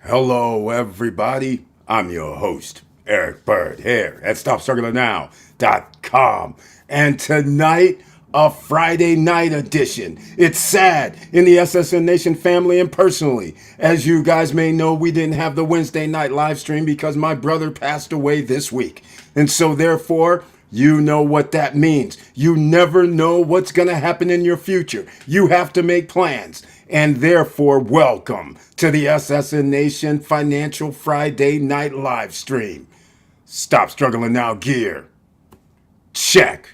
Hello, everybody. I'm your host, Eric Bird, here at StopStrugglingNow.com. And tonight, a Friday night edition. It's sad in the SSN Nation family and personally. As you guys may know, we didn't have the Wednesday night live stream because my brother passed away this week. And so, therefore, you know what that means. You never know what's going to happen in your future. You have to make plans. And therefore, welcome to the SSN Nation Financial Friday Night Live Stream. Stop Struggling Now gear. Check.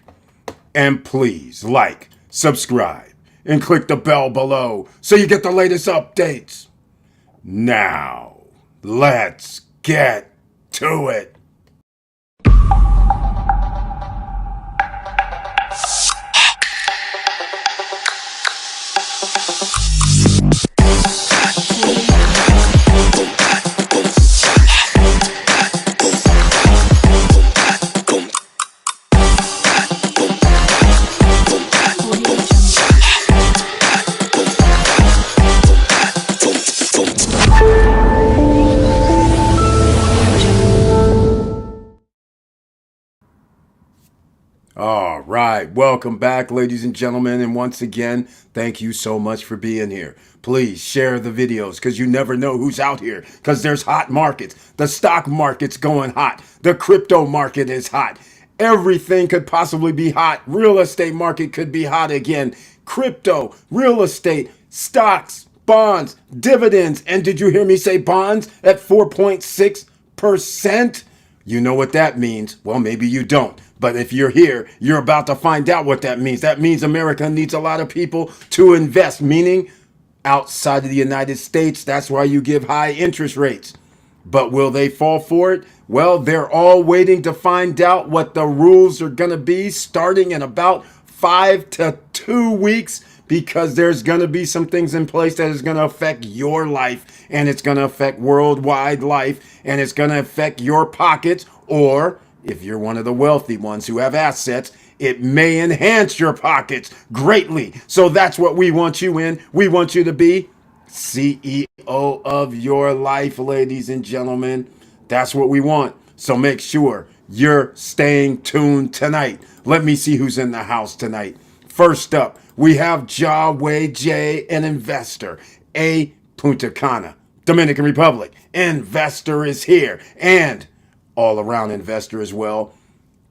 And please like, subscribe, and click the bell below so you get the latest updates. Now, let's get to it. All right, welcome back, ladies and gentlemen, and once again, thank you so much for being here. Please share the videos because you never know who's out here because there's hot markets. The stock market's going hot. The crypto market is hot. Everything could possibly be hot. Real estate market could be hot again. Crypto, real estate, stocks, bonds, dividends, and did you hear me say bonds at 4.6%? You know what that means. Well, maybe you don't. But if you're here, you're about to find out what that means. That means America needs a lot of people to invest, meaning outside of the United States. That's why you give high interest rates. But will they fall for it? Well, they're all waiting to find out what the rules are going to be starting in about 5 to 2 weeks, because there's going to be some things in place that is going to affect your life, and it's going to affect worldwide life, and it's going to affect your pockets, or if you're one of the wealthy ones who have assets, it may enhance your pockets greatly. So that's what we want you in. We want you to be CEO of your life, ladies and gentlemen. That's what we want. So make sure you're staying tuned tonight. Let me see who's in the house tonight. First up, we have Yahweh J, an investor, a Punta Cana, Dominican Republic. Investor is here, and all-around investor as well.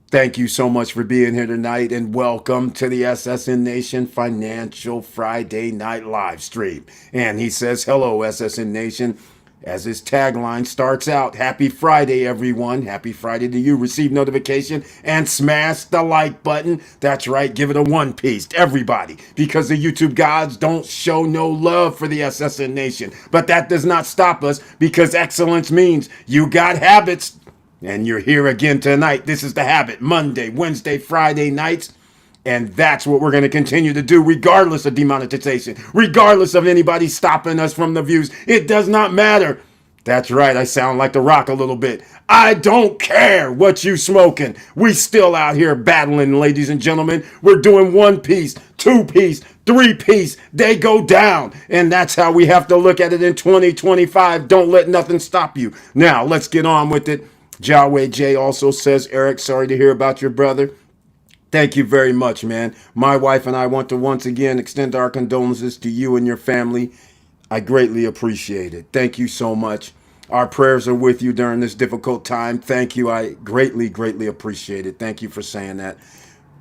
Thank you so much for being here tonight, and welcome to the SSN Nation Financial Friday Night Live Stream. And he says, hello, SSN Nation. As his tagline starts out, happy Friday, everyone. Happy Friday to you. Receive notification and smash the like button. That's right. Give it a one piece, everybody, because the YouTube gods don't show no love for the SSN Nation. But that does not stop us, because excellence means you got habits. And you're here again tonight. This is the habit. Monday, Wednesday, Friday nights. And that's what we're going to continue to do, regardless of demonetization, regardless of anybody stopping us from the views. It does not matter. That's right. I sound like The Rock a little bit. I don't care what you smoking. We still out here battling, ladies and gentlemen. We're doing one piece, two piece, three piece. They go down. And that's how we have to look at it in 2025. Don't let nothing stop you. Now, let's get on with it. Yahweh J also says, Eric, sorry to hear about your brother. Thank you very much, man. My wife and I want to once again extend our condolences to you and your family. I greatly appreciate it. Thank you so much. Our prayers are with you during this difficult time. Thank you. I greatly, greatly appreciate it. Thank you for saying that.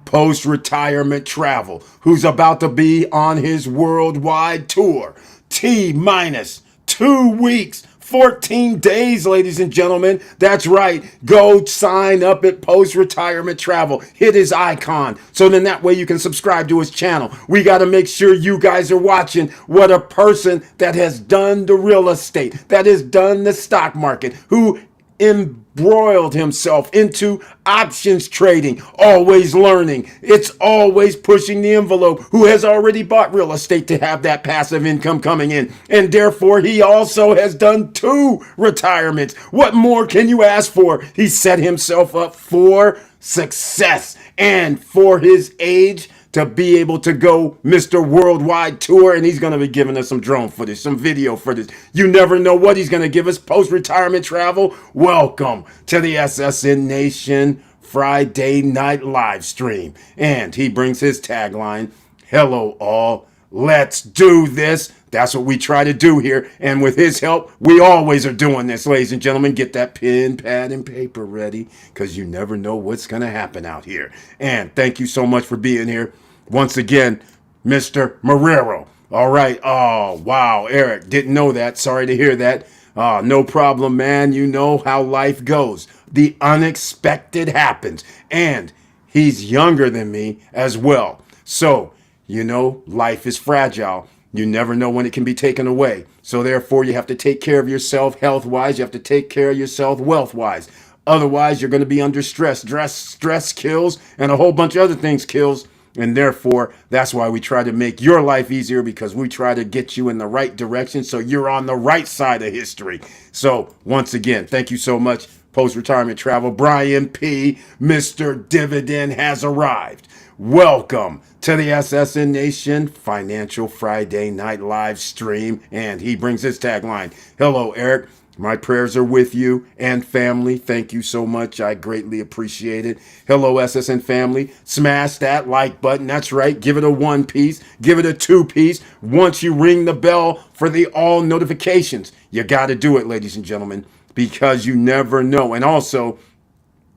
Post-retirement travel, who's about to be on his worldwide tour. T-minus 2 weeks. 14 days, ladies and gentlemen. That's right. Go sign up at Post Retirement Travel. Hit his icon. So then that way you can subscribe to his channel. We got to make sure you guys are watching what a person that has done the real estate, that has done the stock market, who embroiled himself into options trading, always learning. It's always pushing the envelope, who has already bought real estate to have that passive income coming in. And therefore, he also has done 2 retirements. What more can you ask for? He set himself up for success. And for his age, to be able to go Mr. Worldwide Tour, and he's going to be giving us some drone footage, some video footage. You never know what he's going to give us. Post-retirement travel. Welcome to the SSN Nation Friday night live stream. And he brings his tagline, hello all, let's do this. That's what we try to do here. And with his help, we always are doing this, ladies and gentlemen. Get that pen, pad, and paper ready, because you never know what's going to happen out here. And thank you so much for being here. Once again, Mr. Marrero. All right. Oh, wow. Eric, didn't know that. Sorry to hear that. No problem, man. You know how life goes. The unexpected happens. And he's younger than me as well. So, you know, life is fragile. You never know when it can be taken away. So therefore, you have to take care of yourself health-wise. You have to take care of yourself wealth-wise. Otherwise, you're going to be under stress. Stress kills, and a whole bunch of other things kills. And therefore, that's why we try to make your life easier, because we try to get you in the right direction so you're on the right side of history. So once again, thank you so much. Post-retirement travel, Brian P. Mr. Dividend has arrived. Welcome to the SSN Nation Financial Friday Night Live Stream. And he brings his tagline. Hello, Eric. My prayers are with you and family. Thank you so much. I greatly appreciate it. Hello, SSN family. Smash that like button. That's right. Give it a 1 piece. Give it a 2 piece. Once you ring the bell for the all notifications, you got to do it, ladies and gentlemen, because you never know. And also,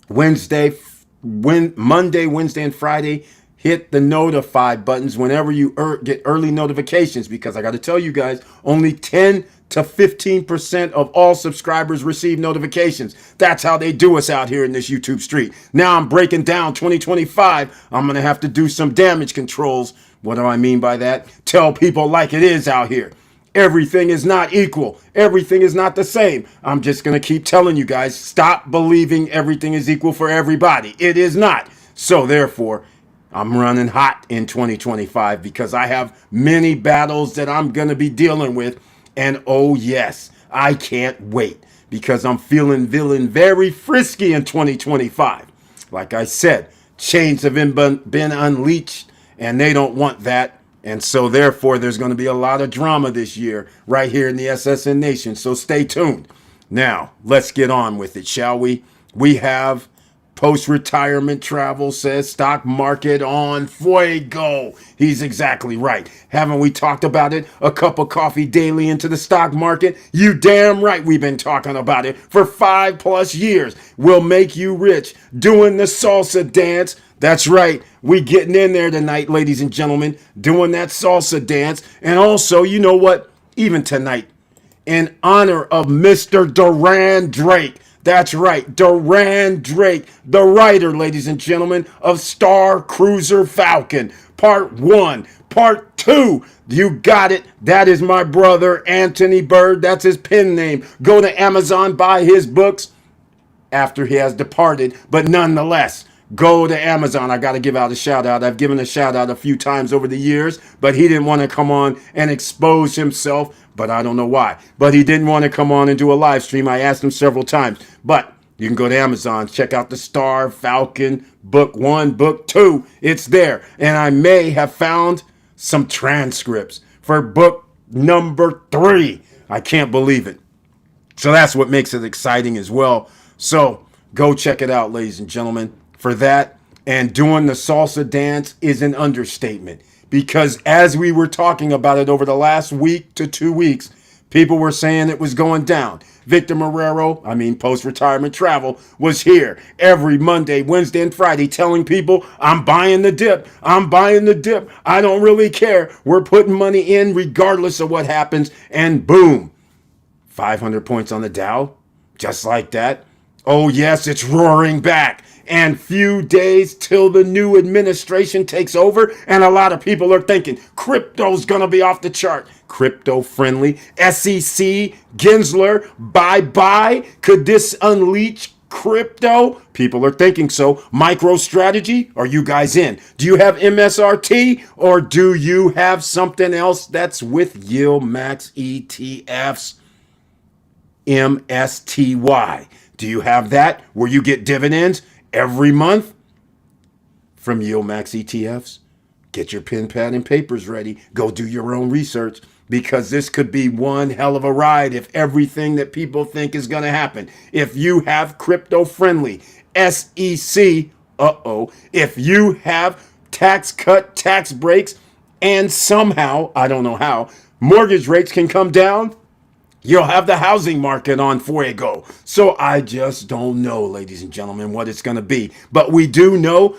Monday, Wednesday, and Friday, hit the notify buttons whenever you get early notifications, because I got to tell you guys, only 10 to 15% of all subscribers receive notifications. That's how they do us out here in this YouTube street. Now I'm breaking down 2025. I'm going to have to do some damage controls. What do I mean by that? Tell people like it is out here. Everything is not equal. Everything is not the same. I'm just going to keep telling you guys, stop believing everything is equal for everybody. It is not. So therefore, I'm running hot in 2025 because I have many battles that I'm going to be dealing with. And oh yes, I can't wait, because I'm feeling very frisky in 2025. Like I said, chains have been unleashed, and they don't want that. And so therefore, there's going to be a lot of drama this year right here in the SSN Nation. So stay tuned. Now, let's get on with it, shall we? We have post-retirement travel, says stock market on fuego. He's exactly right. Haven't we talked about it? A cup of coffee daily into the stock market? You damn right we've been talking about it for 5+ years. We'll make you rich doing the salsa dance. That's right. We getting in there tonight, ladies and gentlemen, doing that salsa dance. And also, you know what? Even tonight, in honor of Mr. Duran Drake. That's right, Duran Drake, the writer, ladies and gentlemen, of Star Cruiser Falcon, Part 1, Part 2. You got it. That is my brother, Anthony Bird. That's his pen name. Go to Amazon, buy his books after he has departed. But nonetheless, go to Amazon. I got to give out a shout out. I've given a shout out a few times over the years, but he didn't want to come on and expose himself. But I don't know why. But he didn't want to come on and do a live stream. I asked him several times. But you can go to Amazon, check out the Star Falcon Book 1, Book 2. It's there. And I may have found some transcripts for book number 3. I can't believe it. So that's what makes it exciting as well. So go check it out, ladies and gentlemen. For that, and doing the salsa dance is an understatement. Because as we were talking about it over the last week to 2 weeks, people were saying it was going down. Victor Marrero, post-retirement travel, was here every Monday, Wednesday, and Friday telling people, I'm buying the dip. I'm buying the dip. I don't really care. We're putting money in regardless of what happens. And boom, 500 points on the Dow, just like that. Oh yes, it's roaring back. And few days till the new administration takes over, and a lot of people are thinking crypto's gonna be off the chart. Crypto friendly. SEC, Gensler, bye-bye. Could this unleash crypto? People are thinking so. MicroStrategy, are you guys in? Do you have MSRT, or do you have something else that's with Yield Max ETFs? MSTY. Do you have that where you get dividends every month from Yield Max ETFs? get your pen, pad, and papers ready. Go do your own research because this could be one hell of a ride if everything that people think is going to happen. If you have crypto friendly SEC, if you have tax cut, tax breaks, and somehow, I don't know how, mortgage rates can come down, you'll have the housing market on fuego. So I just don't know, ladies and gentlemen, what it's going to be. But we do know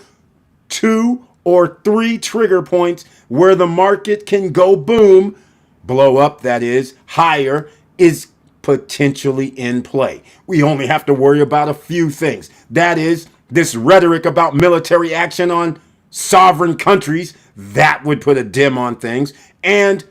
2 or 3 trigger points where the market can go boom, blow up, that is, higher, is potentially in play. We only have to worry about a few things. That is, this rhetoric about military action on sovereign countries, that would put a dim on things, and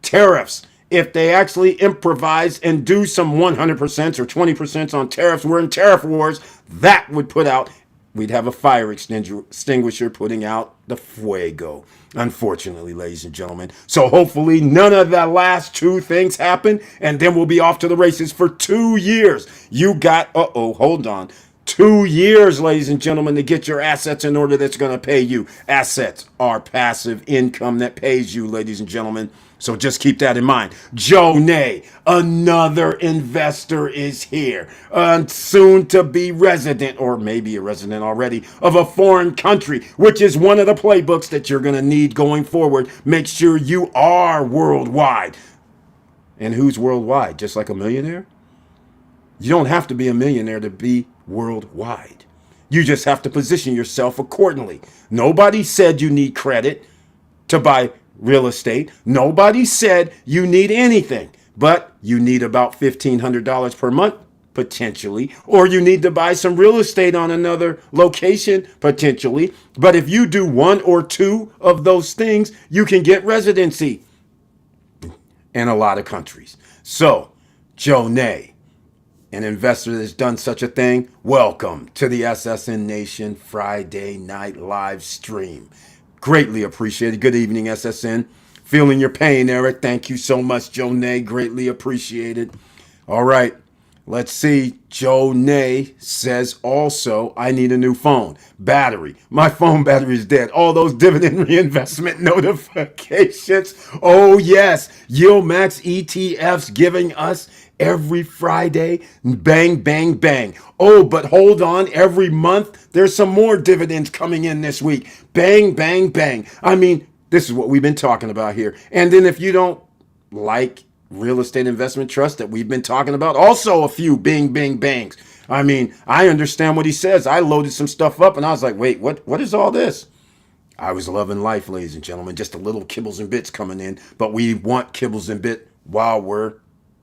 tariffs. If they actually improvise and do some 100% or 20% on tariffs, we're in tariff wars, that would put out, we'd have a fire extinguisher putting out the fuego, unfortunately, ladies and gentlemen. So hopefully none of the last 2 things happen, and then we'll be off to the races for 2 years. You got, hold on. 2 years, ladies and gentlemen, to get your assets in order that's going to pay you. Assets are passive income that pays you, ladies and gentlemen. So just keep that in mind. Joe Nay, another investor, is here. Soon to be resident, or maybe a resident already, of a foreign country, which is one of the playbooks that you're going to need going forward. Make sure you are worldwide. And who's worldwide? Just like a millionaire? You don't have to be a millionaire to be worldwide. You just have to position yourself accordingly. Nobody said you need credit to buy real estate. Nobody said you need anything, but you need about $1,500 per month, potentially, or you need to buy some real estate on another location, potentially. But if you do 1 or 2 of those things, you can get residency in a lot of countries. So, Joe Nay, an investor that's done such a thing, welcome to the SSN Nation Friday night live stream. Greatly appreciated. Good evening, SSN. Feeling your pain, Eric. Thank you so much, Joe Nay. Greatly appreciated. All right, let's see. Joe Nay says also, I need a new phone. Battery. My phone battery is dead. All those dividend reinvestment notifications. Oh, yes. YieldMax ETFs giving us every Friday, bang, bang, bang. Oh, but hold on, every month, there's some more dividends coming in this week. Bang, bang, bang. I mean, this is what we've been talking about here. And then if you don't like real estate investment trust that we've been talking about, also a few bing, bing, bangs. I mean, I understand what he says. I loaded some stuff up and I was like, wait, what is all this? I was loving life, ladies and gentlemen. Just a little kibbles and bits coming in, but we want kibbles and bit while we're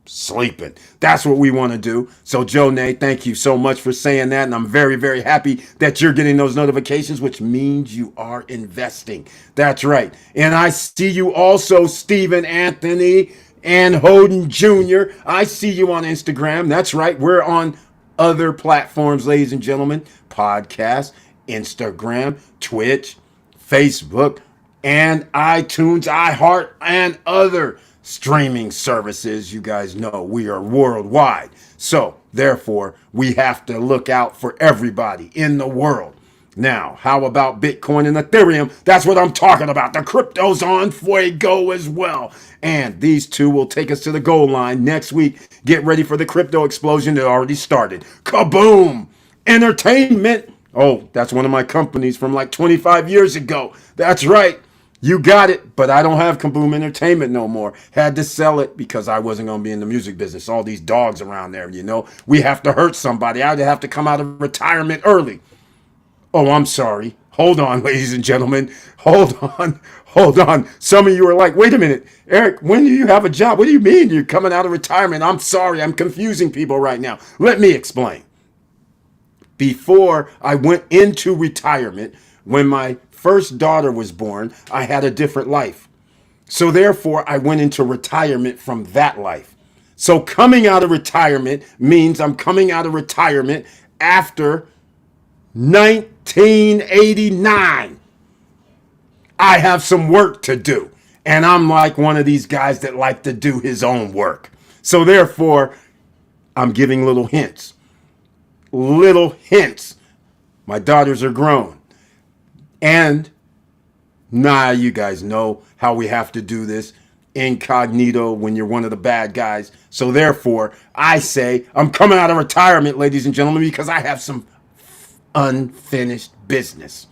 sleeping. That's what we want to do. So Joe Nay, thank you so much for saying that. And I'm very, very happy that you're getting those notifications, which means you are investing. That's right. And I see you also, Stephen Anthony and Holden Jr. I see you on Instagram. That's right. We're on other platforms, ladies and gentlemen. Podcasts, Instagram, Twitch, Facebook, and iTunes, iHeart, and other streaming services. You guys know we are worldwide. So therefore, we have to look out for everybody in the world. Now, how about Bitcoin and Ethereum? That's what I'm talking about. The crypto's on fuego as well. And these 2 will take us to the goal line next week. Get ready for the crypto explosion that already started. Kaboom! Entertainment. Oh, that's one of my companies from like 25 years ago. That's right. You got it, but I don't have Kaboom Entertainment no more. Had to sell it because I wasn't going to be in the music business. All these dogs around there, you know. We have to hurt somebody. I'd have to come out of retirement early. Oh, I'm sorry. Hold on, ladies and gentlemen. Hold on. Some of you are like, wait a minute, Eric, when do you have a job? What do you mean you're coming out of retirement? I'm sorry. I'm confusing people right now. Let me explain. Before I went into retirement, when my first daughter was born, I had a different life. So therefore, I went into retirement from that life. So coming out of retirement means I'm coming out of retirement after 1989. I have some work to do. And I'm like one of these guys that like to do his own work. So therefore, I'm giving little hints. Little hints. My daughters are grown. And Nah, you guys know how we have to do this incognito when you're one of the bad guys. So therefore, I say I'm coming out of retirement, ladies and gentlemen, because I have some unfinished business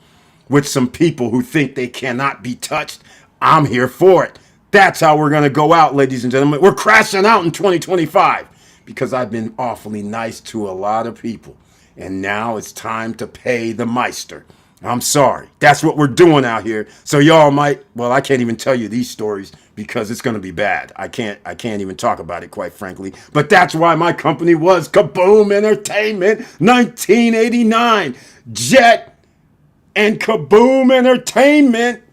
with some people who think they cannot be touched. I'm here for it. That's how we're going to go out, ladies and gentlemen. We're crashing out in 2025 because I've been awfully nice to a lot of people. And now it's time to pay the Meister. I'm sorry. That's what we're doing out here. So y'all might, well, I can't even tell you these stories because it's going to be bad. I can't even talk about it, quite frankly. But that's why my company was Kaboom Entertainment 1989. Jet and Kaboom Entertainment.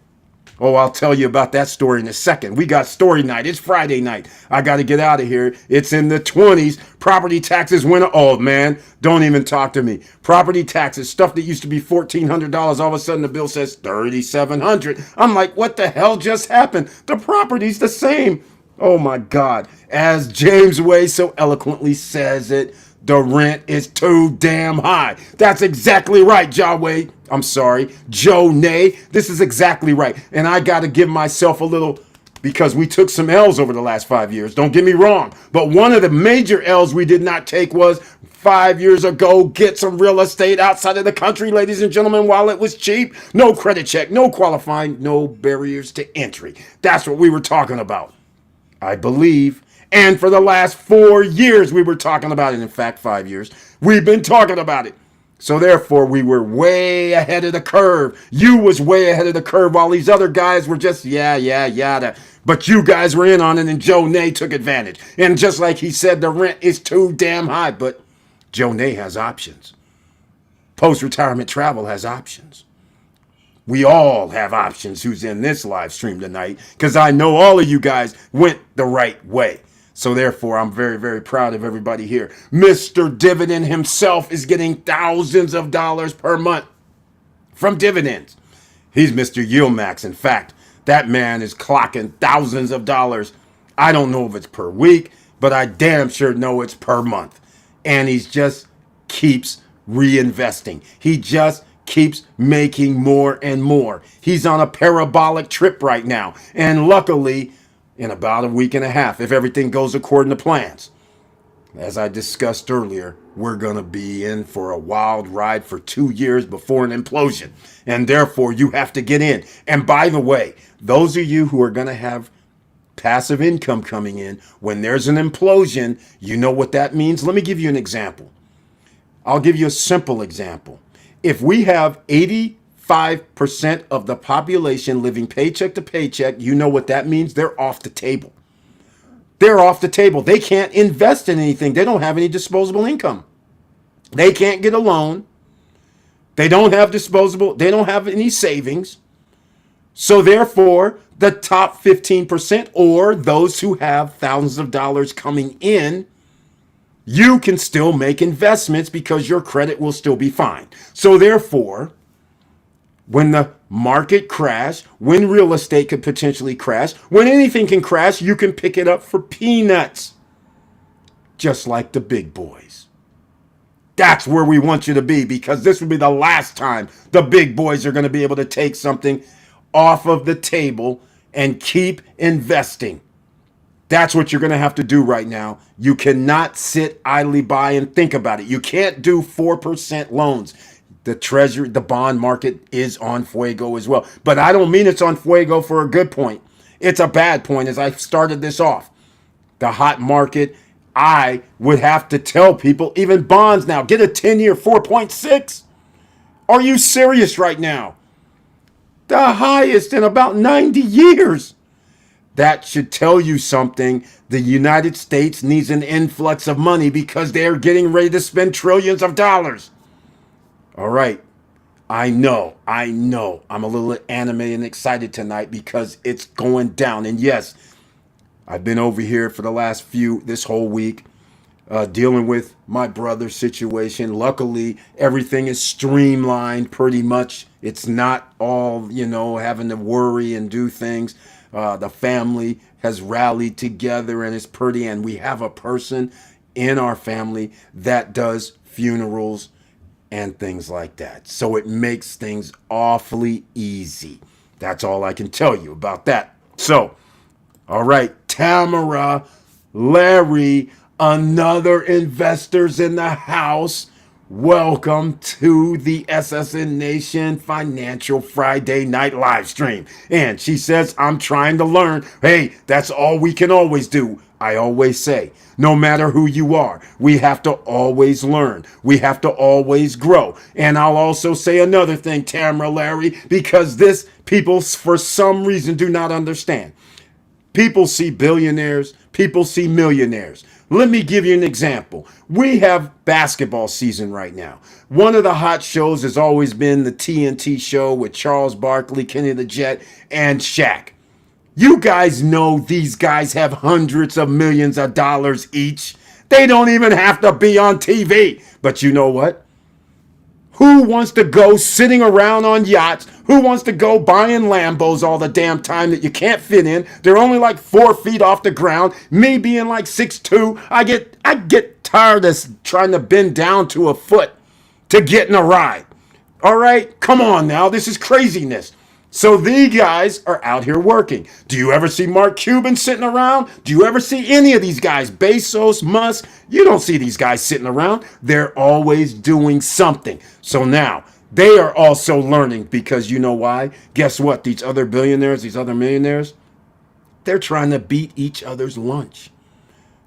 Oh, I'll tell you about that story in a second. We got story night. It's Friday night. I got to get out of here. It's in the 20s. Property taxes went. Oh, man. Don't even talk to me. Property taxes, stuff that used to be $1,400. All of a sudden, the bill says $3,700. I'm like, what the hell just happened? The property's the same. Oh, my God. As James Way so eloquently says it, the rent is too damn high. That's exactly right, Yahweh. I'm sorry, Joe Nay. This is exactly right. And I got to give myself a little, because we took some L's over the last 5 years. Don't get me wrong. But one of the major L's we did not take was 5 years ago, get some real estate outside of the country, ladies and gentlemen, while it was cheap. No credit check, no qualifying, no barriers to entry. That's what we were talking about, I believe. And for the last 4 years, we were talking about it. In fact, 5 years, we've been talking about it. So therefore, we were way ahead of the curve. You was way ahead of the curve while these other guys were just, yada. But you guys were in on it, and Joe Nay took advantage. And just like he said, the rent is too damn high. But Joe Nay has options. Post-retirement travel has options. We all have options who's in this live stream tonight, because I know all of you guys went the right way. So therefore, I'm very, very proud of everybody here. Mr. Dividend himself is getting thousands of dollars per month from dividends. He's Mr. Yieldmax. In fact, that man is clocking thousands of dollars. I don't know if it's per week, but I damn sure know it's per month. And he just keeps reinvesting. He just keeps making more and more. He's on a parabolic trip right now. And luckily, in about a week and a half, if everything goes according to plans, as I discussed earlier, we're going to be in for a wild ride for 2 years before an implosion. And therefore, you have to get in. And by the way, those of you who are going to have passive income coming in, when there's an implosion, you know what that means? Let me give you an example. I'll give you a simple example. If we have 85% of the population living paycheck to paycheck, you know what that means? They're off the table. They're off the table. They can't invest in anything. They don't have any disposable income. They can't get a loan. They don't have they don't have any savings. So therefore, the top 15%, or those who have thousands of dollars coming in, you can still make investments because your credit will still be fine. So therefore, when the market crash, when real estate could potentially crash, when anything can crash, you can pick it up for peanuts. Just like the big boys. That's where we want you to be, because this will be the last time the big boys are going to be able to take something off of the table and keep investing. That's what you're going to have to do right now. You cannot sit idly by and think about it. You can't do 4% loans. The treasury, the bond market is on fuego as well. But I don't mean it's on fuego for a good point. It's a bad point as I started this off. The hot market, I would have to tell people, even bonds now, get a 10-year 4.6. Are you serious right now? The highest in about 90 years. That should tell you something. The United States needs an influx of money because they're getting ready to spend trillions of dollars. All right. I know. I'm a little animated and excited tonight because it's going down. And yes, I've been over here for the last this whole week, dealing with my brother's situation. Luckily, everything is streamlined pretty much. It's not all, having to worry and do things. The family has rallied together and it's pretty. And we have a person in our family that does funerals and things like that. So it makes things awfully easy. That's all I can tell you about that. So, all right, Tamara, Larry, another investors in the house. Welcome to the SSN Nation Financial Friday Night Live Stream. And she says, I'm trying to learn. Hey, that's all we can always do. I always say, no matter who you are, we have to always learn. We have to always grow. And I'll also say another thing, Tamara, Larry, because this people for some reason do not understand. People see billionaires, people see millionaires. Let me give you an example. We have basketball season right now. One of the hot shows has always been the TNT show with Charles Barkley, Kenny the Jet, and Shaq. You guys know these guys have hundreds of millions of dollars each. They don't even have to be on TV. But you know what? Who wants to go sitting around on yachts? Who wants to go buying Lambos all the damn time that you can't fit in? They're only like 4 feet off the ground. Me being like 6'2", I get tired of trying to bend down to a foot to get in a ride. All right, come on now, this is craziness. So these guys are out here working. Do you ever see Mark Cuban sitting around? Do you ever see any of these guys? Bezos, Musk? You don't see these guys sitting around. They're always doing something. So now they are also learning because you know why? Guess what? These other billionaires, these other millionaires, they're trying to beat each other's lunch.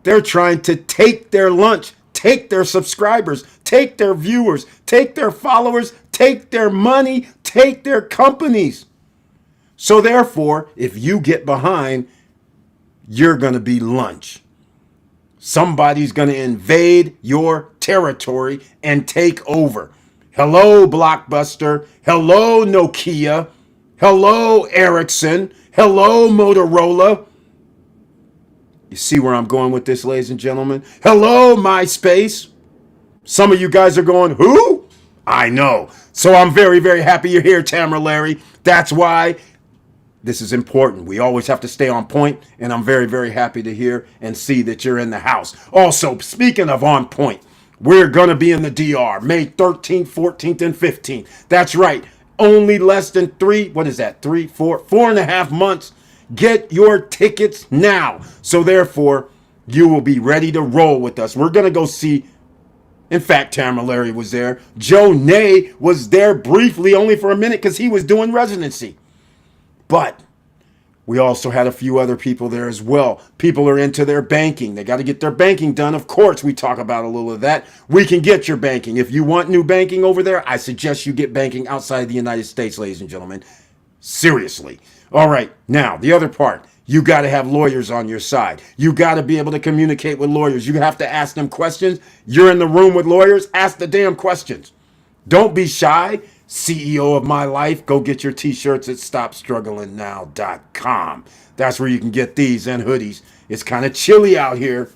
They're trying to take their lunch, take their subscribers, take their viewers, take their followers, take their money, take their companies. So therefore, if you get behind, you're going to be lunch. Somebody's going to invade your territory and take over. Hello, Blockbuster. Hello, Nokia. Hello, Ericsson. Hello, Motorola. You see where I'm going with this, ladies and gentlemen? Hello, MySpace. Some of you guys are going, who? I know. So I'm very, very happy you're here, Tamara, Larry. That's why this is important. We always have to stay on point, and I'm very, very happy to hear and see that you're in the house. Also, speaking of on point, we're going to be in the DR May 13th, 14th, and 15th. That's right. Only less than 4.5 months. Get your tickets now. So therefore, you will be ready to roll with us. We're going to go see. In fact, Tamara, Larry was there. Joe Nay was there briefly, only for a minute, because he was doing residency. But we also had a few other people there as well. People are into their banking. They got to get their banking done. Of course, we talk about a little of that. We can get your banking. If you want new banking over there, I suggest you get banking outside of the United States, ladies and gentlemen. Seriously. All right. Now, the other part. You got to have lawyers on your side. You got to be able to communicate with lawyers. You have to ask them questions. You're in the room with lawyers. Ask the damn questions. Don't be shy. CEO of my life. Go get your t-shirts at stopstrugglingnow.com. That's where you can get these and hoodies. It's kind of chilly out here.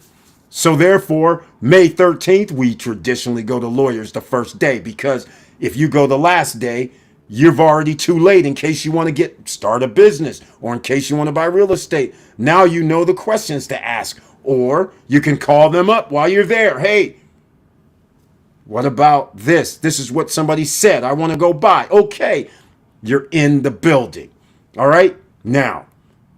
So therefore, May 13th, we traditionally go to lawyers the first day, because if you go the last day, you're already too late in case you want to start a business, or in case you want to buy real estate. Now you know the questions to ask, or you can call them up while you're there. Hey, what about this? This is what somebody said. I want to go buy. Okay, you're in the building. All right. Now,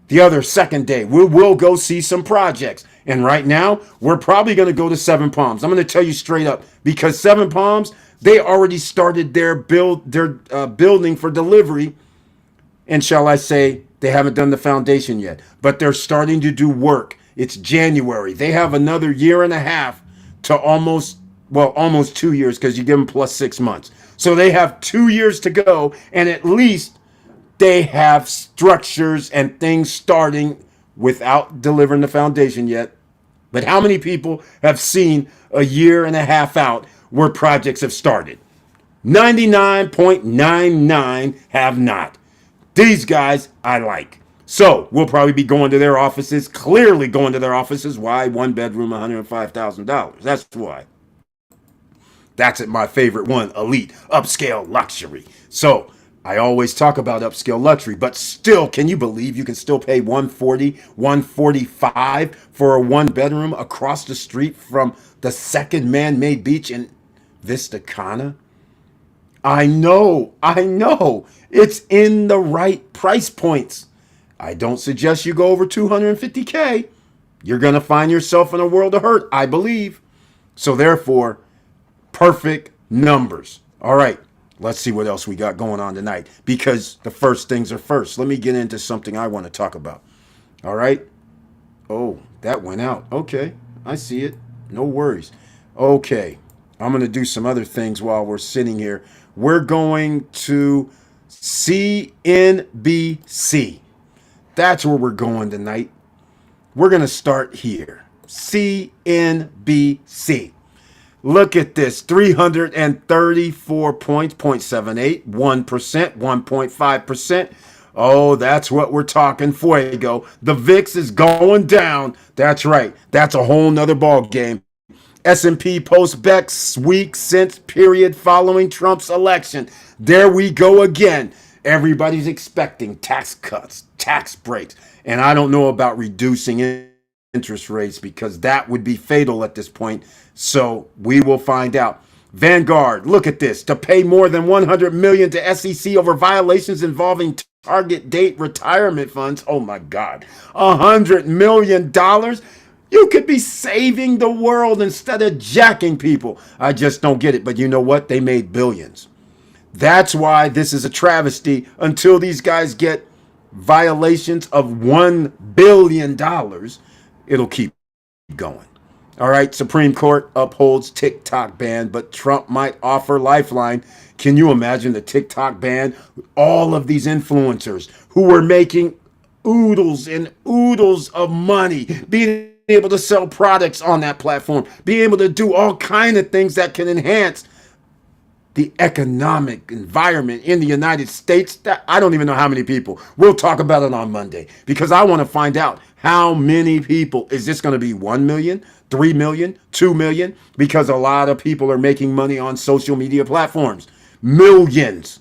the other second day, we will go see some projects. And right now, we're probably going to go to Seven Palms. I'm going to tell you straight up, because Seven Palms, they already started their building for delivery. And shall I say, they haven't done the foundation yet, but they're starting to do work. It's January. They have another year and a half to almost 2 years, because you give them plus 6 months. So they have 2 years to go, and at least they have structures and things starting without delivering the foundation yet. But how many people have seen a year and a half out where projects have started? 99.99 have not. These guys I like. So we'll probably be going to their offices, clearly going to their offices. Why? 1 bedroom, $105,000. That's why. That's my favorite one, elite, upscale luxury. So I always talk about upscale luxury, but still, can you believe you can still pay $140, $145 for a 1 bedroom across the street from the second man-made beach in Vista Cana? I know, I know. It's in the right price points. I don't suggest you go over 250K. You're going to find yourself in a world of hurt, I believe. So therefore, perfect numbers. All right, let's see what else we got going on tonight, because the first things are first. Let me get into something I want to talk about. All right. Oh, that went out. Okay, I see it. No worries. Okay, I'm going to do some other things while we're sitting here. We're going to CNBC. That's where we're going tonight. We're going to start here. CNBC. Look at this, 334 points, 0.78, 1%, 1.5%. Oh, that's what we're talking, fuego. The VIX is going down. That's right. That's a whole nother ball game. S&P post-Bex week since period following Trump's election. There we go again. Everybody's expecting tax cuts, tax breaks. And I don't know about reducing interest rates, because that would be fatal at this point. So we will find out. Vanguard, look at this. To pay more than $100 million to SEC over violations involving target date retirement funds. Oh my God. $100 million? You could be saving the world instead of jacking people. I just don't get it. But you know what? They made billions. That's why this is a travesty. Until these guys get violations of $1 billion, it'll keep going. All right, Supreme Court upholds TikTok ban, but Trump might offer lifeline. Can you imagine the TikTok ban? All of these influencers who were making oodles and oodles of money, being able to sell products on that platform, being able to do all kinds of things that can enhance the economic environment in the United States. That I don't even know how many people. We'll talk about it on Monday, because I want to find out how many people. Is this going to be 1 million, 3 million, 2 million? Because a lot of people are making money on social media platforms. Millions.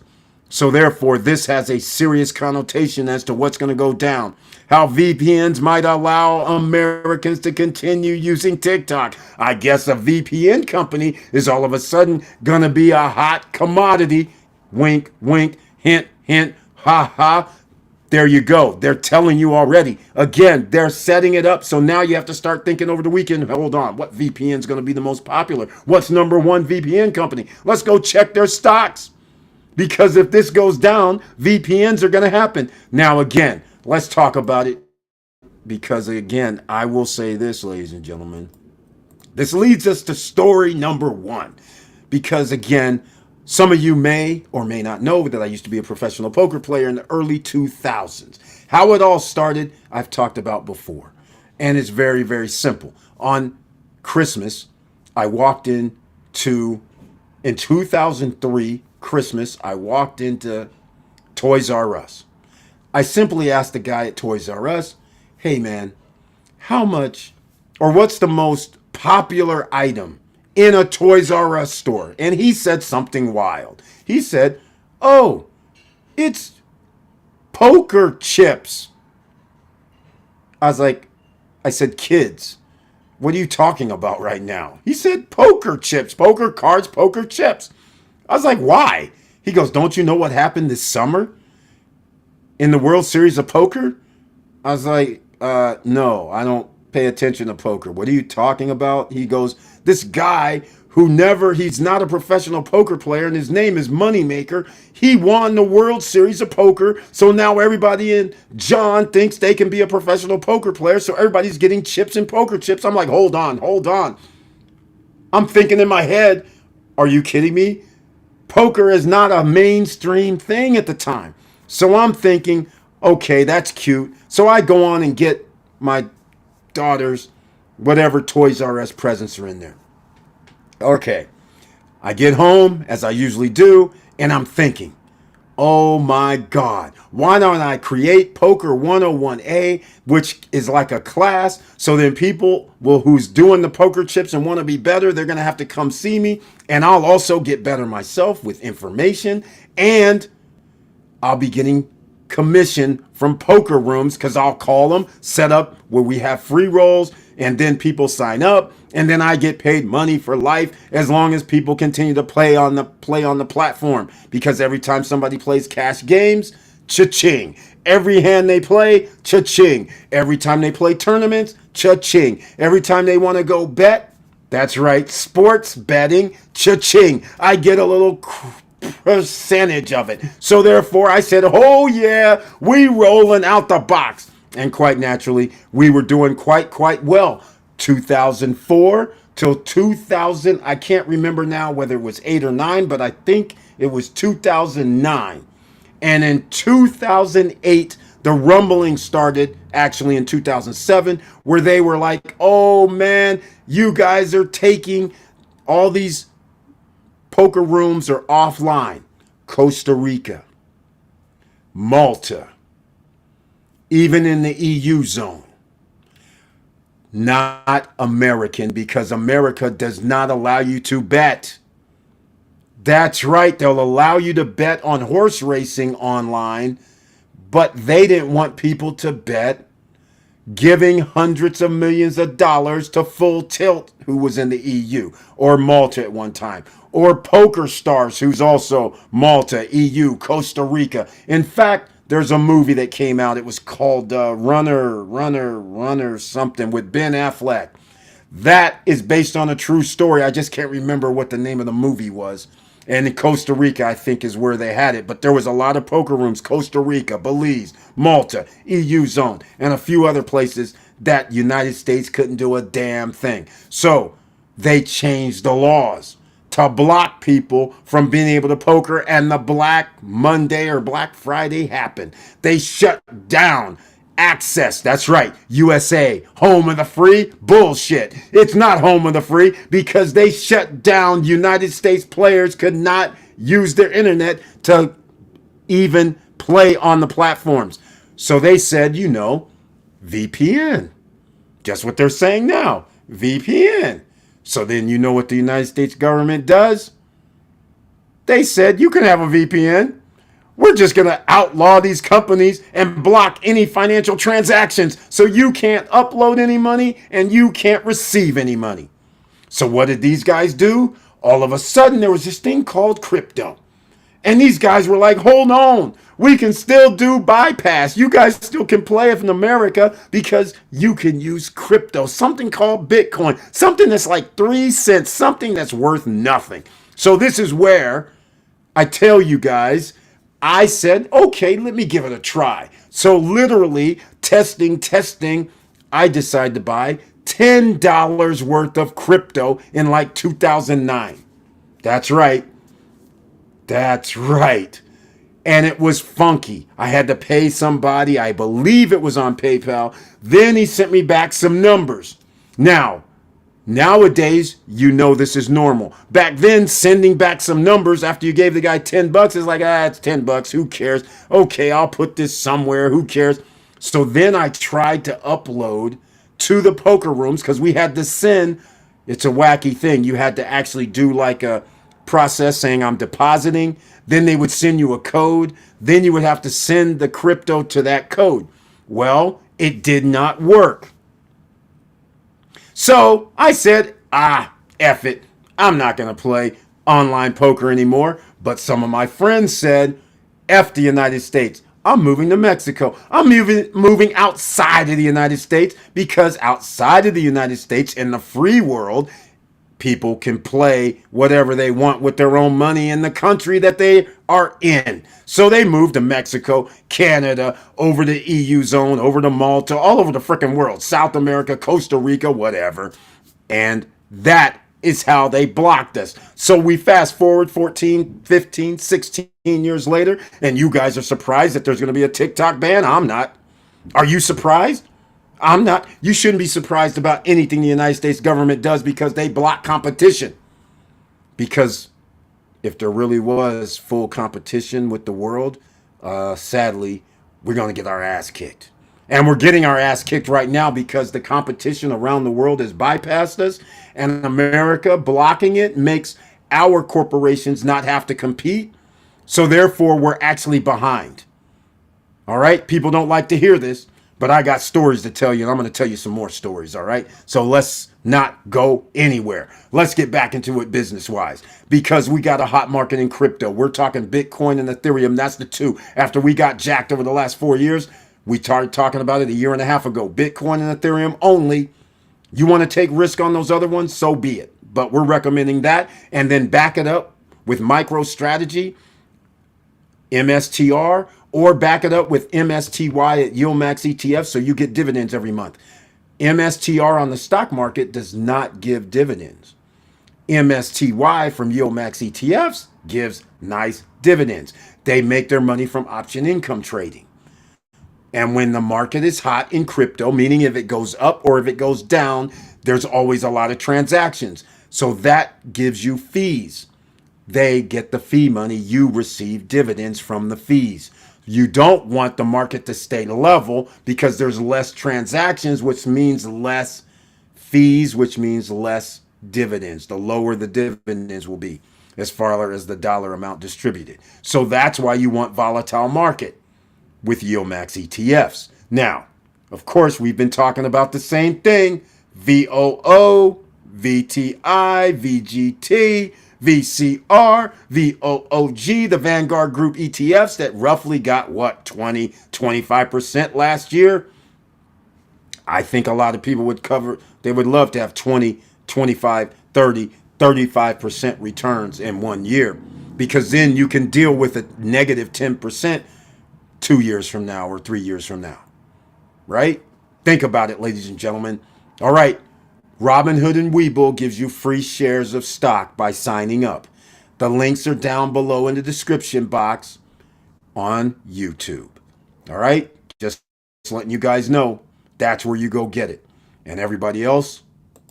So therefore, this has a serious connotation as to what's going to go down. How VPNs might allow Americans to continue using TikTok. I guess a VPN company is all of a sudden going to be a hot commodity. Wink, wink, hint, hint, ha, ha. There you go. They're telling you already. Again, they're setting it up. So now you have to start thinking over the weekend. Hold on. What VPN is going to be the most popular? What's number one VPN company? Let's go check their stocks. Because if this goes down, VPNs are going to happen. Now, again, let's talk about it. Because, again, I will say this, ladies and gentlemen. This leads us to story number one. Because, again, some of you may or may not know that I used to be a professional poker player in the early 2000s. How it all started, I've talked about before. And it's very, very simple. On Christmas, I walked in 2003, Christmas, I walked into Toys R Us. I simply asked the guy at Toys R Us, hey man, how much, or what's the most popular item in a Toys R Us store? And he said something wild. He said, oh, it's poker chips. I said, kids, what are you talking about right now? He said, poker chips, poker cards, poker chips. I was like, why? He goes, don't you know what happened this summer in the World Series of Poker? I was like, no, I don't pay attention to poker. What are you talking about? He goes, this guy he's not a professional poker player, and his name is Moneymaker. He won the World Series of Poker, so now everybody in John thinks they can be a professional poker player, so everybody's getting chips and poker chips. I'm like, hold on. I'm thinking in my head, are you kidding me? Poker is not a mainstream thing at the time. So I'm thinking, okay, that's cute. So I go on and get my daughter's whatever Toys R Us presents are in there. Okay, I get home, as I usually do, and I'm thinking, oh my God, why don't I create Poker 101A, which is like a class, so then people who's doing the poker chips and want to be better, they're going to have to come see me, and I'll also get better myself with information, and I'll be getting commission from poker rooms, because I'll call them, set up where we have free rolls, and then people sign up, and then I get paid money for life as long as people continue to play on the platform. Because every time somebody plays cash games, cha-ching. Every hand they play, cha-ching. Every time they play tournaments, cha-ching. Every time they want to go bet, that's right, sports betting, cha-ching. I get a little percentage of it. So therefore I said, oh yeah, we rolling out the box. And quite naturally, we were doing quite well. 2004 till 2000, I can't remember now whether it was 8 or 9, but I think it was 2009. And in 2008, the rumbling started actually in 2007, where they were like, oh man, you guys are taking all these poker rooms are offline. Costa Rica, Malta, even in the EU zone. Not American, because America does not allow you to bet. That's right, they'll allow you to bet on horse racing online, but they didn't want people to bet giving hundreds of millions of dollars to Full Tilt, who was in the EU, or Malta at one time, or Poker Stars, who's also Malta, EU, Costa Rica. In fact, there's a movie that came out. It was called Runner something with Ben Affleck. That is based on a true story. I just can't remember what the name of the movie was. And in Costa Rica, I think, is where they had it. But there was a lot of poker rooms. Costa Rica, Belize, Malta, EU zone, and a few other places that United States couldn't do a damn thing. So they changed the laws to block people from being able to poker, and the Black Monday or Black Friday happened. They shut down access. That's right. USA, home of the free? Bullshit. It's not home of the free, because they shut down. United States players could not use their internet to even play on the platforms. So they said, VPN. Just what they're saying now. VPN. So then you know what the United States government does? They said, you can have a VPN. We're just going to outlaw these companies and block any financial transactions, so you can't upload any money and you can't receive any money. So what did these guys do? All of a sudden, there was this thing called crypto. And these guys were like, hold on, we can still do bypass. You guys still can play in America because you can use crypto, something called Bitcoin, something that's like 3 cents, something that's worth nothing. So this is where I tell you guys, I said, okay, let me give it a try. So literally testing, I decided to buy $10 worth of crypto in like 2009. That's right. And it was funky. I had to pay somebody. I believe it was on PayPal. Then he sent me back some numbers. Now, nowadays, this is normal. Back then, sending back some numbers after you gave the guy $10 is like, it's $10. Who cares? Okay, I'll put this somewhere. Who cares? So then I tried to upload to the poker rooms, because we had to send. It's a wacky thing. You had to actually do like a process saying I'm depositing. Then they would send you a code. Then you would have to send the crypto to that code. Well, it did not work. So I said, F it. I'm not going to play online poker anymore. But some of my friends said, F the United States. I'm moving to Mexico. I'm moving outside of the United States, because outside of the United States, in the free world, people can play whatever they want with their own money in the country that they are in. So they moved to Mexico, Canada, over the EU zone, over to Malta, all over the freaking world, South America, Costa Rica, whatever. And that is how they blocked us. So we fast forward 14, 15, 16 years later, and you guys are surprised that there's going to be a TikTok ban? I'm not. Are you surprised? I'm not. You shouldn't be surprised about anything the United States government does, because they block competition. Because if there really was full competition with the world, sadly, we're going to get our ass kicked. And we're getting our ass kicked right now, because the competition around the world has bypassed us, and America blocking it makes our corporations not have to compete. So therefore, we're actually behind. All right? People don't like to hear this, But I got stories to tell you, and I'm going to tell you some more stories, all right? So let's not go anywhere. Let's get back into it business-wise, because we got a hot market in crypto. We're talking Bitcoin and Ethereum. That's the two. After we got jacked over the last 4 years, we started talking about it a year and a half ago. Bitcoin and Ethereum only. You want to take risk on those other ones? So be it. But we're recommending that, and then back it up with MicroStrategy, MSTR, or back it up with MSTY at YieldMax ETF so you get dividends every month. MSTR on the stock market does not give dividends. MSTY from YieldMax ETFs gives nice dividends. They make their money from option income trading. And when the market is hot in crypto, meaning if it goes up or if it goes down, there's always a lot of transactions. So that gives you fees. They get the fee money. You receive dividends from the fees. You don't want the market to stay level because there's less transactions, which means less fees, which means less dividends. The lower the dividends will be as far as the dollar amount distributed. So that's why you want volatile market with YieldMax ETFs. Now, of course, we've been talking about the same thing. VOO, VTI, VGT, VCR, VOOG, the Vanguard Group ETFs that roughly got what, 20, 25% last year. I think a lot of people would they would love to have 20, 25, 30, 35% returns in 1 year, because then you can deal with a negative 10% 2 years from now or 3 years from now, right? Think about it, ladies and gentlemen. All right. Robinhood and Webull gives you free shares of stock by signing up. The links are down below in the description box on YouTube. All right? Just letting you guys know that's where you go get it. And everybody else,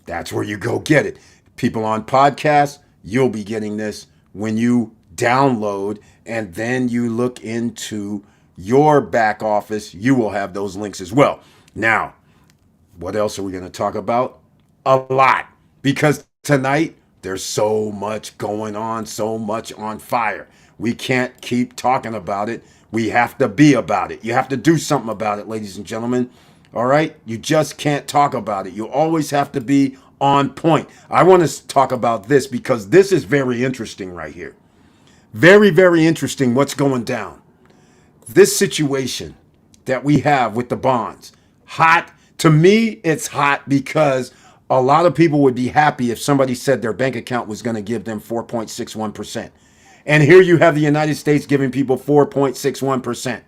that's where you go get it. People on podcasts, you'll be getting this when you download and then you look into your back office. You will have those links as well. Now, what else are we going to talk about? A lot, because tonight there's so much going on, so much on fire. We can't keep talking about it. We have to be about it. You have to do something about it, ladies and gentlemen. All right? You just can't talk about it. You always have to be on point. I want to talk about this because this is very interesting right here. Very, very interesting what's going down. This situation that we have with the bonds. Hot. To me, it's hot because a lot of people would be happy if somebody said their bank account was going to give them 4.61%. And here you have the United States giving people 4.61%.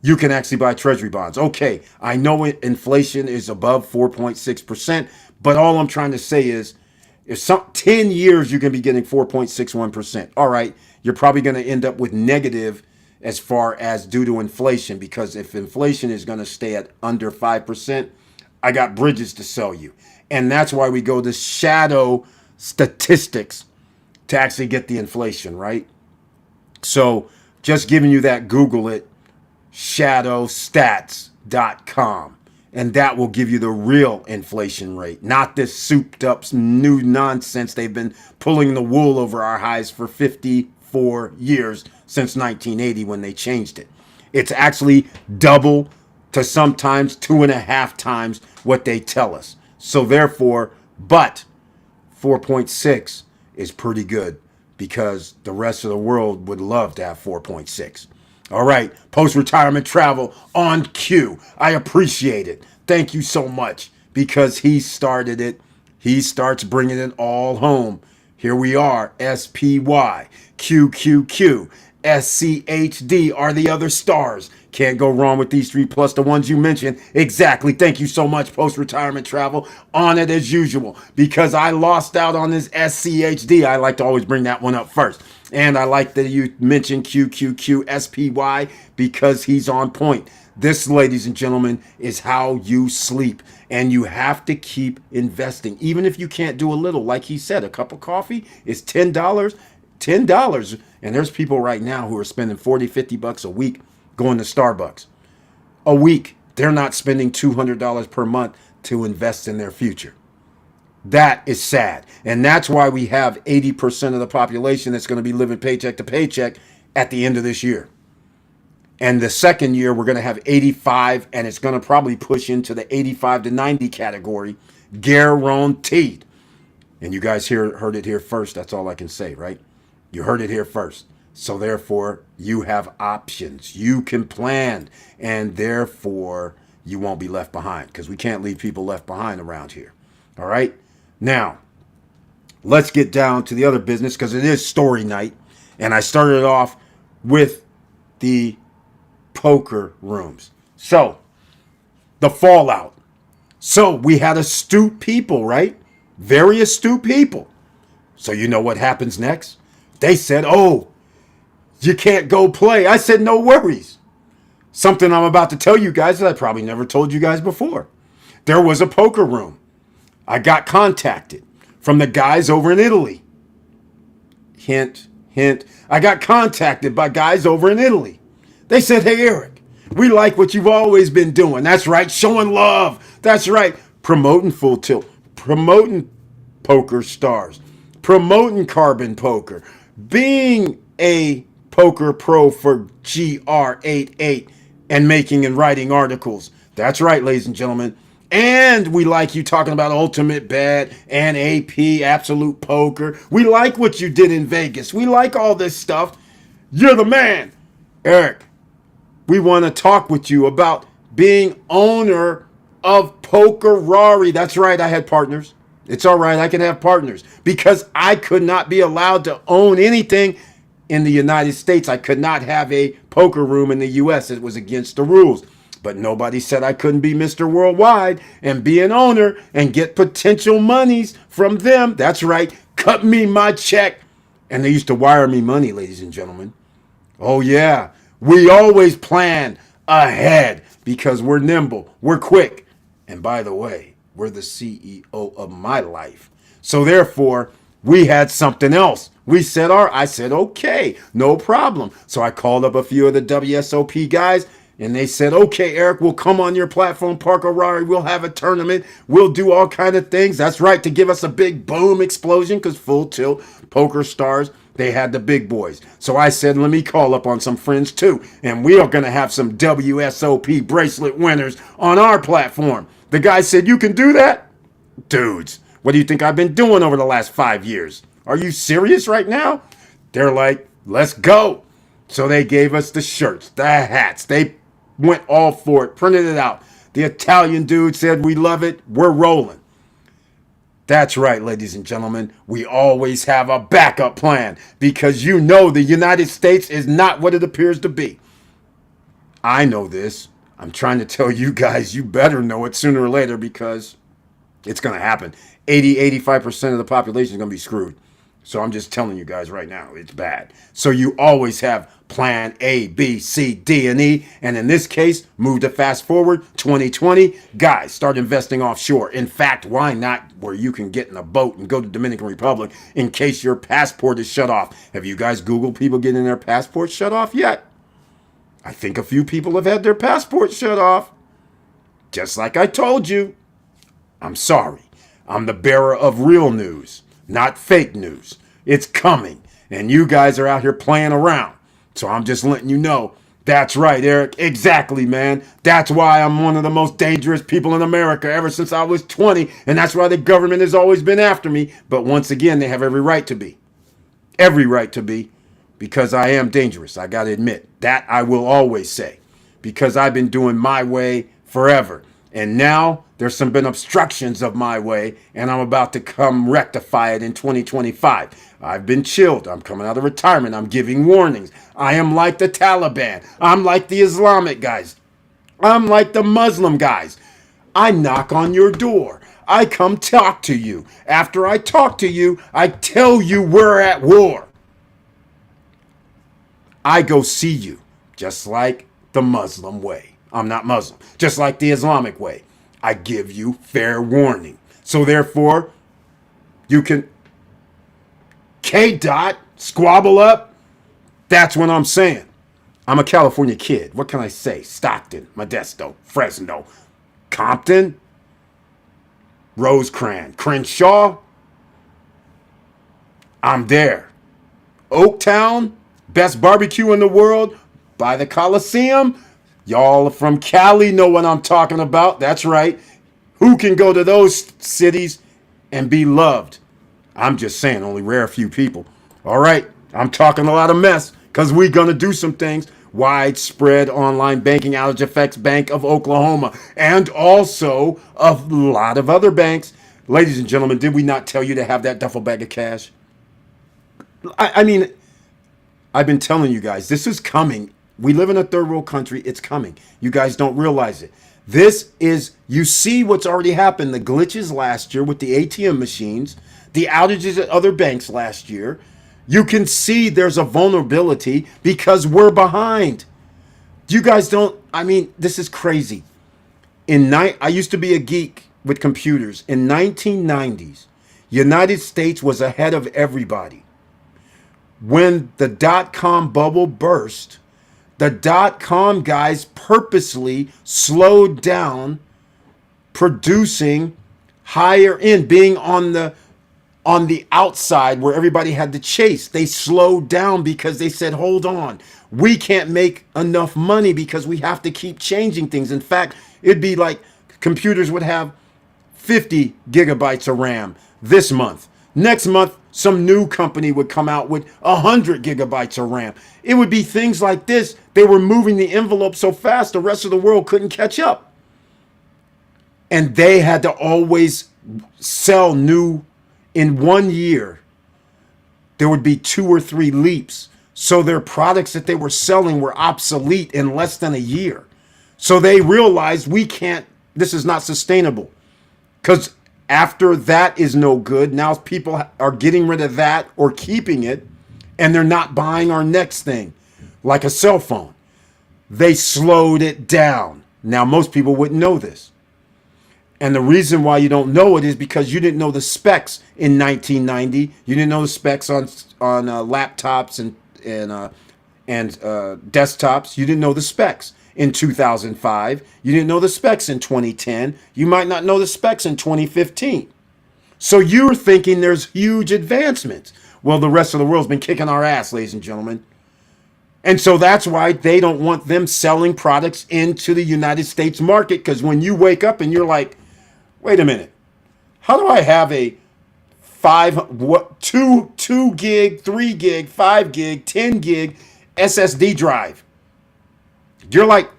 You can actually buy treasury bonds. Okay, I know inflation is above 4.6%, but all I'm trying to say is if 10 years you can be getting 4.61%. All right, you're probably going to end up with negative as far as due to inflation, because if inflation is going to stay at under 5%, I got bridges to sell you. And that's why we go to shadow statistics to actually get the inflation, right? So just giving you that, Google it, shadowstats.com. And that will give you the real inflation rate, not this souped up new nonsense they've been pulling the wool over our eyes for 54 years since 1980 when they changed it. It's actually double to sometimes 2.5 times what they tell us. So therefore, but 4.6 is pretty good because the rest of the world would love to have 4.6. All right, post-retirement travel on cue. I appreciate it. Thank you so much, because he started it. He starts bringing it all home. Here we are, SPY, QQQ, SCHD are the other stars. Can't go wrong with these three plus the ones you mentioned. Exactly. Thank you so much, post-retirement travel. On it as usual. Because I lost out on this SCHD, I like to always bring that one up first. And I like that you mentioned QQQ, SPY, because he's on point. This, ladies and gentlemen, is how you sleep. And you have to keep investing. Even if you can't do a little. Like he said, a cup of coffee is $10. $10. And there's people right now who are spending 40, 50 bucks a week going to Starbucks. A week. They're not spending $200 per month to invest in their future. That is sad. And that's why we have 80% of the population that's going to be living paycheck to paycheck at the end of this year. And the second year, we're going to have 85, and it's going to probably push into the 85 to 90 category, guaranteed. And you guys heard it here first. That's all I can say, right? You heard it here first. So therefore, you have options. You can plan, and therefore, you won't be left behind, because we can't leave people left behind around here. All right? Now, let's get down to the other business, because it is story night. And I started off with the poker rooms. So, the fallout. So, we had astute people, right? Very astute people. So, you know what happens next? They said, oh, you can't go play. I said, no worries. Something I'm about to tell you guys that I probably never told you guys before. There was a poker room. I got contacted from the guys over in Italy. Hint, hint. I got contacted by guys over in Italy. They said, hey, Eric, we like what you've always been doing. That's right, showing love. That's right, promoting Full Tilt, promoting Poker Stars, promoting Carbon Poker, being a poker pro for GR88 and making and writing articles. That's right, ladies and gentlemen. And we like you talking about Ultimate Bet and AP, Absolute Poker. We like what you did in Vegas. We like all this stuff. You're the man. Eric, we want to talk with you about being owner of Pokerari. That's right, I had partners. It's all right, I can have partners. Because I could not be allowed to own anything in the United States. I could not have a poker room in the US. It was against the rules. But nobody said I couldn't be Mr. Worldwide and be an owner and get potential monies from them. That's right. Cut me my check. And they used to wire me money, ladies and gentlemen. Oh, yeah. We always plan ahead because we're nimble. We're quick. And by the way, we're the CEO of my life. So therefore, we had something else. We said, I said, okay, no problem. So I called up a few of the WSOP guys. And they said, okay, Eric, we'll come on your platform, Pokerari. We'll have a tournament. We'll do all kind of things. That's right, to give us a big boom explosion, because Full Tilt, Poker Stars, they had the big boys. So I said, let me call up on some friends too. And we are going to have some WSOP bracelet winners on our platform. The guy said, you can do that? Dudes, what do you think I've been doing over the last 5 years? Are you serious right now? They're like, let's go. So they gave us the shirts, the hats. They went all for it, printed it out. The Italian dude said, we love it. We're rolling. That's right, ladies and gentlemen. We always have a backup plan because you know the United States is not what it appears to be. I know this. I'm trying to tell you guys, you better know it sooner or later because it's going to happen. 85% of the population is going to be screwed. So I'm just telling you guys right now, it's bad. So you always have plan A, B, C, D, and E. And in this case, move to fast forward 2020. Guys, start investing offshore. In fact, why not where you can get in a boat and go to Dominican Republic in case your passport is shut off? Have you guys Googled people getting their passports shut off yet? I think a few people have had their passports shut off. Just like I told you. I'm sorry. I'm the bearer of real news, not fake news. It's coming. And you guys are out here playing around. So I'm just letting you know. That's right, Eric. Exactly, man. That's why I'm one of the most dangerous people in America ever since I was 20. And that's why the government has always been after me. But once again, they have every right to be. Every right to be. Because I am dangerous. I got to admit. That I will always say. Because I've been doing my way forever. And now there's been obstructions of my way, and I'm about to come rectify it in 2025. I've been chilled. I'm coming out of retirement. I'm giving warnings. I am like the Taliban. I'm like the Islamic guys. I'm like the Muslim guys. I knock on your door. I come talk to you. After I talk to you, I tell you we're at war. I go see you, just like the Muslim way. I'm not Muslim. Just like the Islamic way. I give you fair warning. So therefore, you can K-Dot, squabble up. That's what I'm saying. I'm a California kid. What can I say? Stockton, Modesto, Fresno, Compton, Rosecrans, Crenshaw. I'm there. Oaktown, best barbecue in the world. by the Coliseum. Y'all from Cali know what I'm talking about. That's right. Who can go to those cities and be loved? I'm just saying, only rare few people. All right, I'm talking a lot of mess because we're going to do some things. Widespread online banking outage affects Bank of Oklahoma and also a lot of other banks. Ladies and gentlemen, did we not tell you to have that duffel bag of cash? I mean, I've been telling you guys, this is coming. We live in a third world country. It's coming. You guys don't realize it. This is, you see what's already happened. The glitches last year with the ATM machines, the outages at other banks last year. You can see there's a vulnerability because we're behind. You guys don't, I mean, this is crazy. I used to be a geek with computers. In 1990s, United States was ahead of everybody. When the dot-com bubble burst, the dot-com guys purposely slowed down producing higher end, being on the outside where everybody had to chase. They slowed down because they said, hold on, we can't make enough money because we have to keep changing things. In fact, it'd be like computers would have 50 gigabytes of RAM this month. Next month, some new company would come out with 100 gigabytes of RAM. It would be things like this. They were moving the envelope so fast, the rest of the world couldn't catch up. And they had to always sell new. In 1 year, there would be 2 or 3 leaps. So their products that they were selling were obsolete in less than a year. So they realized this is not sustainable. Because after that is no good, now people are getting rid of that or keeping it, and they're not buying our next thing, like a cell phone. They slowed it down. Now, most people wouldn't know this. And the reason why you don't know it is because you didn't know the specs in 1990. You didn't know the specs on laptops and desktops. You didn't know the specs in 2005. You didn't know the specs in 2010. You might not know the specs in 2015. So you're thinking there's huge advancements. Well, the rest of the world's been kicking our ass, ladies and gentlemen. And so that's why they don't want them selling products into the United States market. Because when you wake up and you're like, wait a minute, how do I have a 2 gig, 3 gig, 5 gig, 10 gig SSD drive? You're like,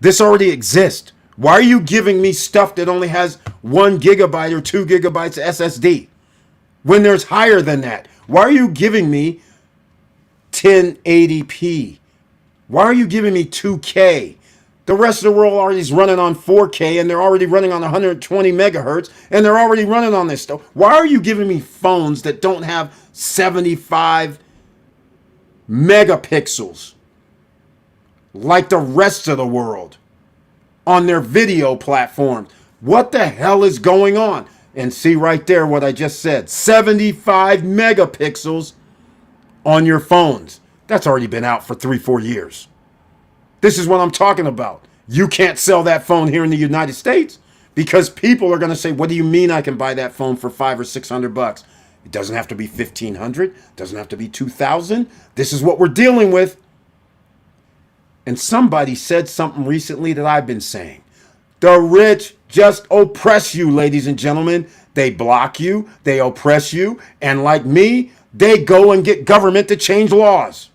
this already exists. Why are you giving me stuff that only has 1 gigabyte or 2 gigabytes SSD when there's higher than that? Why are you giving me 1080p? Why are you giving me 2K? The rest of the world already is running on 4K, and they're already running on 120 megahertz, and they're already running on this stuff. Why are you giving me phones that don't have 75 megapixels like the rest of the world on their video platforms? What the hell is going on? And see right there what I just said, 75 megapixels on your phones. That's already been out for 3-4 years. This is what I'm talking about. You can't sell that phone here in the United States because people are going to say, what do you mean I can buy that phone for $500 or $600? It doesn't have to be $1,500. It doesn't have to be $2,000. This is what we're dealing with. And somebody said something recently that I've been saying. The rich just oppress you, ladies and gentlemen. They block you. They oppress you. And like me, they go and get government to change laws.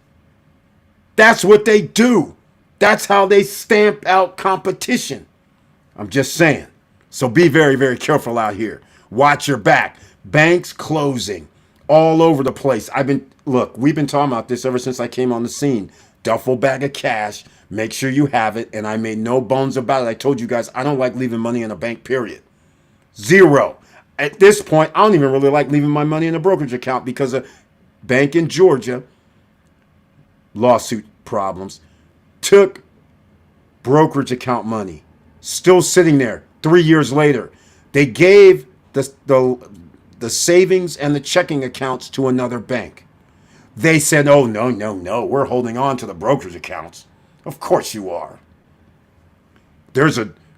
That's what they do. That's how they stamp out competition. I'm just saying. So be very, very careful out here. Watch your back. Banks closing all over the place. We've been talking about this ever since I came on the scene. Duffel bag of cash. Make sure you have it. And I made no bones about it. I told you guys, I don't like leaving money in a bank, period. Zero. At this point, I don't even really like leaving my money in a brokerage account because a bank in Georgia, lawsuit problems, took brokerage account money, still sitting there 3 years later. They gave the savings and the checking accounts to another bank. They said, oh, no, we're holding on to the brokerage accounts. Of course you are.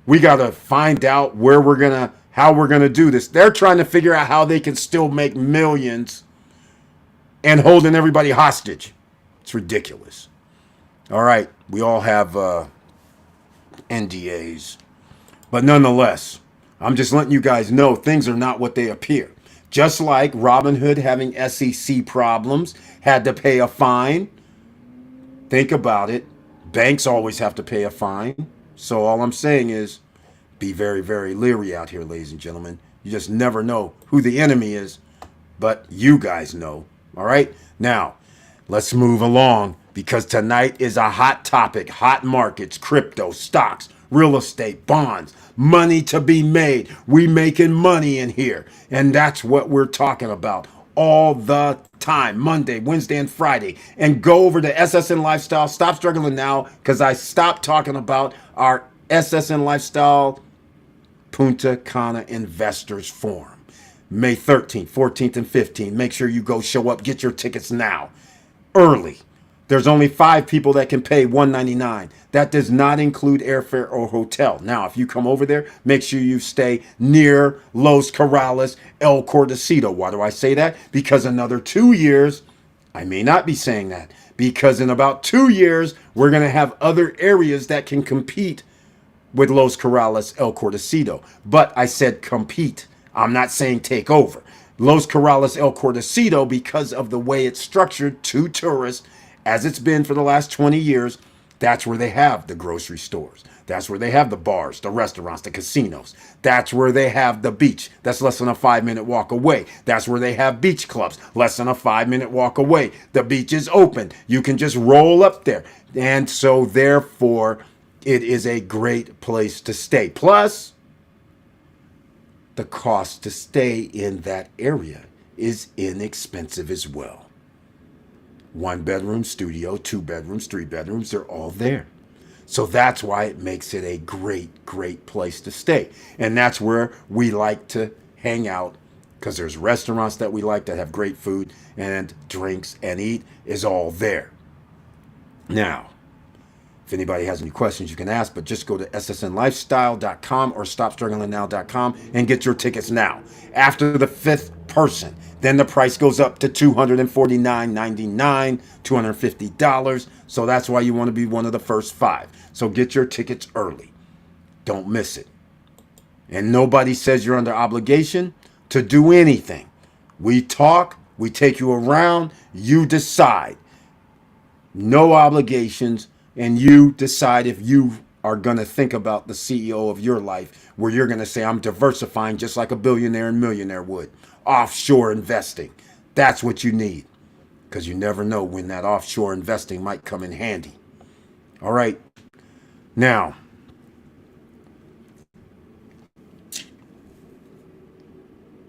We got to find out how we're going to do this. They're trying to figure out how they can still make millions and holding everybody hostage. It's ridiculous. All right, we all have NDAs, but nonetheless, I'm just letting you guys know things are not what they appear. Just like Robinhood having SEC problems, had to pay a fine. Think about it. Banks always have to pay a fine. So all I'm saying is be very, very leery out here, ladies and gentlemen. You just never know who the enemy is, but you guys know. All right? Now, let's move along because tonight is a hot topic. Hot markets, crypto, stocks, real estate, bonds, money to be made. We making money in here. And that's what we're talking about all the time, Monday, Wednesday, and Friday. And go over to SSN Lifestyle. Stop struggling now because I stopped talking about our SSN Lifestyle Punta Cana Investors Forum. May 13th, 14th, and 15th. Make sure you go show up. Get your tickets now. Early. There's only 5 people that can pay $199. That does not include airfare or hotel. Now, if you come over there, make sure you stay near Los Corrales, El Cordacito. Why do I say that? Because another 2 years, I may not be saying that, because in about 2 years, we're going to have other areas that can compete with Los Corrales, El Cordacito. But I said compete. I'm not saying take over. Los Corrales, El Cordacito, because of the way it's structured to tourists, as it's been for the last 20 years, that's where they have the grocery stores. That's where they have the bars, the restaurants, the casinos. That's where they have the beach. That's less than a 5-minute walk away. That's where they have beach clubs, less than a 5-minute walk away. The beach is open. You can just roll up there. And so therefore, it is a great place to stay. Plus, the cost to stay in that area is inexpensive as well. 1-bedroom studio, 2 bedrooms, 3 bedrooms, they're all there. So that's why it makes it a great, great place to stay. And that's where we like to hang out because there's restaurants that we like that have great food and drinks and eat is all there. Now, if anybody has any questions, you can ask, but just go to ssnlifestyle.com or stopstrugglingnow.com and get your tickets now. After the 5th person, then the price goes up to $249.99, $250. So that's why you want to be one of the first 5. So get your tickets early. Don't miss it. And nobody says you're under obligation to do anything. We talk, we take you around, you decide. No obligations. And you decide if you are going to think about the CEO of your life, where you're going to say, I'm diversifying just like a billionaire and millionaire would. Offshore investing. That's what you need. Because you never know when that offshore investing might come in handy. All right. Now,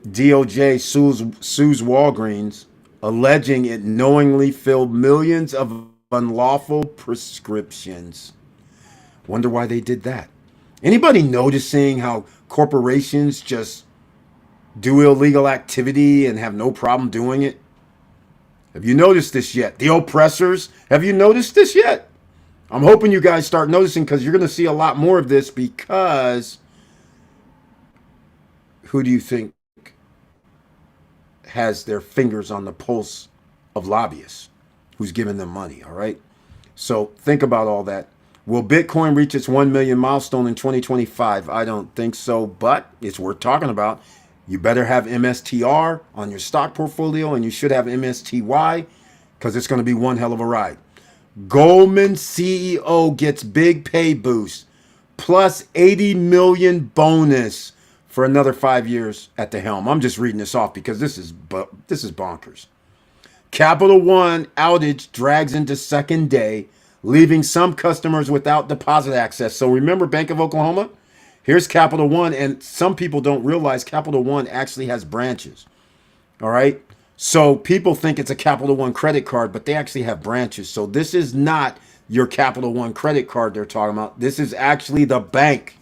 DOJ sues Walgreens, alleging it knowingly filled millions of unlawful prescriptions. Wonder why they did that. Anybody noticing how corporations just do illegal activity and have no problem doing it? Have you noticed this yet? The oppressors, have you noticed this yet? I'm hoping you guys start noticing because you're going to see a lot more of this because who do you think has their fingers on the pulse of lobbyists? Who's giving them money, all right? So think about all that. Will Bitcoin reach its 1 million milestone in 2025? I don't think so, but it's worth talking about. You better have MSTR on your stock portfolio, and you should have MSTY because it's going to be one hell of a ride. Goldman CEO gets big pay boost, plus 80 million bonus for another 5 years at the helm. I'm just reading this off because this is bonkers. Capital One outage drags into second day, leaving some customers without deposit access. So remember Bank of Oklahoma? Here's Capital One, and some people don't realize Capital One actually has branches. All right? So people think it's a Capital One credit card, but they actually have branches. So this is not your Capital One credit card they're talking about. This is actually the bank.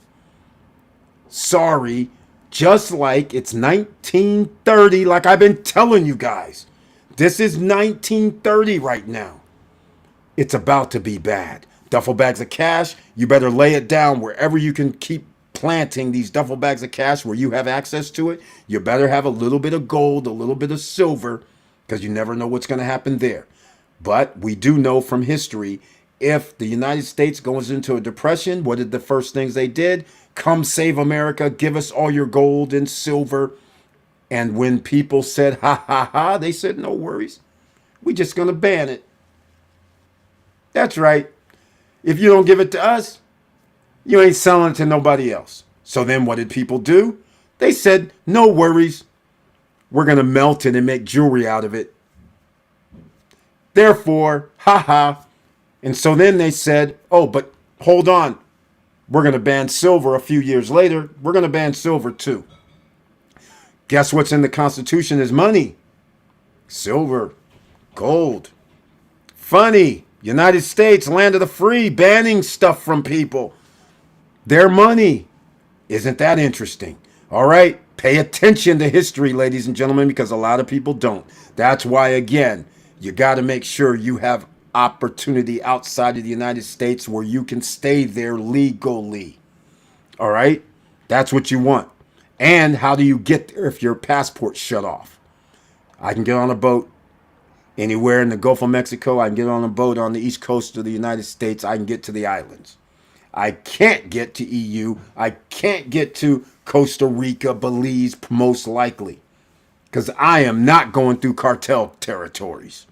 Sorry, just like it's 1930, like I've been telling you guys. This is 1930 right now. It's about to be bad. Duffel bags of cash, you better lay it down wherever you can keep planting these duffel bags of cash where you have access to it. You better have a little bit of gold, a little bit of silver, because you never know what's going to happen there. But we do know from history, if the United States goes into a depression, what did the first things they did? Come save America, give us all your gold and silver. And when people said, ha ha ha, they said, no worries. We're just going to ban it. That's right. If you don't give it to us, you ain't selling it to nobody else. So then what did people do? They said, no worries. We're going to melt it and make jewelry out of it. Therefore, haha. And so then they said, oh, but hold on. We're going to ban silver a few years later. We're going to ban silver too. Guess what's in the Constitution is money. Silver, gold. Funny. United States, land of the free, banning stuff from people. Their money. Isn't that interesting? All right. Pay attention to history, ladies and gentlemen, because a lot of people don't. That's why, again, you got to make sure you have opportunity outside of the United States where you can stay there legally. All right? That's what you want. And how do you get there if your passport's shut off? I can get on a boat anywhere in the Gulf of Mexico. I can get on a boat on the east coast of the United States. I can get to the islands. I can't get to EU. I can't get to Costa Rica, Belize, most likely. Because I am not going through cartel territories.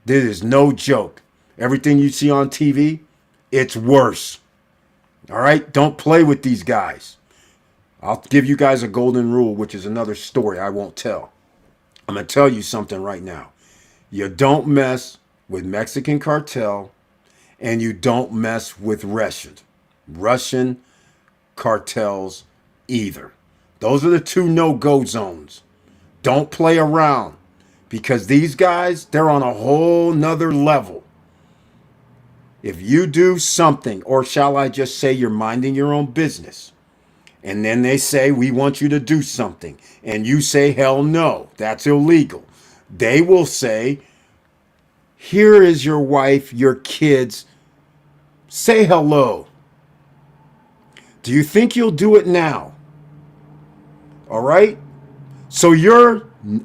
This is no joke. Everything you see on TV, it's worse. All right? Don't play with these guys. I'll give you guys a golden rule, which is another story I won't tell. I'm going to tell you something right now. You don't mess with Mexican cartel, and you don't mess with Russian cartels either. Those are the two no-go zones. Don't play around, because these guys, they're on a whole nother level. If you do something, or shall I just say you're minding your own business, and then they say, we want you to do something, and you say, hell no, that's illegal. They will say, here is your wife, your kids, say hello. Do you think you'll do it now? All right? So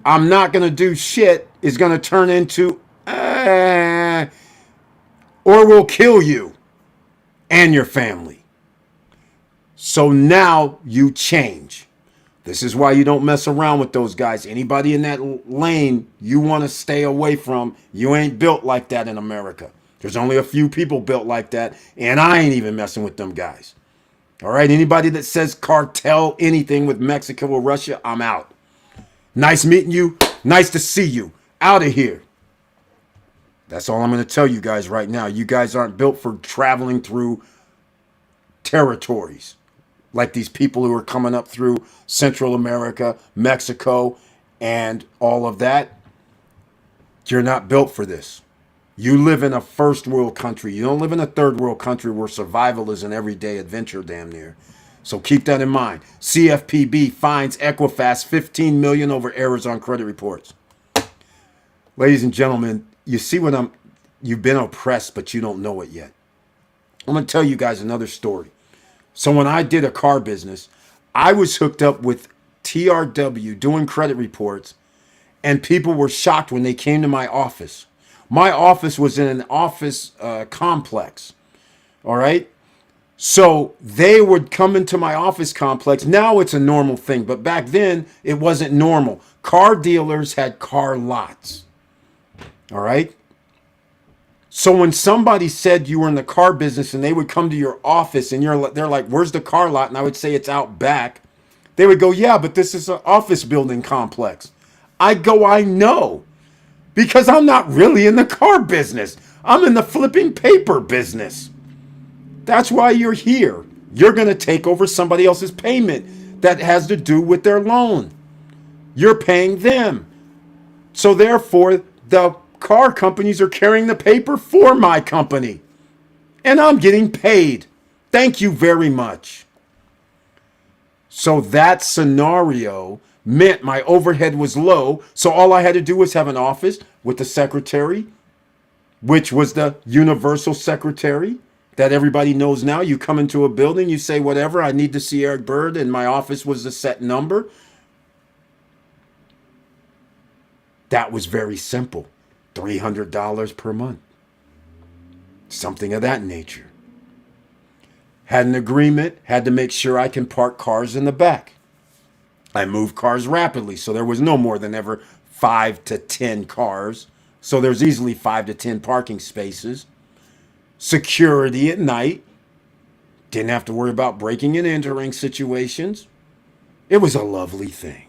I'm not going to do shit is going to turn into, or we'll kill you and your family. So now you change. This is why you don't mess around with those guys. Anybody in that lane you want to stay away from, you ain't built like that in America. There's only a few people built like that, and I ain't even messing with them guys. All right, anybody that says cartel anything with Mexico or Russia, I'm out. Nice meeting you. Nice to see you. Out of here. That's all I'm going to tell you guys right now. You guys aren't built for traveling through territories like these people who are coming up through Central America, Mexico, and all of that. You're not built for this. You live in a first world country. You don't live in a third world country where survival is an everyday adventure damn near. So keep that in mind. CFPB fines Equifax $15 million over errors on credit reports. Ladies and gentlemen, you see you've been oppressed, but you don't know it yet. I'm going to tell you guys another story. So when I did a car business, I was hooked up with TRW doing credit reports, and people were shocked when they came to my office. My office was in an office complex. All right. So they would come into my office complex. Now it's a normal thing, but back then it wasn't normal. Car dealers had car lots. All right. So when somebody said you were in the car business and they would come to your office and they're like, where's the car lot? And I would say it's out back. They would go, yeah, but this is an office building complex. I go, I know, because I'm not really in the car business. I'm in the flipping paper business. That's why you're here. You're going to take over somebody else's payment that has to do with their loan. You're paying them. So therefore, the car companies are carrying the paper for my company. And I'm getting paid. Thank you very much. So that scenario meant my overhead was low. So all I had to do was have an office with the secretary, which was the universal secretary that everybody knows now. You come into a building, you say, whatever, I need to see Eric Bird, and my office was the set number. That was very simple. $300 per month. something of that nature. Had an agreement, had to make sure I can park cars in the back. I moved cars rapidly, so there was no more than ever 5 to 10 cars. So there's easily 5 to 10 parking spaces. Security at night. Didn't have to worry about breaking and entering situations. It was a lovely thing.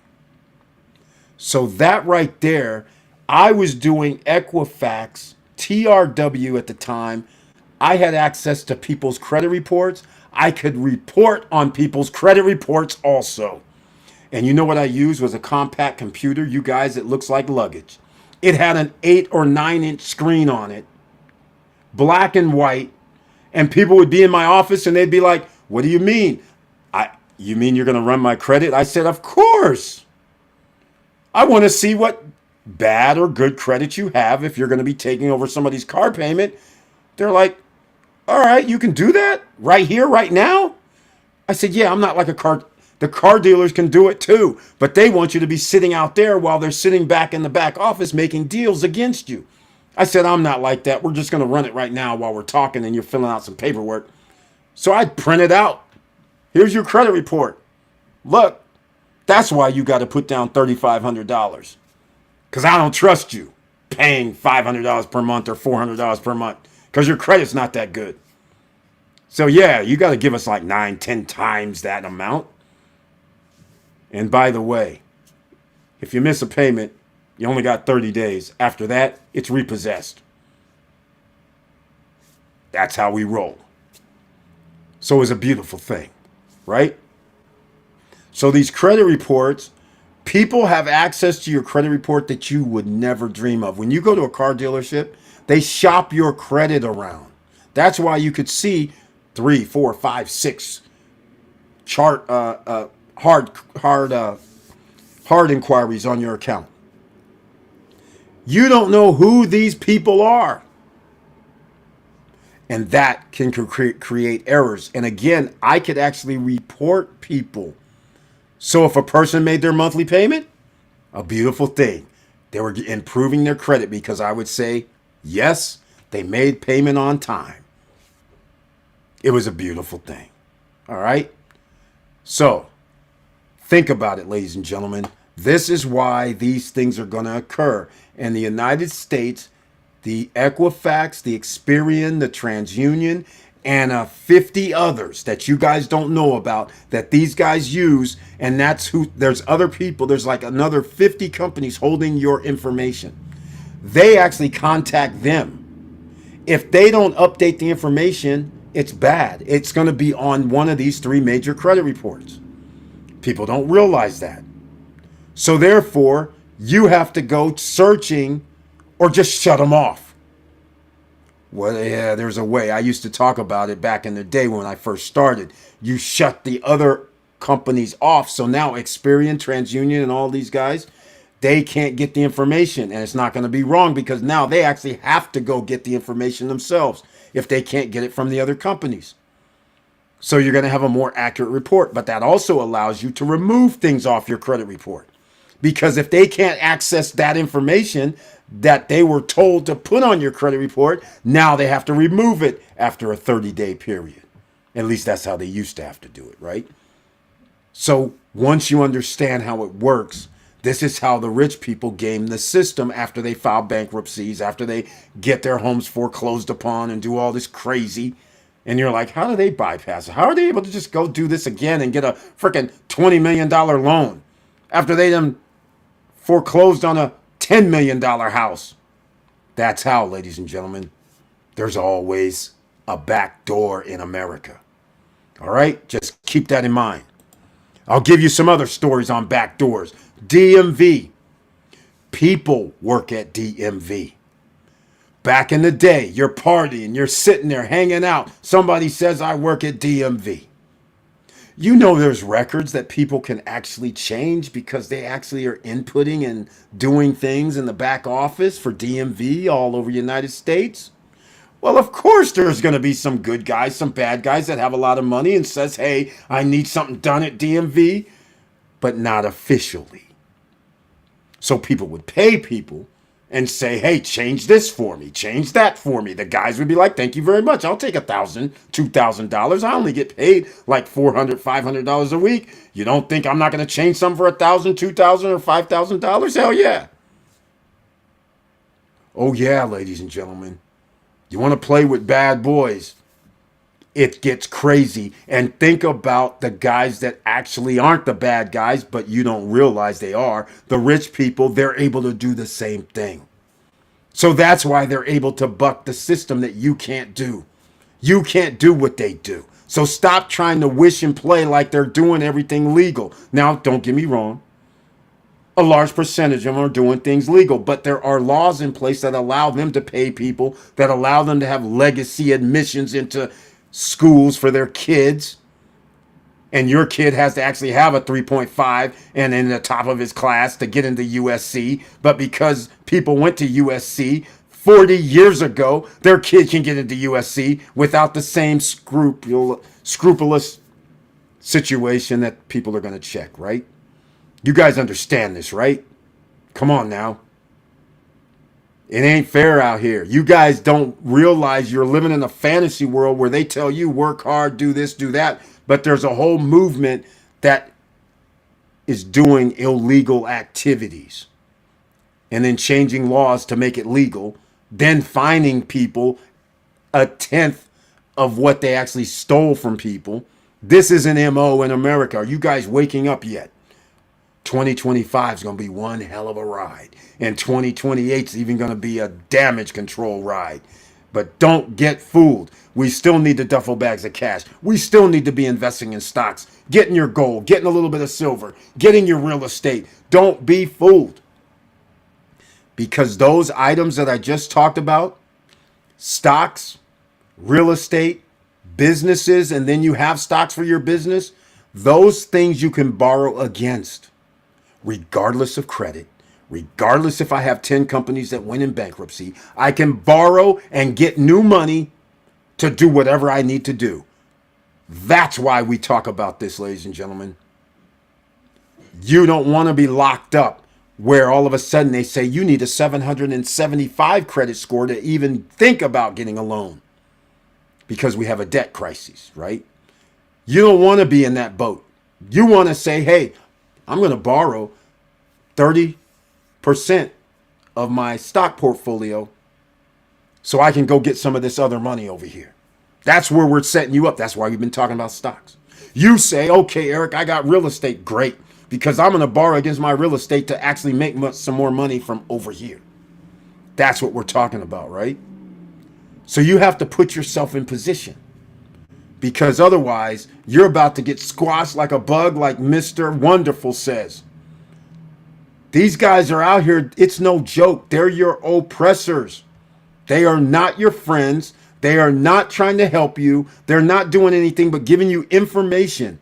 So that right there, I was doing Equifax, TRW at the time. I had access to people's credit reports. I could report on people's credit reports also. And you know what I used was a compact computer, you guys, it looks like luggage. It had an 8 or 9 inch screen on it, black and white. And people would be in my office and they'd be like, what do you mean? You mean you're going to run my credit? I said, of course. I want to see what bad or good credit you have if you're going to be taking over somebody's car payment. They're like, all right, you can do that right here, right now? I said, yeah, I'm not like a car. The car dealers can do it too, but they want you to be sitting out there while they're sitting back in the back office making deals against you. I said, I'm not like that. We're just going to run it right now while we're talking and you're filling out some paperwork. So I print it out. Here's your credit report. Look, that's why you got to put down $3,500. Because I don't trust you paying $500 per month or $400 per month because your credit's not that good. So yeah, you got to give us like 9, 10 times that amount. And by the way, if you miss a payment, you only got 30 days. After that, it's repossessed. That's how we roll. So it's a beautiful thing, right? So these credit reports, people have access to your credit report that you would never dream of. When you go to a car dealership, they shop your credit around. That's why you could see 3, 4, 5, 6 hard inquiries on your account. You don't know who these people are. And that can create errors. And again, I could actually report people. So if a person made their monthly payment, a beautiful thing. They were improving their credit because I would say, yes, they made payment on time. It was a beautiful thing. All right. So think about it, ladies and gentlemen. This is why these things are going to occur. In the United States, the Equifax, the Experian, the TransUnion, and 50 others that you guys don't know about that these guys use. And that's who, there's other people. There's like another 50 companies holding your information. They actually contact them. If they don't update the information, it's bad. It's going to be on one of these 3 major credit reports. People don't realize that. So therefore, you have to go searching or just shut them off. Well, yeah, there's a way. I used to talk about it back in the day when I first started. You shut the other companies off. So now Experian, TransUnion, and all these guys, they can't get the information. And it's not going to be wrong because now they actually have to go get the information themselves if they can't get it from the other companies. So you're going to have a more accurate report. But that also allows you to remove things off your credit report. Because if they can't access that information that they were told to put on your credit report, now they have to remove it after a 30-day period. At least that's how they used to have to do it, right? So once you understand how it works, this is how the rich people game the system after they file bankruptcies, after they get their homes foreclosed upon and do all this crazy. And you're like, how do they bypass it? How are they able to just go do this again and get a freaking $20 million loan after they done foreclosed on a $10 million house? That's how, ladies and gentlemen, there's always a back door in America. All right? Just keep that in mind. I'll give you some other stories on back doors. DMV. People work at DMV. Back in the day, you're partying, you're sitting there hanging out. Somebody says, I work at DMV. You know there's records that people can actually change because they actually are inputting and doing things in the back office for DMV all over the United States. Well, of course there's going to be some good guys, some bad guys that have a lot of money and says, hey, I need something done at DMV, but not officially. So people would pay people and say, hey, change this for me, change that for me. The guys would be like, thank you very much. I'll take $1,000, $2,000. I only get paid like $400, $500 a week. You don't think I'm not going to change something for $1,000, $2,000, or $5,000? Hell yeah. Oh yeah, ladies and gentlemen. You want to play with bad boys? It gets crazy. And think about the guys that actually aren't the bad guys, but you don't realize they are. The rich people, they're able to do the same thing. So that's why they're able to buck the system that you can't do. You can't do what they do. So stop trying to wish and play like they're doing everything legal. Now, don't get me wrong. A large percentage of them are doing things legal, but there are laws in place that allow them to pay people, that allow them to have legacy admissions into schools for their kids. And your kid has to actually have a 3.5 and in the top of his class to get into USC. But because people went to USC 40 years ago, their kid can get into USC without the same scrupulous situation that people are going to check, right? You guys understand this, right? Come on now. It ain't fair out here. You guys don't realize you're living in a fantasy world where they tell you work hard, do this, do that. But there's a whole movement that is doing illegal activities and then changing laws to make it legal, then fining people a tenth of what they actually stole from people. This is an MO in America. Are you guys waking up yet? 2025 is going to be one hell of a ride. And 2028 is even going to be a damage control ride. But don't get fooled. We still need the duffel bags of cash. We still need to be investing in stocks, getting your gold, getting a little bit of silver, getting your real estate. Don't be fooled. Because those items that I just talked about, stocks, real estate, businesses, and then you have stocks for your business, those things you can borrow against. Regardless of credit, regardless if I have 10 companies that went in bankruptcy, I can borrow and get new money to do whatever I need to do. That's why we talk about this, ladies and gentlemen. You don't want to be locked up where all of a sudden they say you need a 775 credit score to even think about getting a loan because we have a debt crisis, right? You don't want to be in that boat. You want to say, hey, I'm going to borrow 30% of my stock portfolio so I can go get some of this other money over here. That's where we're setting you up. That's why we've been talking about stocks. You say, okay, Eric, I got real estate. Great. Because I'm going to borrow against my real estate to actually make some more money from over here. That's what we're talking about, right? So you have to put yourself in position. Because otherwise, you're about to get squashed like a bug, like Mr. Wonderful says. These guys are out here. It's no joke. They're your oppressors. They are not your friends. They are not trying to help you. They're not doing anything but giving you information.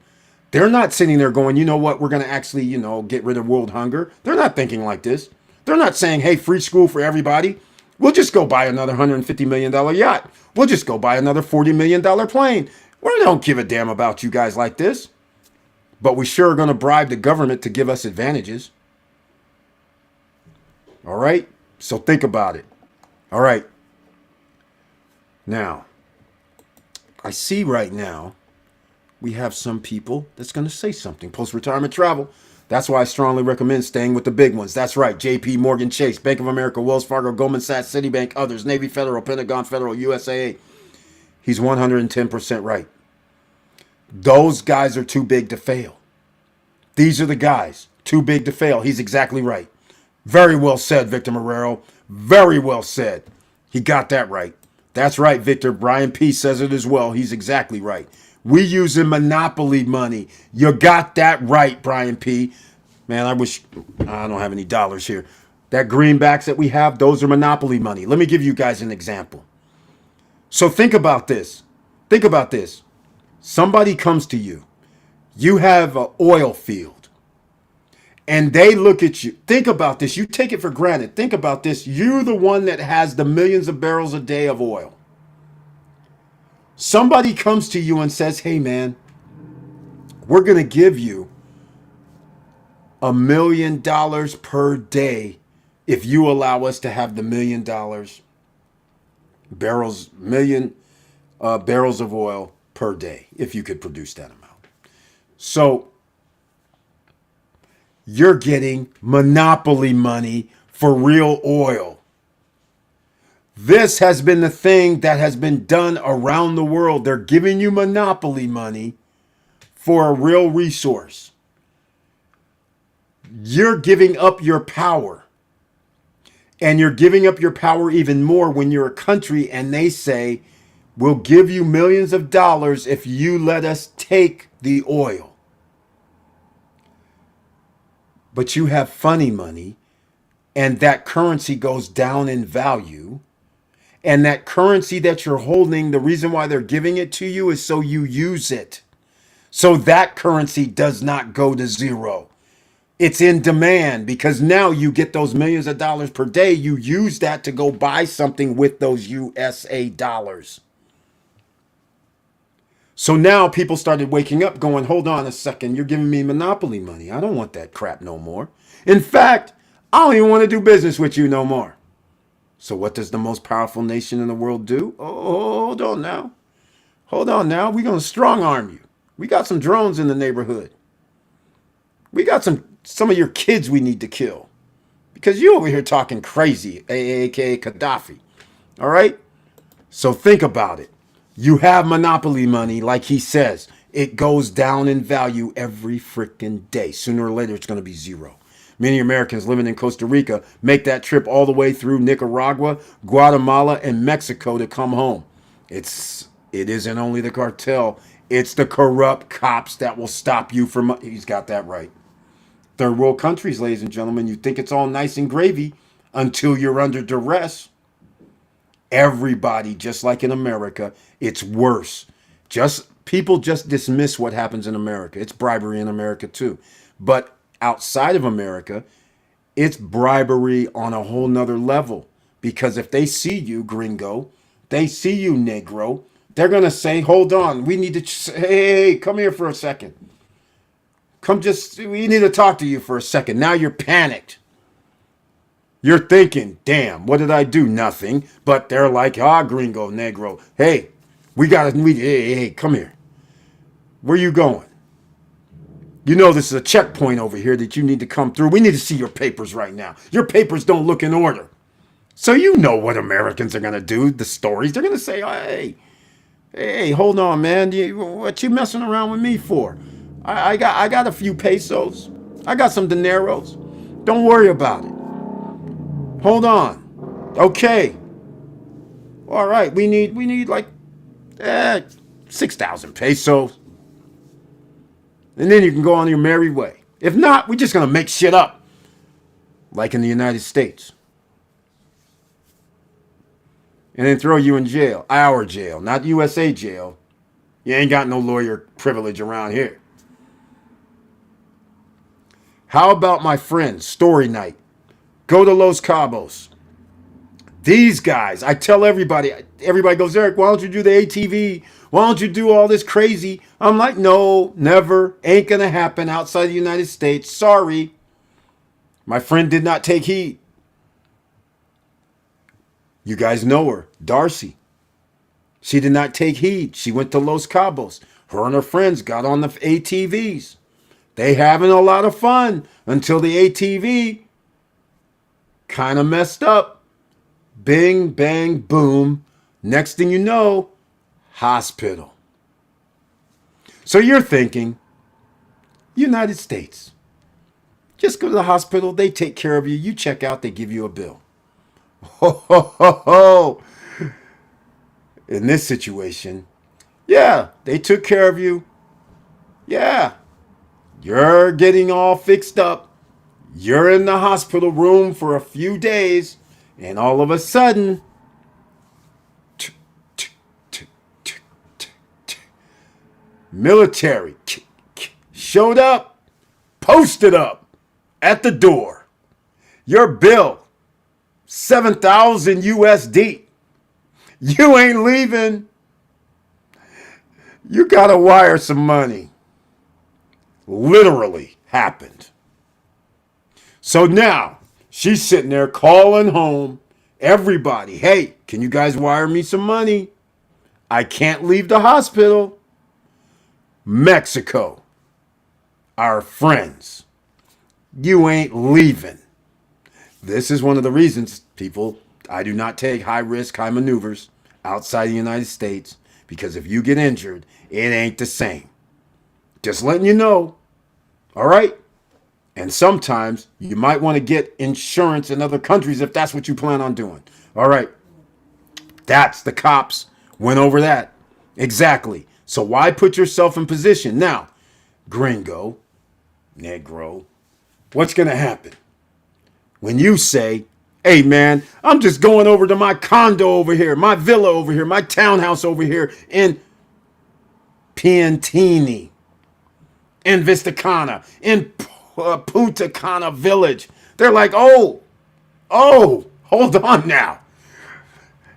They're not sitting there going, you know what, we're going to actually, get rid of world hunger. They're not thinking like this. They're not saying, hey, free school for everybody. We'll just go buy another $150 million yacht. We'll just go buy another $40 million plane. We don't give a damn about you guys like this. But we sure are going to bribe the government to give us advantages. All right? So think about it. All right. Now, I see right now we have some people that's going to say something. Post-retirement travel. That's why I strongly recommend staying with the big ones. That's right. JP Morgan Chase, Bank of America, Wells Fargo, Goldman Sachs, Citibank, others, Navy Federal, Pentagon Federal, USAA. He's 110% right. Those guys are too big to fail. These are the guys too big to fail. He's exactly right. Very well said, Victor Marrero. Very well said. He got that right. That's right, Victor. Brian P. says it as well. He's exactly right. We using monopoly money. You got that right, Brian P. Man, I wish I don't have any dollars here. That greenbacks that we have, those are monopoly money. Let me give you guys an example. So think about this. Think about this. Somebody comes to you. You have an oil field. And they look at you. Think about this. You take it for granted. Think about this. You're the one that has the millions of barrels a day of oil. Somebody comes to you and says, hey, man, we're going to give you $1 million per day if you allow us to have the million barrels of oil per day, if you could produce that amount. So you're getting monopoly money for real oil. This has been the thing that has been done around the world. They're giving you monopoly money for a real resource. You're giving up your power. And you're giving up your power even more when you're a country and they say, we'll give you millions of dollars if you let us take the oil. But you have funny money, and that currency goes down in value. And that currency that you're holding, the reason why they're giving it to you is so you use it. So that currency does not go to zero. It's in demand because now you get those millions of dollars per day. You use that to go buy something with those USA dollars. So now people started waking up going, hold on a second, you're giving me monopoly money. I don't want that crap no more. In fact, I don't even want to do business with you no more. So what does the most powerful nation in the world do? Oh, hold on now. Hold on now. We're going to strong arm you. We got some drones in the neighborhood. We got some of your kids we need to kill. Because you over here talking crazy, aka Gaddafi. All right? So think about it. You have monopoly money, like he says. It goes down in value every freaking day. Sooner or later, it's going to be zero. Many Americans living in Costa Rica make that trip all the way through Nicaragua, Guatemala, and Mexico to come home. It isn't only the cartel. It's the corrupt cops that will stop you from... He's got that right. Third world countries, ladies and gentlemen, you think it's all nice and gravy until you're under duress. Everybody, just like in America, it's worse. People just dismiss what happens in America. It's bribery in America too. But outside of America, it's bribery on a whole nother level. Because if they see you, gringo, they see you, negro, they're going to say, hold on, we need to, hey, come here for a second. We need to talk to you for a second. Now you're panicked. You're thinking, damn, what did I do? Nothing. But they're like, gringo, negro. Hey, hey, come here. Where you going? You know this is a checkpoint over here that you need to come through. We need to see your papers right now. Your papers don't look in order. So you know what Americans are going to do, the stories. They're going to say, hey, hold on, man. What you messing around with me for? I got a few pesos. I got some dineros. Don't worry about it. Hold on. Okay. All right. We need like 6,000 pesos. And then you can go on your merry way. If not, we're just going to make shit up. Like in the United States. And then throw you in jail. Our jail, not USA jail. You ain't got no lawyer privilege around here. How about my friends, story night? Go to Los Cabos. These guys, I tell everybody goes, Eric, why don't you do the ATV? Why don't you do all this crazy? I'm like, no, never. Ain't going to happen outside the United States. Sorry. My friend did not take heed. You guys know her, Darcy. She did not take heed. She went to Los Cabos. Her and her friends got on the ATVs. They having a lot of fun until the ATV kind of messed up. Bing, bang, boom. Next thing you know, hospital. So you're thinking, United States. Just go to the hospital. They take care of you. You check out. They give you a bill. Ho, ho, ho, ho. In this situation, yeah, they took care of you. Yeah, you're getting all fixed up. You're in the hospital room for a few days, and all of a sudden, military showed up, posted up at the door. Your bill, 7,000 USD. You ain't leaving. You gotta wire some money. Literally happened. So now She's sitting there calling home everybody. Hey, can you guys wire me some money? I can't leave the hospital. Mexico, our friends, you ain't leaving. This is one of the reasons, people, I do not take high risk, high maneuvers outside the United States, because if you get injured, it ain't the same. Just letting you know. All right? And sometimes you might want to get insurance in other countries if that's what you plan on doing. All right. That's the cops went over that. Exactly. So why put yourself in position? Now, gringo, negro, what's going to happen when you say, hey, man, I'm just going over to my condo over here, my villa over here, my townhouse over here in Piantini, in Vistacana, in Punta Cana Village. They're like, oh, hold on now.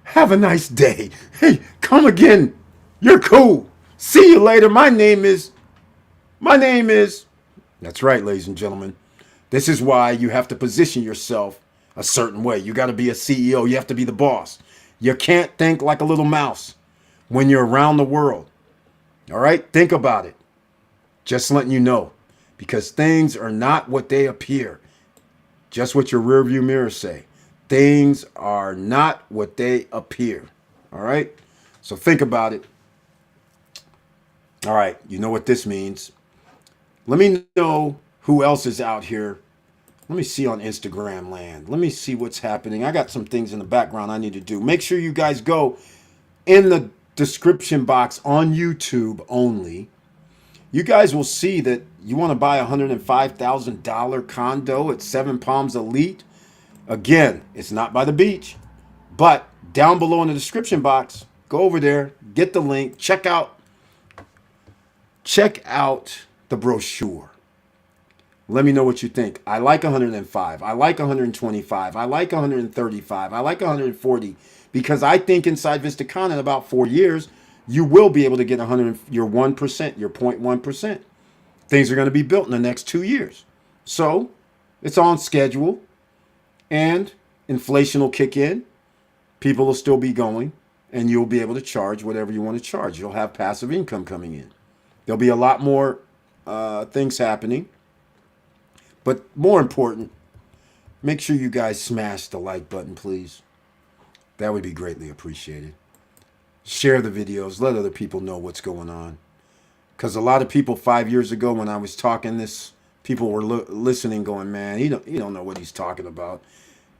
Have a nice day. Hey, come again. You're cool. See you later. My name is. That's right, ladies and gentlemen. This is why you have to position yourself a certain way. You got to be a CEO. You have to be the boss. You can't think like a little mouse when you're around the world. All right? Think about it. Just letting you know. Because things are not what they appear. Just what your rearview mirror say. Things are not what they appear. All right? So think about it. All right. You know what this means. Let me know who else is out here. Let me see on Instagram land. Let me see what's happening. I got some things in the background I need to do. Make sure you guys go in the description box on YouTube only. You guys will see that you want to buy a $105,000 condo at Seven Palms Elite. Again, it's not by the beach, but down below in the description box, go over there, get the link, check out the brochure. Let me know what you think. I like 105. I like 125. I like 135. I like 140 because I think inside Vistacana in about 4 years, you will be able to get your 1%, your 0.1%. Things are going to be built in the next 2 years. So it's on schedule and inflation will kick in. People will still be going and you'll be able to charge whatever you want to charge. You'll have passive income coming in. There'll be a lot more things happening. But more important, make sure you guys smash the like button, please. That would be greatly appreciated. Share the videos. Let other people know what's going on. Because a lot of people 5 years ago when I was talking this, people were listening going, man, you don't know what he's talking about.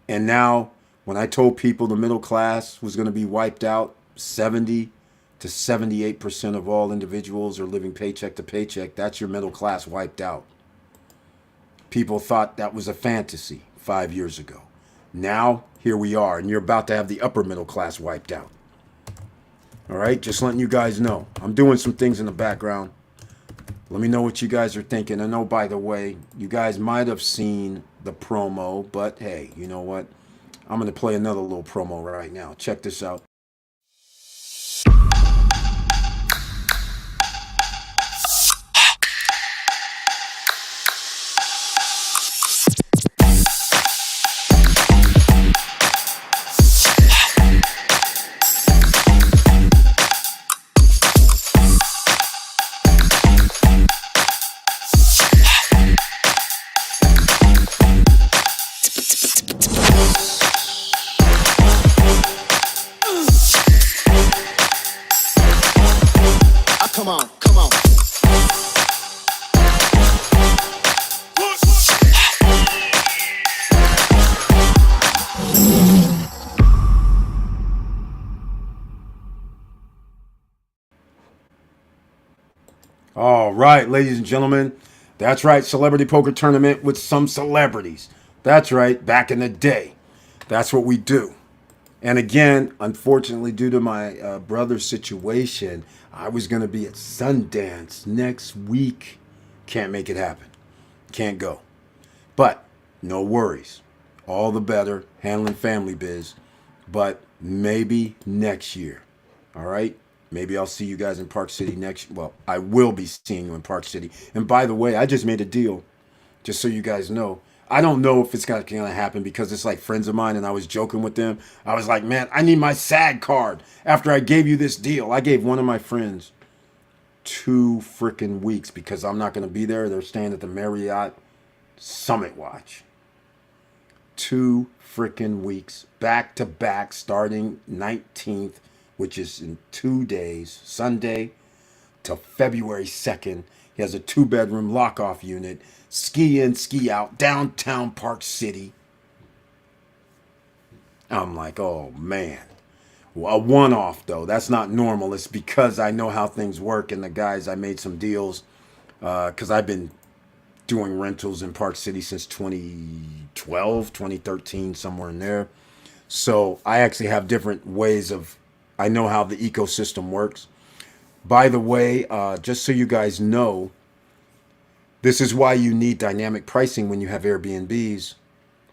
And now when I told people the middle class was going to be wiped out, 70 to 78% of all individuals are living paycheck to paycheck. That's your middle class wiped out. People thought that was a fantasy 5 years ago. Now, here we are, and you're about to have the upper middle class wiped out. All right, just letting you guys know. I'm doing some things in the background. Let me know what you guys are thinking. I know, by the way, you guys might have seen the promo, but hey, you know what? I'm going to play another little promo right now. Check this out. Come on, come on. All right, ladies and gentlemen. That's right, celebrity poker tournament with some celebrities. That's right, back in the day. That's what we do. And again, unfortunately, due to my brother's situation, I was going to be at Sundance next week. Can't make it happen. Can't go. But no worries. All the better, handling family biz. But maybe next year. All right? Maybe I'll see you guys in Park City next. Well, I will be seeing you in Park City. And by the way, I just made a deal, just so you guys know. I don't know if it's going to happen because it's like friends of mine and I was joking with them. I was like, man, I need my SAG card after I gave you this deal. I gave one of my friends 2 freaking weeks because I'm not going to be there. They're staying at the Marriott Summit Watch. 2 freaking weeks back to back starting 19th, which is in 2 days, Sunday to February 2nd. He has a 2-bedroom lock-off unit, ski in, ski out, downtown Park City. I'm like, oh man. Well, a one-off though. That's not normal. It's because I know how things work, and the guys, I made some deals because I've been doing rentals in Park City since 2012, 2013, somewhere in there. So I actually have different ways of, I know how the ecosystem works. By the way, just so you guys know, this is why you need dynamic pricing when you have Airbnbs,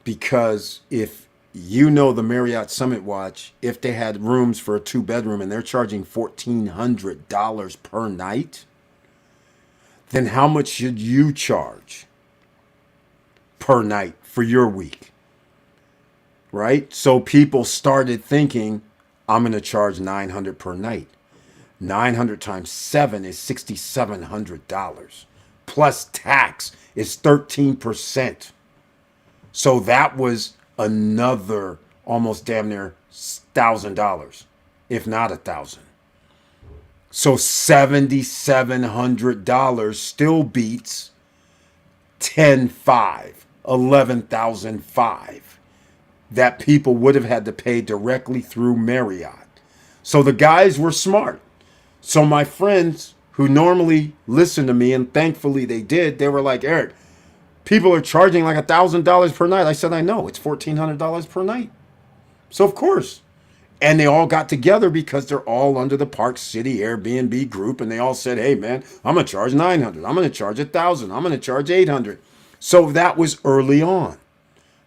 because if you know the Marriott Summit Watch, if they had rooms for a 2-bedroom and they're charging $1,400 per night, then how much should you charge per night for your week? Right? So people started thinking, I'm going to charge $900 per night. 900 times 7 is $6,700. Plus tax is 13%. So that was another almost damn near $1,000, if not $1,000. So $7,700 still beats 10,500, 11,500 that people would have had to pay directly through Marriott. So the guys were smart. So my friends who normally listen to me, and thankfully they did, they were like, Eric, people are charging like $1,000 per night. I said, I know, it's $1,400 per night. So of course. And they all got together because they're all under the Park City Airbnb group. And they all said, hey man, I'm going to charge 900. I'm going to charge 1,000. I'm going to charge 800. So that was early on.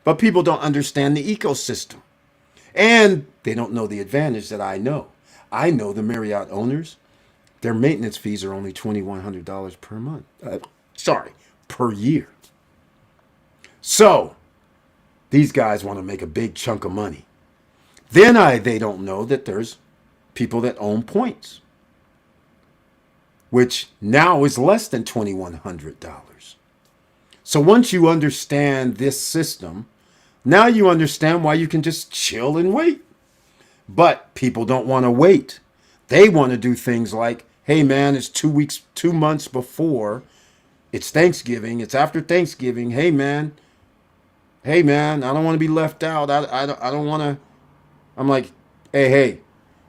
But people don't understand the ecosystem. And they don't know the advantage that I know. I know the Marriott owners, their maintenance fees are only $2,100 per month. Per year. So these guys want to make a big chunk of money. Then they don't know that there's people that own points, which now is less than $2,100. So once you understand this system, now you understand why you can just chill and wait. But people don't want to wait. They want to do things like, hey man, it's 2 months before. It's Thanksgiving. It's after Thanksgiving. Hey man, I don't want to be left out. I don't want to. I'm like, hey,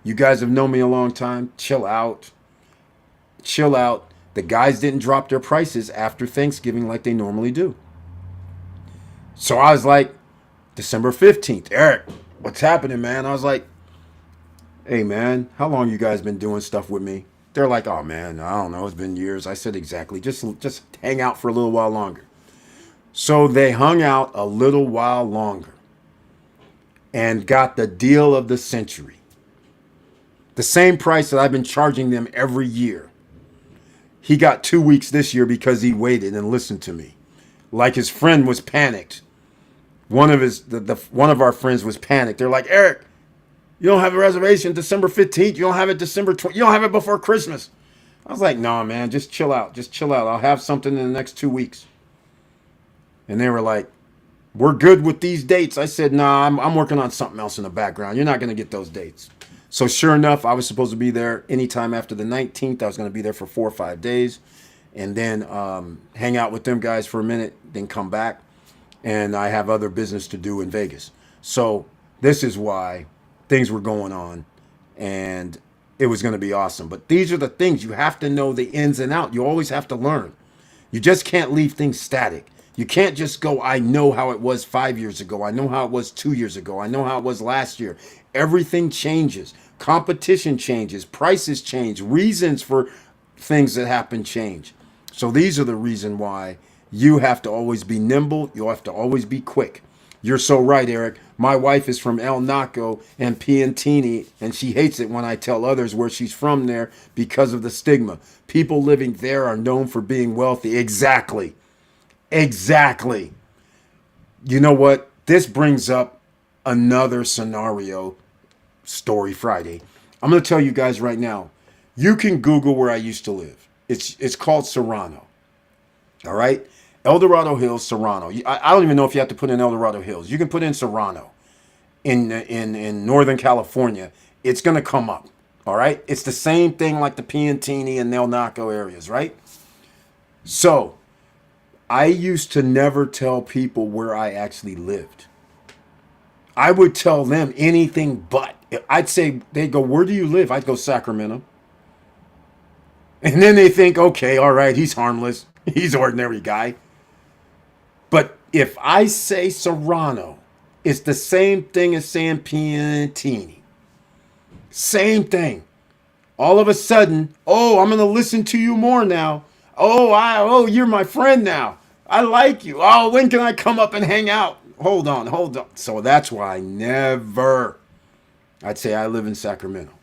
you guys have known me a long time. Chill out. The guys didn't drop their prices after Thanksgiving like they normally do. So I was like, December 15th, Eric, what's happening, man? I was like, hey, man, how long you guys been doing stuff with me? They're like, oh, man, I don't know. It's been years. I said, exactly. Just hang out for a little while longer. So they hung out a little while longer and got the deal of the century. The same price that I've been charging them every year. He got 2 weeks this year because he waited and listened to me. Like his friend was panicked. One of our friends was panicked. They're like, Eric, you don't have a reservation December 15th. You don't have it December 20th. You don't have it before Christmas. I was like, nah, man, just chill out. I'll have something in the next 2 weeks. And they were like, we're good with these dates. I said, nah, I'm working on something else in the background. You're not going to get those dates. So sure enough, I was supposed to be there anytime after the 19th. I was going to be there for 4 or 5 days and then hang out with them guys for a minute, then come back. And I have other business to do in Vegas. So this is why things were going on and it was going to be awesome. But these are the things you have to know, the ins and out. You always have to learn. You just can't leave things static. You can't just go, I know how it was 5 years ago. I know how it was 2 years ago. I know how it was last year. Everything changes. Competition changes. Prices change. Reasons for things that happen change. So these are the reason why you have to always be nimble. You have to always be quick. You're so right, Eric. My wife is from El Naco and Piantini, and she hates it when I tell others where she's from there because of the stigma. People living there are known for being wealthy. Exactly. You know what? This brings up another scenario, Story Friday. I'm going to tell you guys right now. You can Google where I used to live. It's called Serrano. All right? El Dorado Hills, Serrano. I don't even know if you have to put in El Dorado Hills. You can put in Serrano in Northern California. It's going to come up. All right? It's the same thing like the Piantini and El Naco areas, right? So, I used to never tell people where I actually lived. I would tell them anything but. I'd say, they'd go, where do you live? I'd go, Sacramento. And then they think, okay, all right, he's harmless. He's an ordinary guy. But if I say Serrano, it's the same thing as saying Piantini. Same thing. All of a sudden, oh, I'm going to listen to you more now. Oh, you're my friend now. I like you. Oh, when can I come up and hang out? Hold on. So that's why I'd say I live in Sacramento.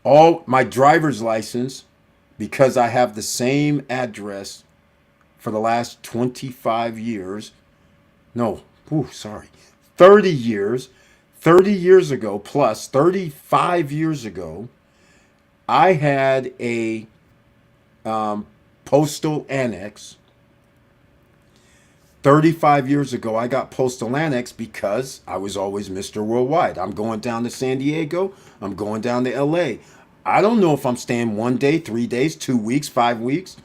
All my driver's license, because I have the same address for the last 25 years. No, 30 years. 30 years ago, plus 35 years ago, I had a postal annex. 35 years ago, I got postal annex because I was always Mr. Worldwide. I'm going down to San Diego. I'm going down to LA. I don't know if I'm staying 1 day, 3 days, 2 weeks, 5 weeks.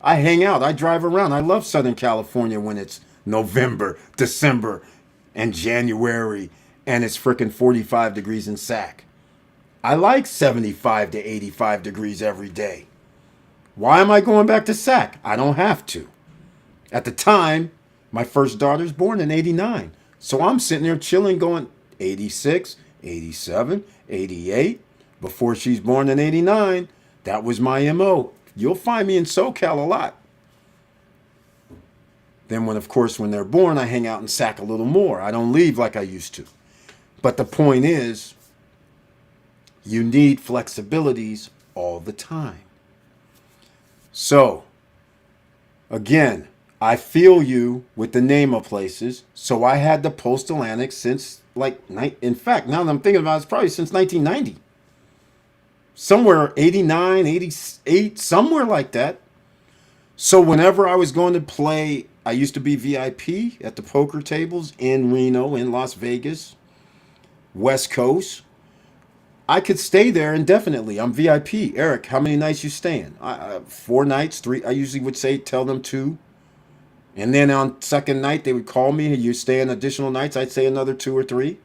I hang out. I drive around. I love Southern California when it's November, December, and January, and it's freaking 45 degrees in Sac. I like 75 to 85 degrees every day. Why am I going back to Sac? I don't have to. At the time, my first daughter's born in 89. So I'm sitting there chilling going 86, 87, 88. Before she's born in 89, that was my MO. You'll find me in SoCal a lot. Then when they're born, I hang out in Sac a little more. I don't leave like I used to. But the point is, you need flexibilities all the time. So, again, I feel you with the name of places. So I had the postal annex since in fact, now that I'm thinking about it, it's probably since 1990. Somewhere 89, 88, somewhere like that. So whenever I was going to play, I used to be VIP at the poker tables in Reno, in Las Vegas, West Coast. I could stay there indefinitely. I'm VIP. Eric, how many nights you staying? 4 nights, 3. I usually would tell them 2. And then on second night, they would call me. You staying additional nights? I'd say another 2 or 3.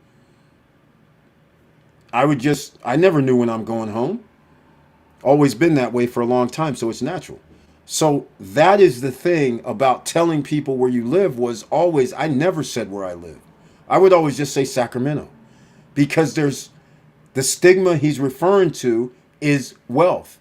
I never knew when I'm going home. Always been that way for a long time, so it's natural. So that is the thing about telling people where you live was always, I never said where I live. I would always just say Sacramento. Because there's the stigma he's referring to is wealth.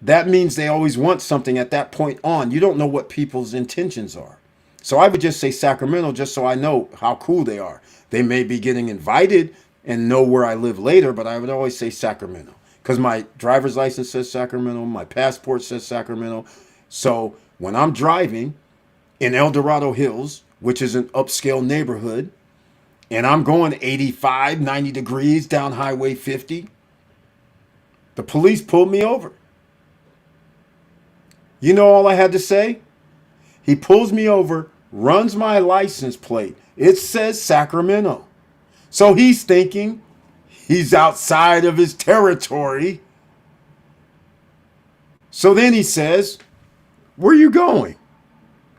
That means they always want something at that point on. You don't know what people's intentions are. So I would just say Sacramento just so I know how cool they are. They may be getting invited and know where I live later, but I would always say Sacramento. Because my driver's license says Sacramento, my passport says Sacramento. So when I'm driving in El Dorado Hills, which is an upscale neighborhood, and I'm going 85, 90 degrees down Highway 50, the police pulled me over. You know all I had to say? He pulls me over, runs my license plate. It says Sacramento. So he's thinking he's outside of his territory. So then he says, where are you going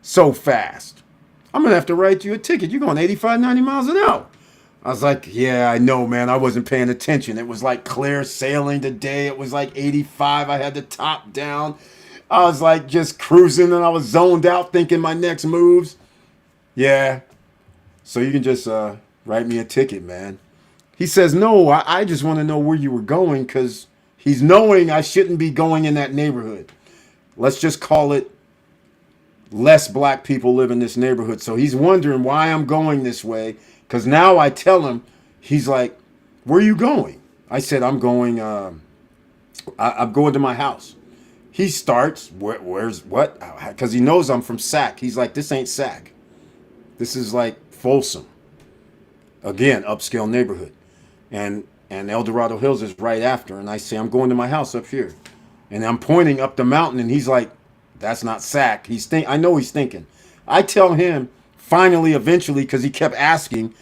so fast? I'm going to have to write you a ticket. You're going 85, 90 miles an hour. I was like, yeah, I know, man. I wasn't paying attention. It was like clear sailing today. It was like 85. I had the top down. I was like just cruising and I was zoned out thinking my next moves. Yeah. So you can just write me a ticket, man. He says, no, I just want to know where you were going because he's knowing I shouldn't be going in that neighborhood. Let's just call it less black people live in this neighborhood. So he's wondering why I'm going this way. Because now I tell him, he's like, where are you going? I said, I'm going to my house. He starts, where's what? Because he knows I'm from Sac. He's like, this ain't Sac. This is like Folsom. Again, upscale neighborhood. And El Dorado Hills is right after. And I say, I'm going to my house up here. And I'm pointing up the mountain, and he's like, that's not Sac. I know he's thinking. I tell him, finally, eventually, because he kept asking,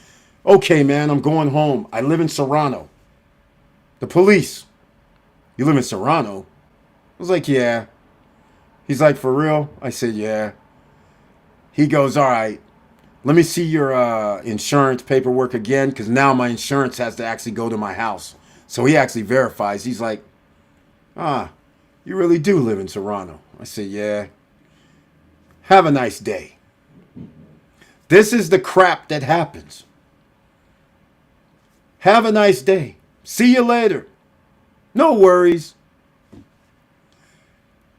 okay, man, I'm going home. I live in Serrano. The police. You live in Serrano? I was like, yeah. He's like, for real? I said, yeah. He goes, all right, let me see your insurance paperwork again, because now my insurance has to actually go to my house. So he actually verifies. He's like, you really do live in Serrano. I said, yeah. Have a nice day. This is the crap that happens. Have a nice day. See you later. No worries.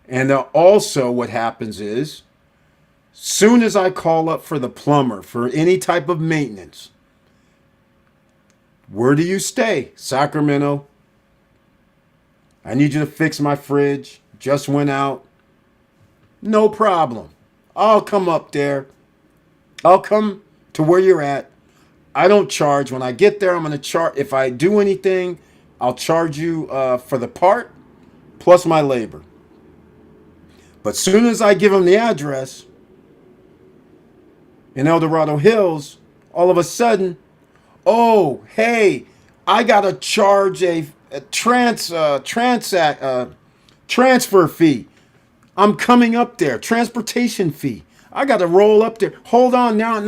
And also what happens is, soon as I call up for the plumber for any type of maintenance, where do you stay? Sacramento. I need you to fix my fridge. Just went out. No problem. I'll come up there. I'll come to where you're at. I don't charge. When I get there, I'm going to charge. If I do anything, I'll charge you for the part plus my labor. But soon as I give them the address in El Dorado Hills, all of a sudden, oh, hey, I got to charge a transfer fee. I'm coming up there. Transportation fee. I got to roll up there. Hold on now.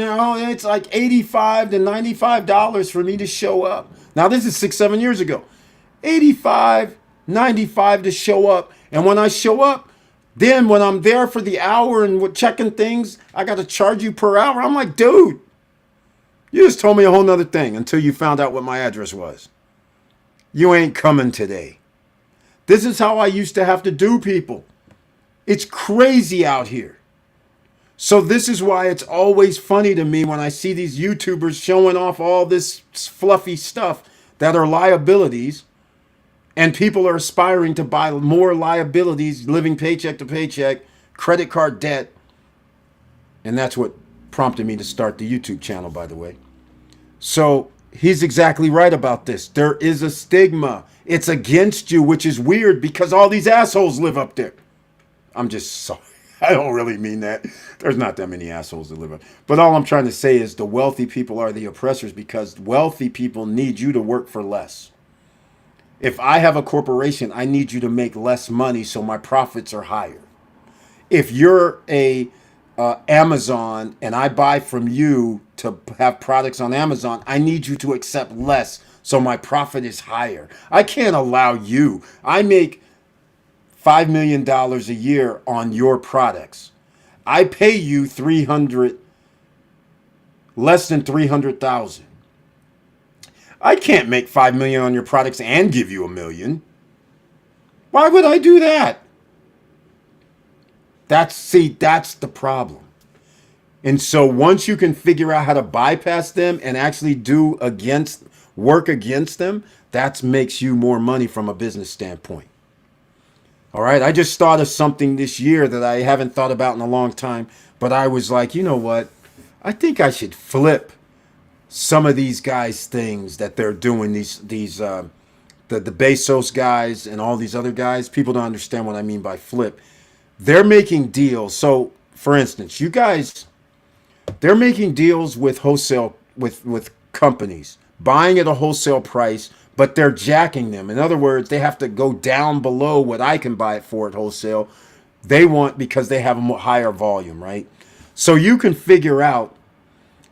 It's like $85 to $95 for me to show up. Now, this is 6-7 years ago. $85, $95 to show up. And when I show up, then when I'm there for the hour and we're checking things, I got to charge you per hour. I'm like, dude, you just told me a whole nother thing until you found out what my address was. You ain't coming today. This is how I used to have to do people. It's crazy out here. So this is why it's always funny to me when I see these YouTubers showing off all this fluffy stuff that are liabilities, and people are aspiring to buy more liabilities, living paycheck to paycheck, credit card debt. And that's what prompted me to start the YouTube channel, by the way. So he's exactly right about this. There is a stigma. It's against you, which is weird because all these assholes live up there. I'm just sorry. I don't really mean that. There's not that many assholes that live up. But all I'm trying to say is the wealthy people are the oppressors because wealthy people need you to work for less. If I have a corporation, I need you to make less money so my profits are higher. If you're a Amazon and I buy from you to have products on Amazon, I need you to accept less so my profit is higher. I can't allow you. I make $5 million a year on your products. I pay you less than 300,000. I can't make 5 million on your products and give you $1 million. Why would I do that? That's the problem. And so once you can figure out how to bypass them and actually work against them, that makes you more money from a business standpoint. All right, I just thought of something this year that I haven't thought about in a long time, but I was like, you know what? I think I should flip some of these guys' things that they're doing. The Bezos guys and all these other guys. People don't understand what I mean by flip. They're making deals. So, for instance, you guys, they're making deals with wholesale with companies, buying at a wholesale price. But they're jacking them. In other words, they have to go down below what I can buy it for at wholesale. They want because they have a higher volume, right? So you can figure out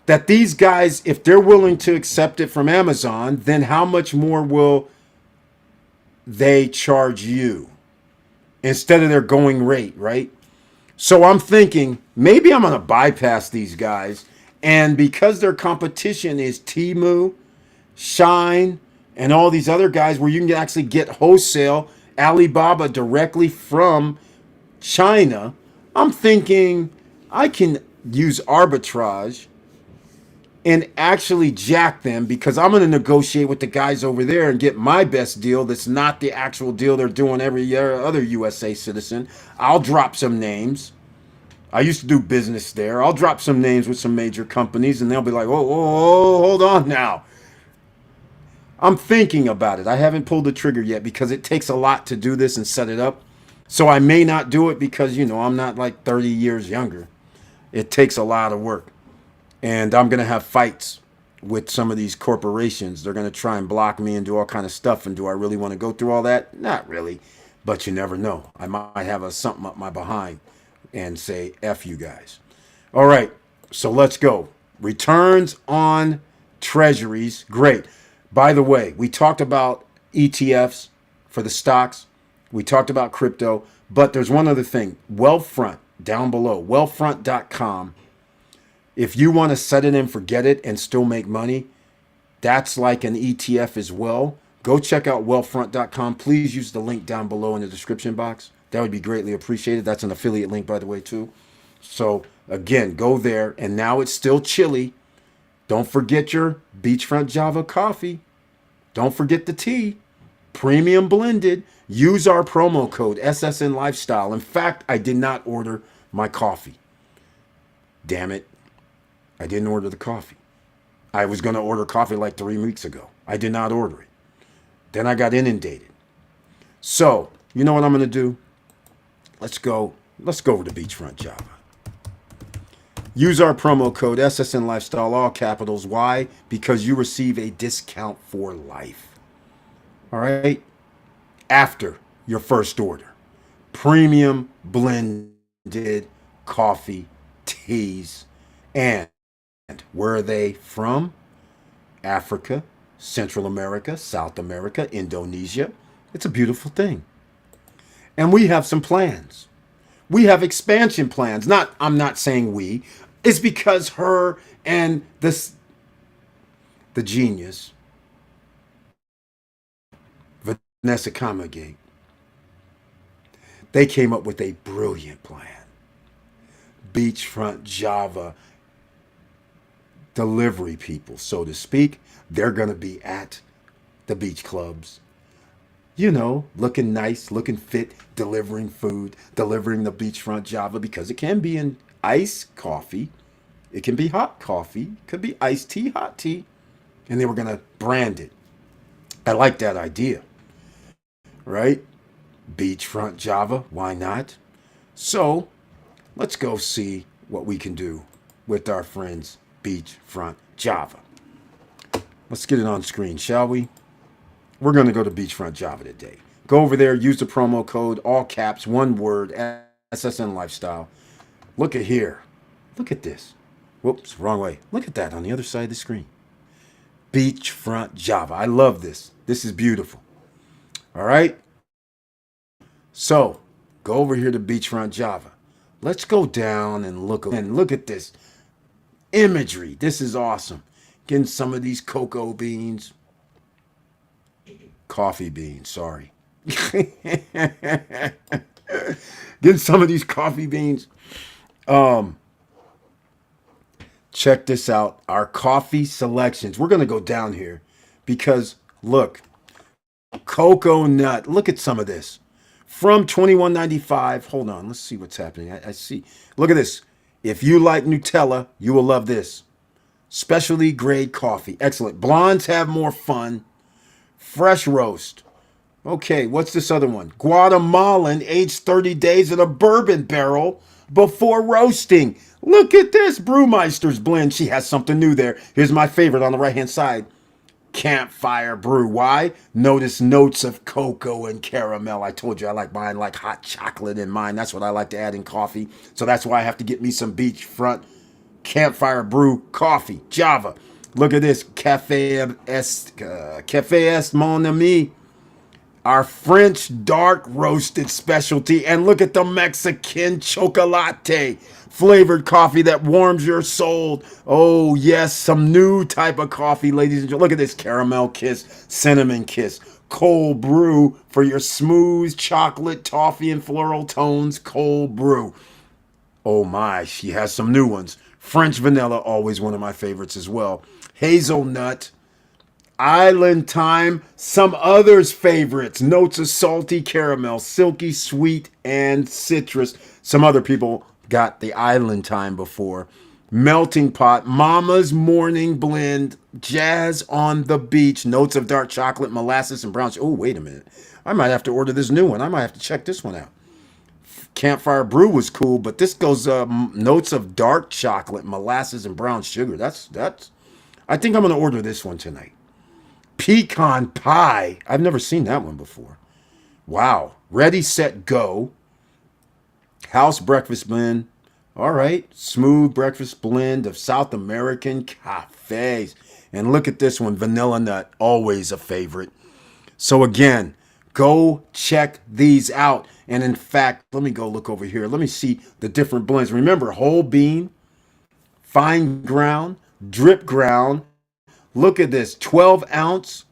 that these guys, if they're willing to accept it from Amazon, then how much more will they charge you instead of their going rate, right? So I'm thinking maybe I'm going to bypass these guys. And because their competition is Temu, Shine, and all these other guys where you can actually get wholesale Alibaba directly from China, I'm thinking I can use arbitrage and actually jack them because I'm going to negotiate with the guys over there and get my best deal that's not the actual deal they're doing every other USA citizen. I'll drop some names. I used to do business there. I'll drop some names with some major companies and they'll be like, oh, hold on now. I'm thinking about it. I haven't pulled the trigger yet because it takes a lot to do this and set it up. So I may not do it because, I'm not like 30 years younger. It takes a lot of work. And I'm going to have fights with some of these corporations. They're going to try and block me and do all kind of stuff. And do I really want to go through all that? Not really. But you never know. I might have something up my behind and say, F you guys. All right. So let's go. Returns on treasuries. Great. By the way, we talked about ETFs for the stocks. We talked about crypto. But there's one other thing. Wealthfront down below. Wealthfront.com. If you want to set it and forget it and still make money, that's like an ETF as well. Go check out wealthfront.com. Please use the link down below in the description box. That would be greatly appreciated. That's an affiliate link, by the way, too. So, again, go there. And now it's still chilly. Don't forget your Beachfront Java coffee. Don't forget the tea. Premium blended. Use our promo code SSN Lifestyle. In fact, I did not order my coffee. Damn it. I didn't order the coffee. I was going to order coffee like 3 weeks ago. I did not order it. Then I got inundated. So, you know what I'm going to do? Let's go over to Beachfront Java. Use our promo code SSN Lifestyle, all capitals. Why? Because you receive a discount for life. All right? After your first order. Premium blended coffee, teas, and where are they from? Africa, Central America, South America, Indonesia. It's a beautiful thing. And we have some plans. We have expansion plans. I'm not saying we. It's because her and the genius, Vanessa Kamagate, they came up with a brilliant plan. Beachfront Java delivery people, so to speak. They're going to be at the beach clubs, looking nice, looking fit, delivering food, delivering the Beachfront Java, because it can be in iced coffee. It can be hot coffee. It could be iced tea, hot tea. And they were going to brand it. I like that idea, right? Beachfront Java, why not? So let's go see what we can do with our friends Beachfront Java. Let's get it on screen, shall we? We're going to go to Beachfront Java today. Go over there, use the promo code, all caps, one word, SSN Lifestyle. Look at here. Look at this. Whoops, wrong way. Look at that on the other side of the screen. Beachfront Java. I love this. This is beautiful. All right? So, go over here to Beachfront Java. Let's go down and look at this imagery. This is awesome. Getting some of these cocoa beans. Coffee beans, sorry. Getting some of these coffee beans. Check this out. Our coffee selections. We're going to go down here because, look, cocoa nut. Look at some of this. From $21.95. Hold on. Let's see what's happening. I see. Look at this. If you like Nutella, you will love this. Specialty grade coffee. Excellent. Blondes have more fun. Fresh roast. Okay, what's this other one? Guatemalan, aged 30 days in a bourbon barrel before roasting. Look at this. Brewmeister's blend. She has something new there. Here's my favorite on the right-hand side. Campfire brew. Why? Notice notes of cocoa and caramel. I told you I like mine like hot chocolate in mine. That's what I like to add in coffee. So that's why I have to get me some Beachfront Campfire Brew coffee. Java. Look at this. Café Est Mon Ami. Our French dark roasted specialty. And look at the Mexican chocolate flavored coffee that warms your soul. Oh, yes, some new type of coffee, ladies and gentlemen. Look at this. Caramel kiss, cinnamon kiss, cold brew for your smooth chocolate, toffee, and floral tones. Cold brew. Oh, my. She has some new ones. French vanilla, always one of my favorites as well. Hazelnut. Island Time, some others' favorites. Notes of salty caramel, silky sweet, and citrus. Some other people got the Island Time before. Melting Pot, Mama's Morning Blend, Jazz on the Beach, Notes of Dark Chocolate, Molasses, and Brown. Oh, wait a minute. I might have to order this new one. I might have to check this one out. Campfire Brew was cool, but this goes Notes of Dark Chocolate, Molasses, and Brown Sugar. That's. I think I'm going to order this one tonight. Pecan Pie. I've never seen that one before. Wow. Ready, Set, Go. House Breakfast Blend. All right. Smooth breakfast blend of South American cafes. And look at this one. Vanilla Nut. Always a favorite. So again, go check these out. And in fact, let me go look over here. Let me see the different blends. Remember, whole bean, fine ground, drip ground. Look at this. 12 ounce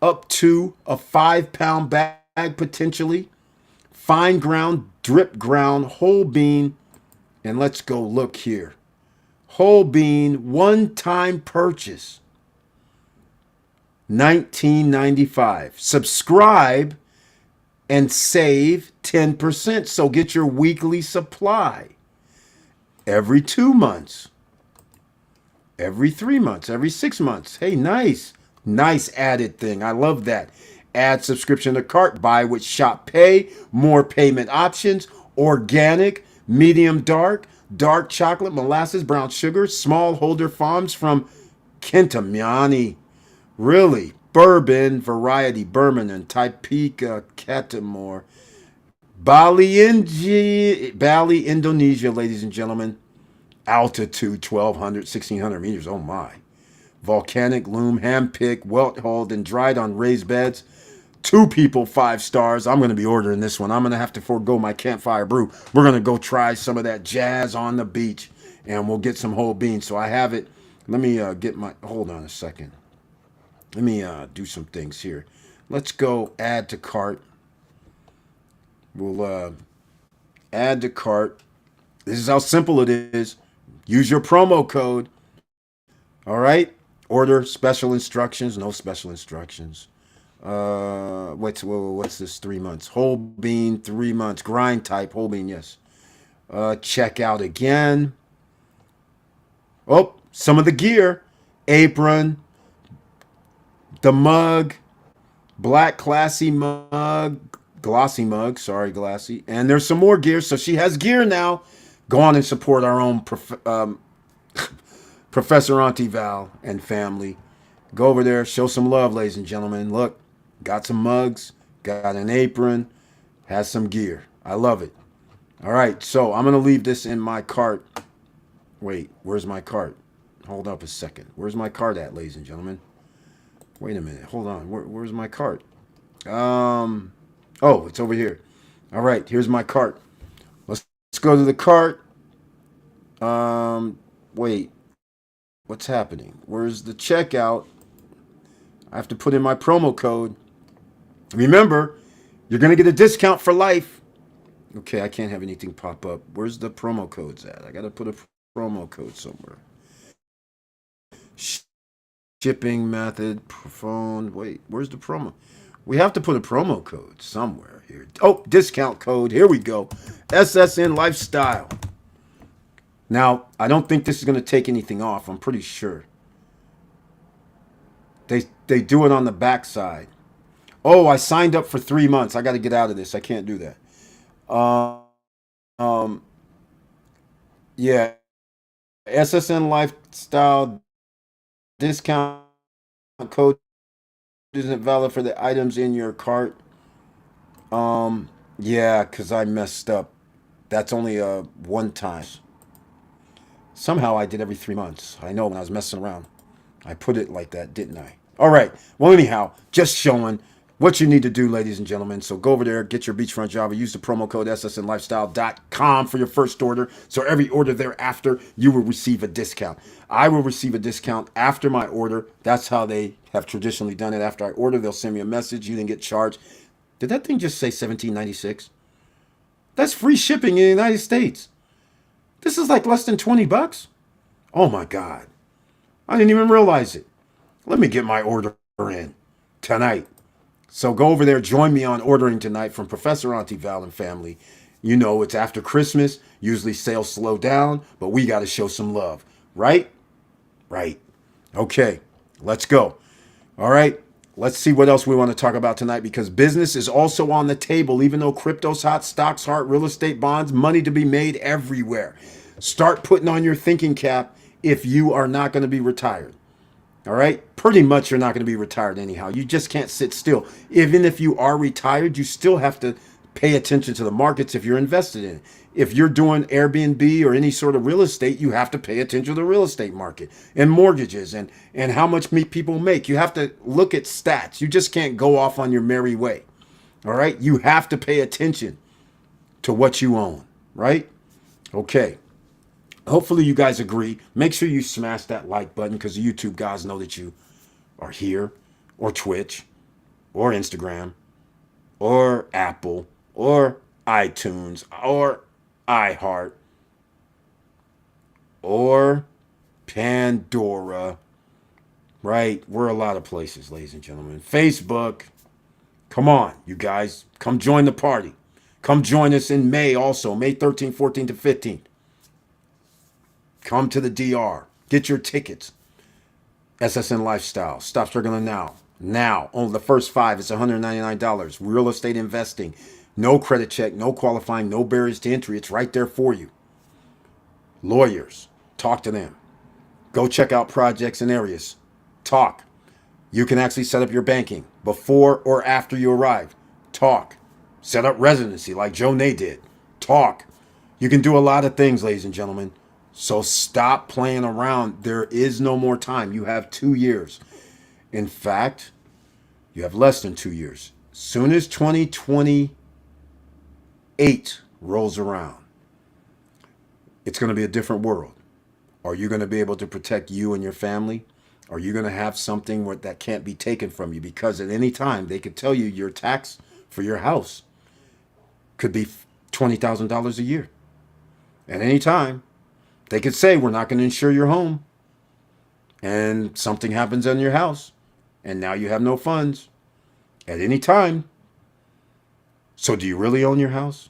up to a 5-pound bag potentially. Fine ground, drip ground, whole bean. And let's go look here. Whole bean, one-time purchase. $19.95. Subscribe and save 10%. So get your weekly supply. Every 2 months. Every 3 months. Every 6 months. Hey, nice. Nice added thing. I love that. Add subscription to cart. Buy with Shop Pay. More payment options. Organic. Medium dark. Dark chocolate. Molasses. Brown sugar. Smallholder farms from Kentamani. Really? Bourbon variety. Bourbon and Typeka Catamore. Bali, Indonesia, ladies and gentlemen. Altitude 1,200, 1,600 meters. Oh my. Volcanic loom, hand-picked, well-hauled, and dried on raised beds. 2 people, 5 stars. I'm going to be ordering this one. I'm going to have to forego my Campfire Brew. We're going to go try some of that Jazz on the Beach, and we'll get some whole beans. So I have it. Let me get my, hold on a second. Let me do some things here. Let's go add to cart. We'll add to cart. This is how simple it is. Use your promo code. All right. Order special instructions. No special instructions. What's this? 3 months. Whole bean, 3 months. Grind type, whole bean, yes. Check out again. Oh, some of the gear. Apron. The mug. Black classy mug. Glossy mug. Sorry, glassy. And there's some more gear. So she has gear now. Go on and support our own Professor Auntie Val and family. Go over there, show some love, ladies and gentlemen. Look, got some mugs, got an apron, has some gear. I love it. All right, so I'm going to leave this in my cart. Wait, where's my cart? Hold up a second. Where's my cart at, ladies and gentlemen? Wait a minute. Hold on. Where's my cart? Oh, it's over here. All right, here's my cart. Let's go to the cart. Wait. What's happening? Where's the checkout? I have to put in my promo code. Remember, you're going to get a discount for life. Okay, I can't have anything pop up. Where's the promo codes at? I got to put a promo code somewhere. Shipping method, phone. Wait, where's the promo? We have to put a promo code somewhere here. Oh, discount code. Here we go. SSN Lifestyle. Now, I don't think this is going to take anything off. I'm pretty sure. They do it on the backside. Oh, I signed up for 3 months. I got to get out of this. I can't do that. Yeah. SSN Lifestyle discount code isn't valid for the items in your cart. Yeah, because I messed up. That's only a one time. Somehow I did every 3 months. I know when I was messing around. I put it like that, didn't I? All right. Well, anyhow, just showing what you need to do, ladies and gentlemen. So go over there, get your beachfront Java. Use the promo code ssnlifestyle.com for your first order. So every order thereafter, you will receive a discount. I will receive a discount after my order. That's how they have traditionally done it. After I order, they'll send me a message. You didn't get charged. Did that thing just say $17.96? That's free shipping in the United States. This is like less than 20 bucks. Oh my God. I didn't even realize it. Let me get my order in tonight. So go over there, join me on ordering tonight from Professor Auntie Val and family. You know, it's after Christmas. Usually sales slow down, but we got to show some love, right? Right. Okay, let's go. All right, let's see what else we want to talk about tonight because business is also on the table. Even though crypto's hot, stocks hot, real estate bonds, money to be made everywhere. Start putting on your thinking cap if you are not going to be retired. All right, pretty much you're not going to be retired anyhow. You just can't sit still. Even if you are retired, you still have to pay attention to the markets if you're invested in it. If you're doing Airbnb or any sort of real estate, you have to pay attention to the real estate market and mortgages and how much people make. You have to look at stats. You just can't go off on your merry way. All right, you have to pay attention to what you own, right? Okay. Hopefully you guys agree. Make sure you smash that like button because the YouTube guys know that you are here, or Twitch, or Instagram, or Apple, or iTunes, or iHeart, or Pandora, right? We're a lot of places, ladies and gentlemen. Facebook. Come on, you guys. Come join the party. Come join us in May also, May 13th, 14th, to 15th. Come to the DR. Get your tickets. SSN Lifestyle. Stop struggling now. Now. Only the first 5 is $199. Real estate investing. No credit check. No qualifying. No barriers to entry. It's right there for you. Lawyers. Talk to them. Go check out projects and areas. Talk. You can actually set up your banking before or after you arrive. Talk. Set up residency like Joe Nay did. Talk. You can do a lot of things, ladies and gentlemen. So stop playing around. There is no more time. You have 2 years. In fact, you have less than 2 years. Soon as 2028 rolls around, it's going to be a different world. Are you going to be able to protect you and your family? Are you going to have something that can't be taken from you? Because at any time, they could tell you your tax for your house could be $20,000 a year. At any time, they could say, we're not going to insure your home. And something happens in your house. And now you have no funds. At any time. So do you really own your house?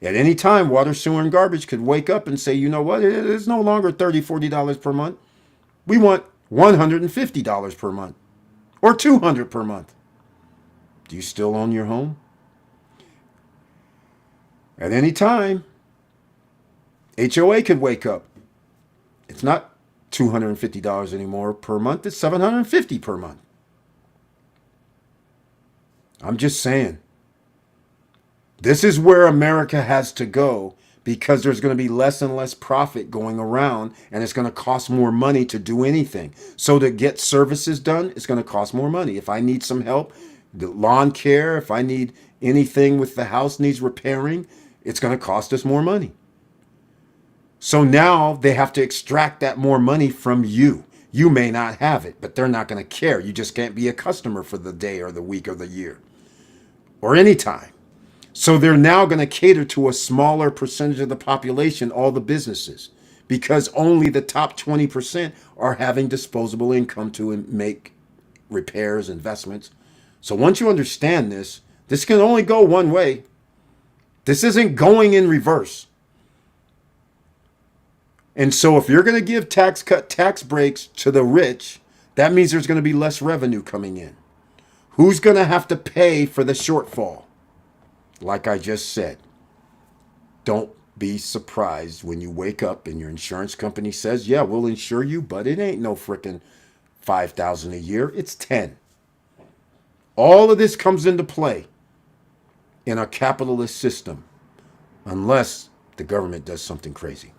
At any time, water, sewer, and garbage could wake up and say, you know what? It is no longer $30, $40 per month. We want $150 per month. Or $200 per month. Do you still own your home? At any time, HOA could wake up. It's not $250 anymore per month. It's $750 per month. I'm just saying. This is where America has to go because there's going to be less and less profit going around and it's going to cost more money to do anything. So to get services done, it's going to cost more money. If I need some help, the lawn care, if I need anything with the house needs repairing, it's going to cost us more money. So now they have to extract that more money from you. You may not have it, but they're not going to care. You just can't be a customer for the day or the week or the year or any time. So they're now going to cater to a smaller percentage of the population, all the businesses, because only the top 20% are having disposable income to make repairs, investments. So once you understand this, this can only go one way. This isn't going in reverse. And so if you're going to give tax breaks to the rich, that means there's going to be less revenue coming in. Who's going to have to pay for the shortfall? Like I just said, don't be surprised when you wake up and your insurance company says, yeah, we'll insure you, but it ain't no frickin' $5,000 a year. It's 10. All of this comes into play in a capitalist system unless the government does something crazy.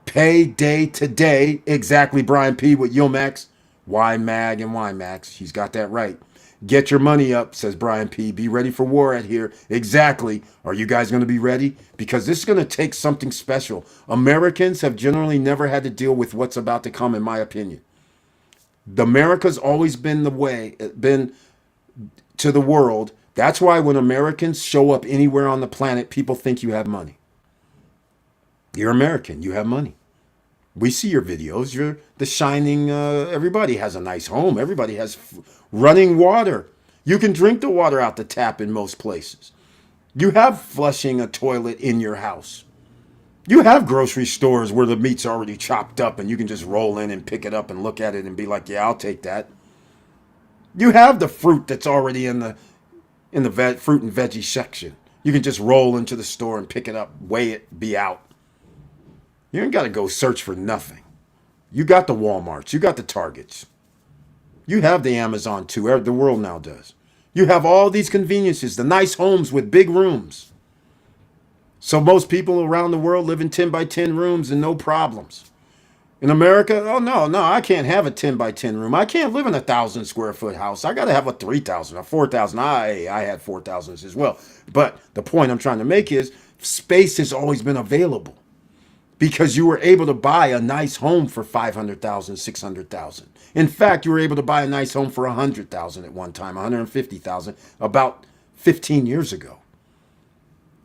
Pay day to day. Exactly, Brian P. with YoMax, YMAG and YMAX. He's got that right. Get your money up, says Brian P. Be ready for war at here. Exactly. Are you guys going to be ready? Because this is going to take something special. Americans have generally never had to deal with what's about to come, in my opinion. America's always been the way, been to the world. That's why when Americans show up anywhere on the planet, people think you have money. You're American. You have money. We see your videos. You're the shining, everybody has a nice home. Everybody has running water. You can drink the water out the tap in most places. You have flushing a toilet in your house. You have grocery stores where the meat's already chopped up and you can just roll in and pick it up and look at it and be like, yeah, I'll take that. You have the fruit that's already in the fruit and veggie section. You can just roll into the store and pick it up, weigh it, be out. You ain't got to go search for nothing. You got the Walmarts, you got the Targets. You have the Amazon too. The world now does. You have all these conveniences, the nice homes with big rooms. So most people around the world live in 10 by 10 rooms and no problems. In America, oh no, I can't have a 10 by 10 room. I can't live in 1,000 square foot house. I got to have a 3,000, a 4,000. I had 4,000s as well. But the point I'm trying to make is space has always been available because you were able to buy a nice home for 500,000, 600,000. In fact, you were able to buy a nice home for 100,000 at one time, 150,000 about 15 years ago.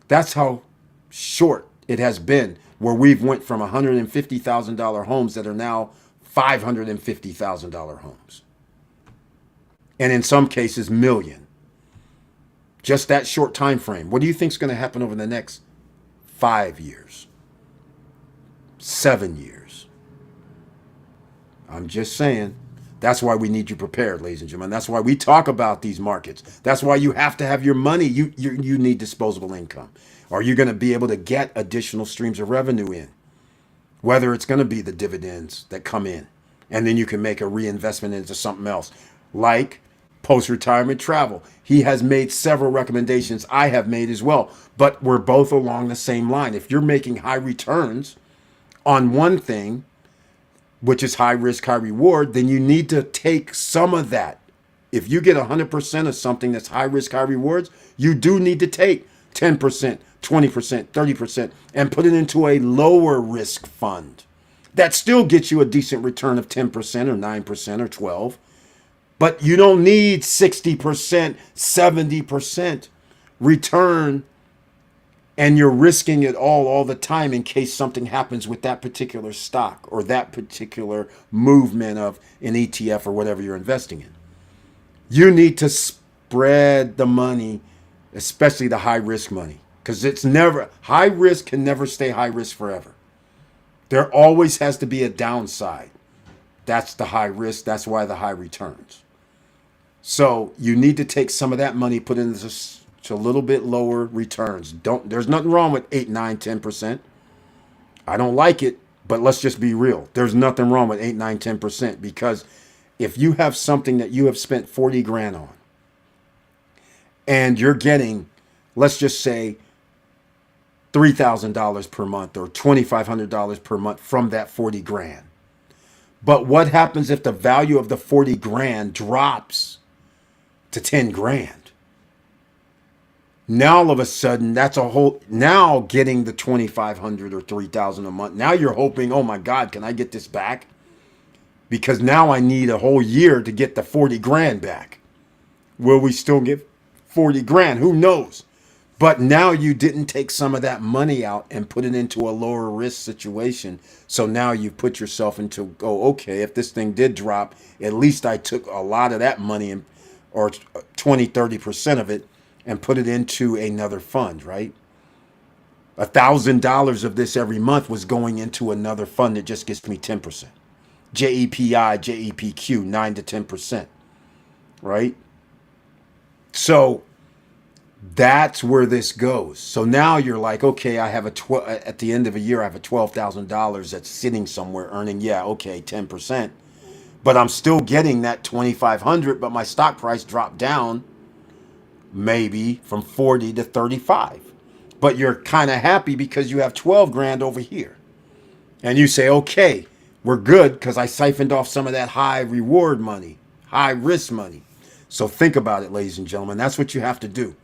That's how short it has been, where we've went from $150,000 homes that are now $550,000 homes. And in some cases, million. Just that short time frame. What do you think is going to happen over the next 5 years? 7 years? I'm just saying. That's why we need you prepared, ladies and gentlemen. That's why we talk about these markets. That's why you have to have your money. You need disposable income. Are you going to be able to get additional streams of revenue in? Whether it's going to be the dividends that come in, and then you can make a reinvestment into something else, like post-retirement travel. He has made several recommendations. I have made as well, but we're both along the same line. If you're making high returns on one thing, which is high risk, high reward, then you need to take some of that. If you get 100% of something that's high risk, high rewards, you do need to take 10%, 20%, 30%, and put it into a lower risk fund. That still gets you a decent return of 10% or 9% or 12%. But you don't need 60%, 70% return, and you're risking it all the time in case something happens with that particular stock or that particular movement of an ETF or whatever you're investing in. You need to spread the money, especially the high risk money, because it's never, high risk can never stay high risk forever. There always has to be a downside. That's the high risk. That's why the high returns. So you need to take some of that money, put into a little bit lower returns. There's nothing wrong with 8, 9, 10%. I don't like it, but let's just be real. There's nothing wrong with 8, 9, 10%, because if you have something that you have spent 40 grand on and you're getting, let's just say, $3,000 per month or $2,500 per month from that 40 grand. But what happens if the value of the 40 grand drops to 10 grand? Now all of a sudden, that's a whole, now getting the 2,500 or 3,000 a month. Now you're hoping, oh my God, can I get this back? Because now I need a whole year to get the 40 grand back. Will we still get 40 grand? Who knows? But now you didn't take some of that money out and put it into a lower risk situation. So now you put yourself into, oh, okay, if this thing did drop, at least I took a lot of that money, or 20, 30% of it, and put it into another fund, right? $1,000 of this every month was going into another fund that just gets me 10%. JEPI, JEPQ, 9 to 10%, right? So that's where this goes. So now you're like, okay, I have at the end of a year, I have a $12,000 that's sitting somewhere earning, yeah, okay, 10%. But I'm still getting that 2,500, but my stock price dropped down maybe from 40 to 35. But you're kind of happy because you have 12 grand over here. And you say, okay, we're good because I siphoned off some of that high reward money, high risk money. So think about it, ladies and gentlemen. That's what you have to do.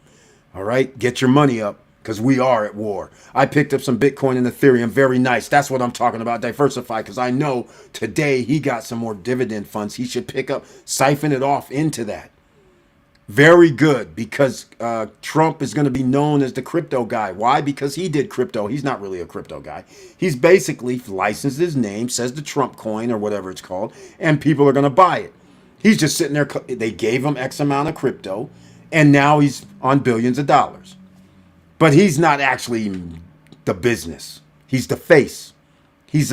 All right? Get your money up, because we are at war. I picked up some Bitcoin and Ethereum. Very nice. That's what I'm talking about. Diversify, because I know today he got some more dividend funds. He should pick up, siphon it off into that. Very good, because Trump is going to be known as the crypto guy. Why? Because he did crypto. He's not really a crypto guy. He's basically licensed his name, says the Trump coin or whatever it's called, and people are going to buy it. He's just sitting there. They gave him X amount of crypto, and now he's on billions of dollars. But he's not actually the business. He's the face. He's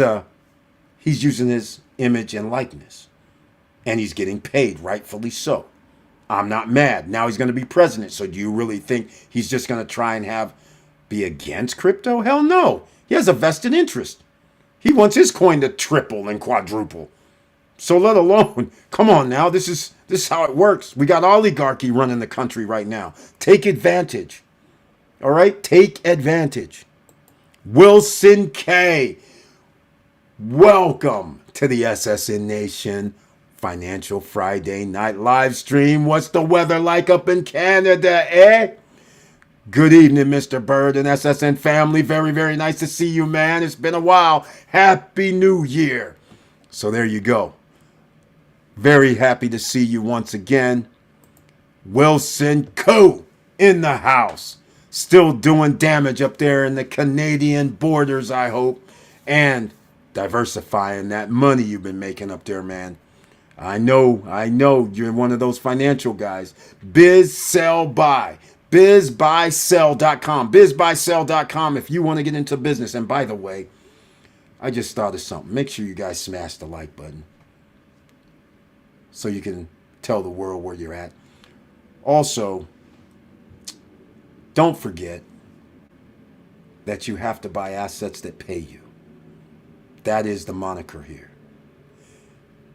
using his image and likeness. And he's getting paid, rightfully so. I'm not mad. Now he's going to be president. So do you really think he's just going to try and be against crypto? Hell no. He has a vested interest. He wants his coin to triple and quadruple. So let alone, come on now, this is how it works. We got oligarchy running the country right now. Take advantage. All right? Take advantage. Wilson K. Welcome to the SSN Nation Financial Friday night live stream. What's the weather like up in Canada, eh? Good evening, Mr. Bird and SSN family. Very, very nice to see you, man. It's been a while. Happy New Year. So there you go. Very happy to see you once again. Wilson Co. in the house. Still doing damage up there in the Canadian borders, I hope. And diversifying that money you've been making up there, man. I know you're one of those financial guys. Biz Sell Buy. BizBuySell.com. BizBuySell.com if you want to get into business. And by the way, I just thought of something. Make sure you guys smash the like button so you can tell the world where you're at. Also, don't forget that you have to buy assets that pay you. That is the moniker here.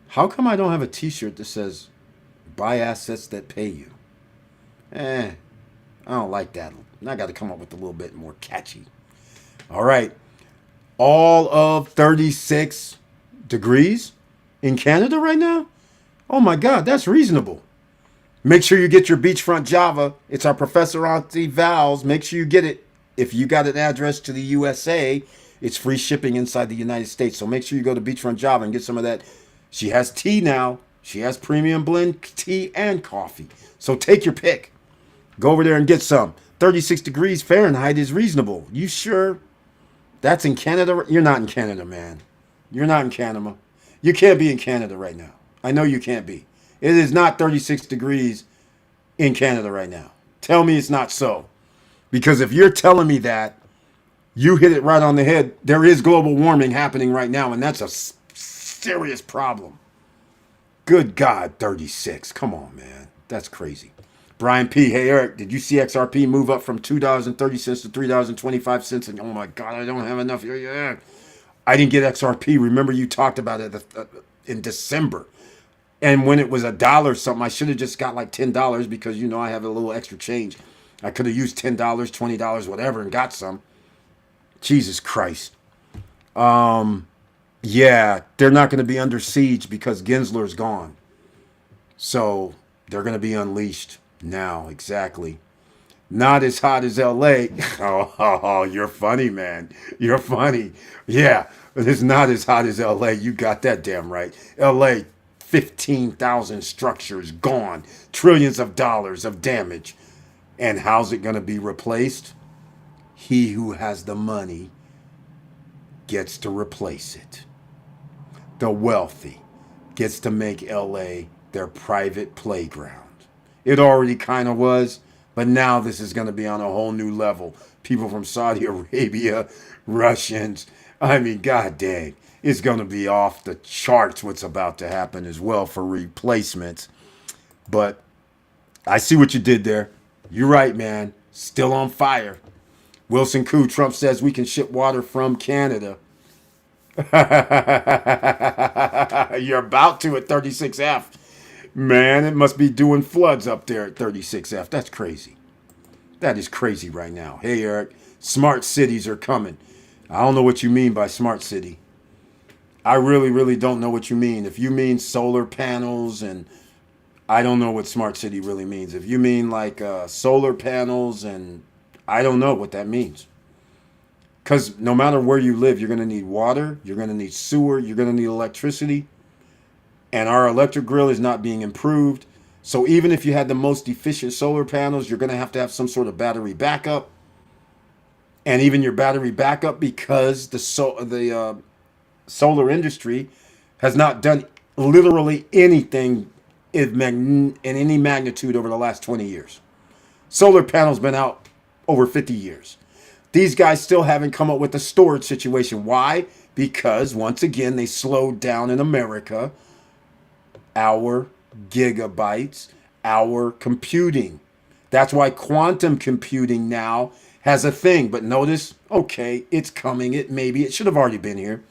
How come I don't have a t-shirt that says buy assets that pay you? I don't like that. I got to come up with a little bit more catchy. All right. All of 36 degrees in Canada right now? Oh my God, that's reasonable. Make sure you get your beachfront Java. It's our Professor Auntie Val's. Make sure you get it. If you got an address to the USA, it's free shipping inside the United States. So make sure you go to Beachfront Java and get some of that. She has tea now. She has premium blend tea and coffee. So take your pick. Go over there and get some. 36 degrees Fahrenheit is reasonable. You sure? That's in Canada? You're not in Canada, man. You're not in Canada. You can't be in Canada right now. I know you can't be. It is not 36 degrees in Canada right now. Tell me it's not so. Because if you're telling me that, you hit it right on the head. There is global warming happening right now, and that's a serious problem. Good God, 36. Come on, man. That's crazy. Brian P. Hey, Eric, did you see XRP move up from $2.30 to $3.25? And oh my God, I don't have enough. Yeah. I didn't get XRP. Remember you talked about it in December. And when it was $1 something, I should have just got like $10 because, you know, I have a little extra change. I could have used $10, $20, whatever, and got some. Jesus Christ. Yeah, they're not going to be under siege because Gensler's gone. So they're going to be unleashed now, exactly. Not as hot as LA. Oh, you're funny, man. You're funny. Yeah, it's not as hot as LA. You got that damn right. LA, 15,000 structures gone. Trillions of dollars of damage. And how's it going to be replaced? He who has the money gets to replace it. The wealthy gets to make LA their private playground. It already kind of was, but now this is going to be on a whole new level. People from Saudi Arabia, Russians, I mean, god dang, it's going to be off the charts what's about to happen as well for replacements. But I see what you did there. You're right, man. Still on fire. Wilson Koo, Trump says we can ship water from Canada. You're about to at 36F. Man, it must be doing floods up there at 36F. That's crazy. That is crazy right now. Hey, Eric, smart cities are coming. I don't know what you mean by smart city. I really, really don't know what you mean. If you mean solar panels, and I don't know what smart city really means. If you mean like solar panels, and I don't know what that means. Because no matter where you live, you're going to need water, you're going to need sewer, you're going to need electricity. And our electric grill is not being improved. So even if you had the most efficient solar panels, you're going to have some sort of battery backup. And even your battery backup, because the solar industry has not done literally anything in any magnitude over the last 20 years. Solar panels been out over 50 years. These guys still haven't come up with a storage situation. Why? Because once again, they slowed down in America our gigabytes, our computing. That's why quantum computing now has a thing. But notice, okay, it's coming. It should have already been here.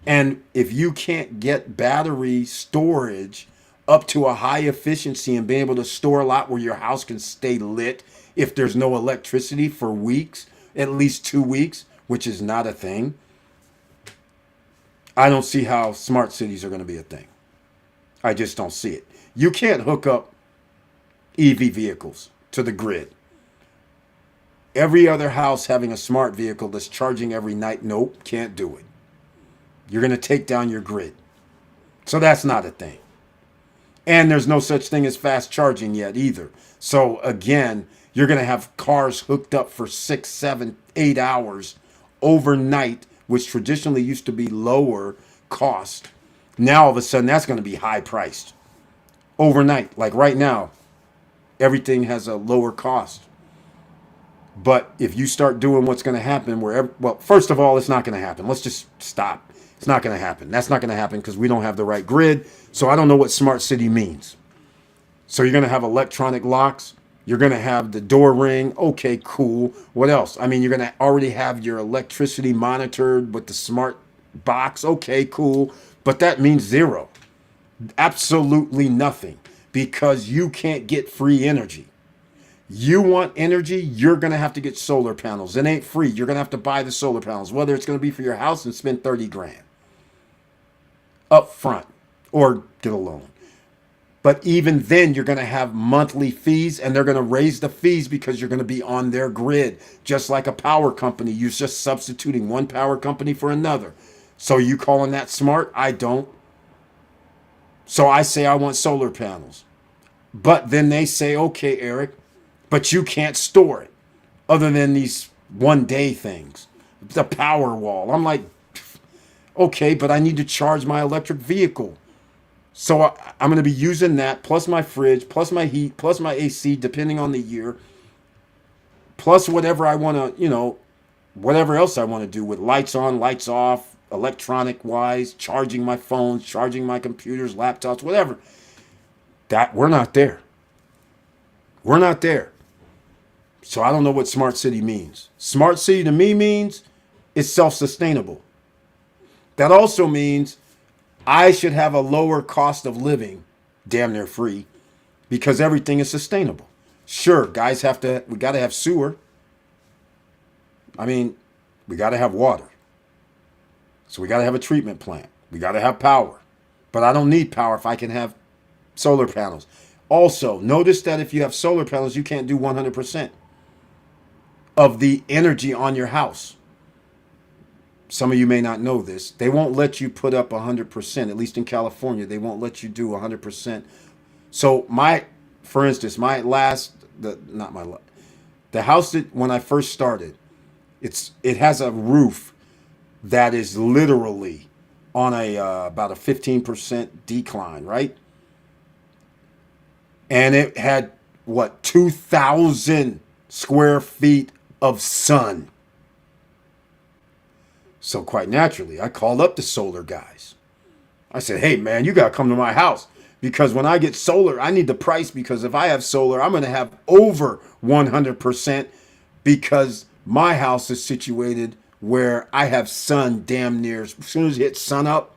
And if you can't get battery storage up to a high efficiency and being able to store a lot where your house can stay lit if there's no electricity for weeks, at least 2 weeks, which is not a thing, I don't see how smart cities are going to be a thing. I just don't see it. You can't hook up EV vehicles to the grid. Every other house having a smart vehicle that's charging every night, nope, can't do it. You're going to take down your grid. So that's not a thing. And there's no such thing as fast charging yet either. So again, you're going to have cars hooked up for 6, 7, 8 hours overnight, which traditionally used to be lower cost. Now all of a sudden that's going to be high priced overnight. Like right now, everything has a lower cost. But if you start doing what's going to happen, well, first of all, it's not going to happen. Let's just stop. It's not going to happen. That's not going to happen because we don't have the right grid. So I don't know what smart city means. So you're going to have electronic locks. You're going to have the door ring. Okay, cool. What else? I mean, you're going to already have your electricity monitored with the smart box. Okay, cool. But that means zero. Absolutely nothing because you can't get free energy. You want energy, you're going to have to get solar panels. It ain't free. You're going to have to buy the solar panels, whether it's going to be for your house and spend 30 grand up front or get a loan. But even then, you're going to have monthly fees, and they're going to raise the fees because you're going to be on their grid, just like a power company. You're just substituting one power company for another. So you calling that smart? I don't. So I say I want solar panels. But then they say, okay, Eric, but you can't store it other than these one-day things. The power wall. I'm like, okay, but I need to charge my electric vehicle. So I'm going to be using that, plus my fridge, plus my heat, plus my AC, depending on the year, plus whatever I want to, whatever else I want to do with lights on, lights off, electronic-wise, charging my phones, charging my computers, laptops, whatever. That we're not there. We're not there. So I don't know what smart city means. Smart city to me means it's self-sustainable. That also means I should have a lower cost of living, damn near free, because everything is sustainable. Sure, we got to have sewer. I mean, we got to have water. So we got to have a treatment plant. We got to have power. But I don't need power if I can have solar panels. Also, notice that if you have solar panels, you can't do 100% of the energy on your house. Some of you may not know this. They won't let you put up 100%, at least in California. They won't let you do 100%. So for instance, the house that when I first started, it has a roof that is literally on about a 15% decline, right? And it had 2,000 square feet of sun. So quite naturally, I called up the solar guys. I said, hey man, you got to come to my house because when I get solar, I need the price because if I have solar, I'm going to have over 100% because my house is situated where I have sun damn near, as soon as it hits sun up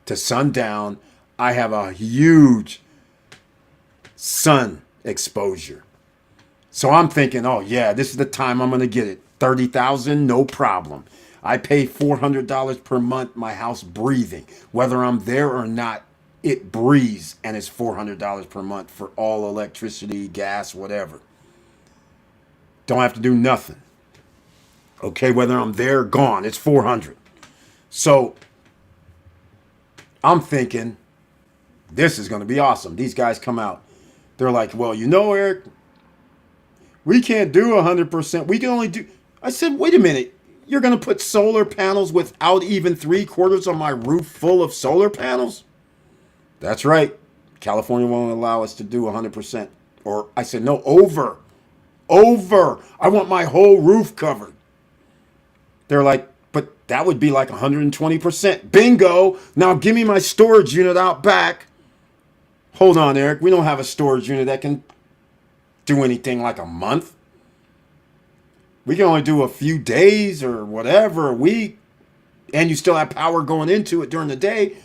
to sundown, I have a huge sun exposure. So I'm thinking, oh yeah, this is the time I'm going to get it. 30,000, no problem. I pay $400 per month, my house breathing. Whether I'm there or not, it breathes and it's $400 per month for all electricity, gas, whatever. Don't have to do nothing. Okay, whether I'm there or gone, it's $400. So I'm thinking, this is going to be awesome. These guys come out. They're like, well, Eric, we can't do 100%. We can only do. I said, wait a minute. You're going to put solar panels without even 3/4 of my roof full of solar panels? That's right. California won't allow us to do 100%. Or I said, no, over over. I want my whole roof covered. They're like, but that would be like 120%. Bingo. Now give me my storage unit out back. Hold on, Eric. We don't have a storage unit that can do anything like a month. We can only do a few days or whatever, a week. And you still have power going into it during the day.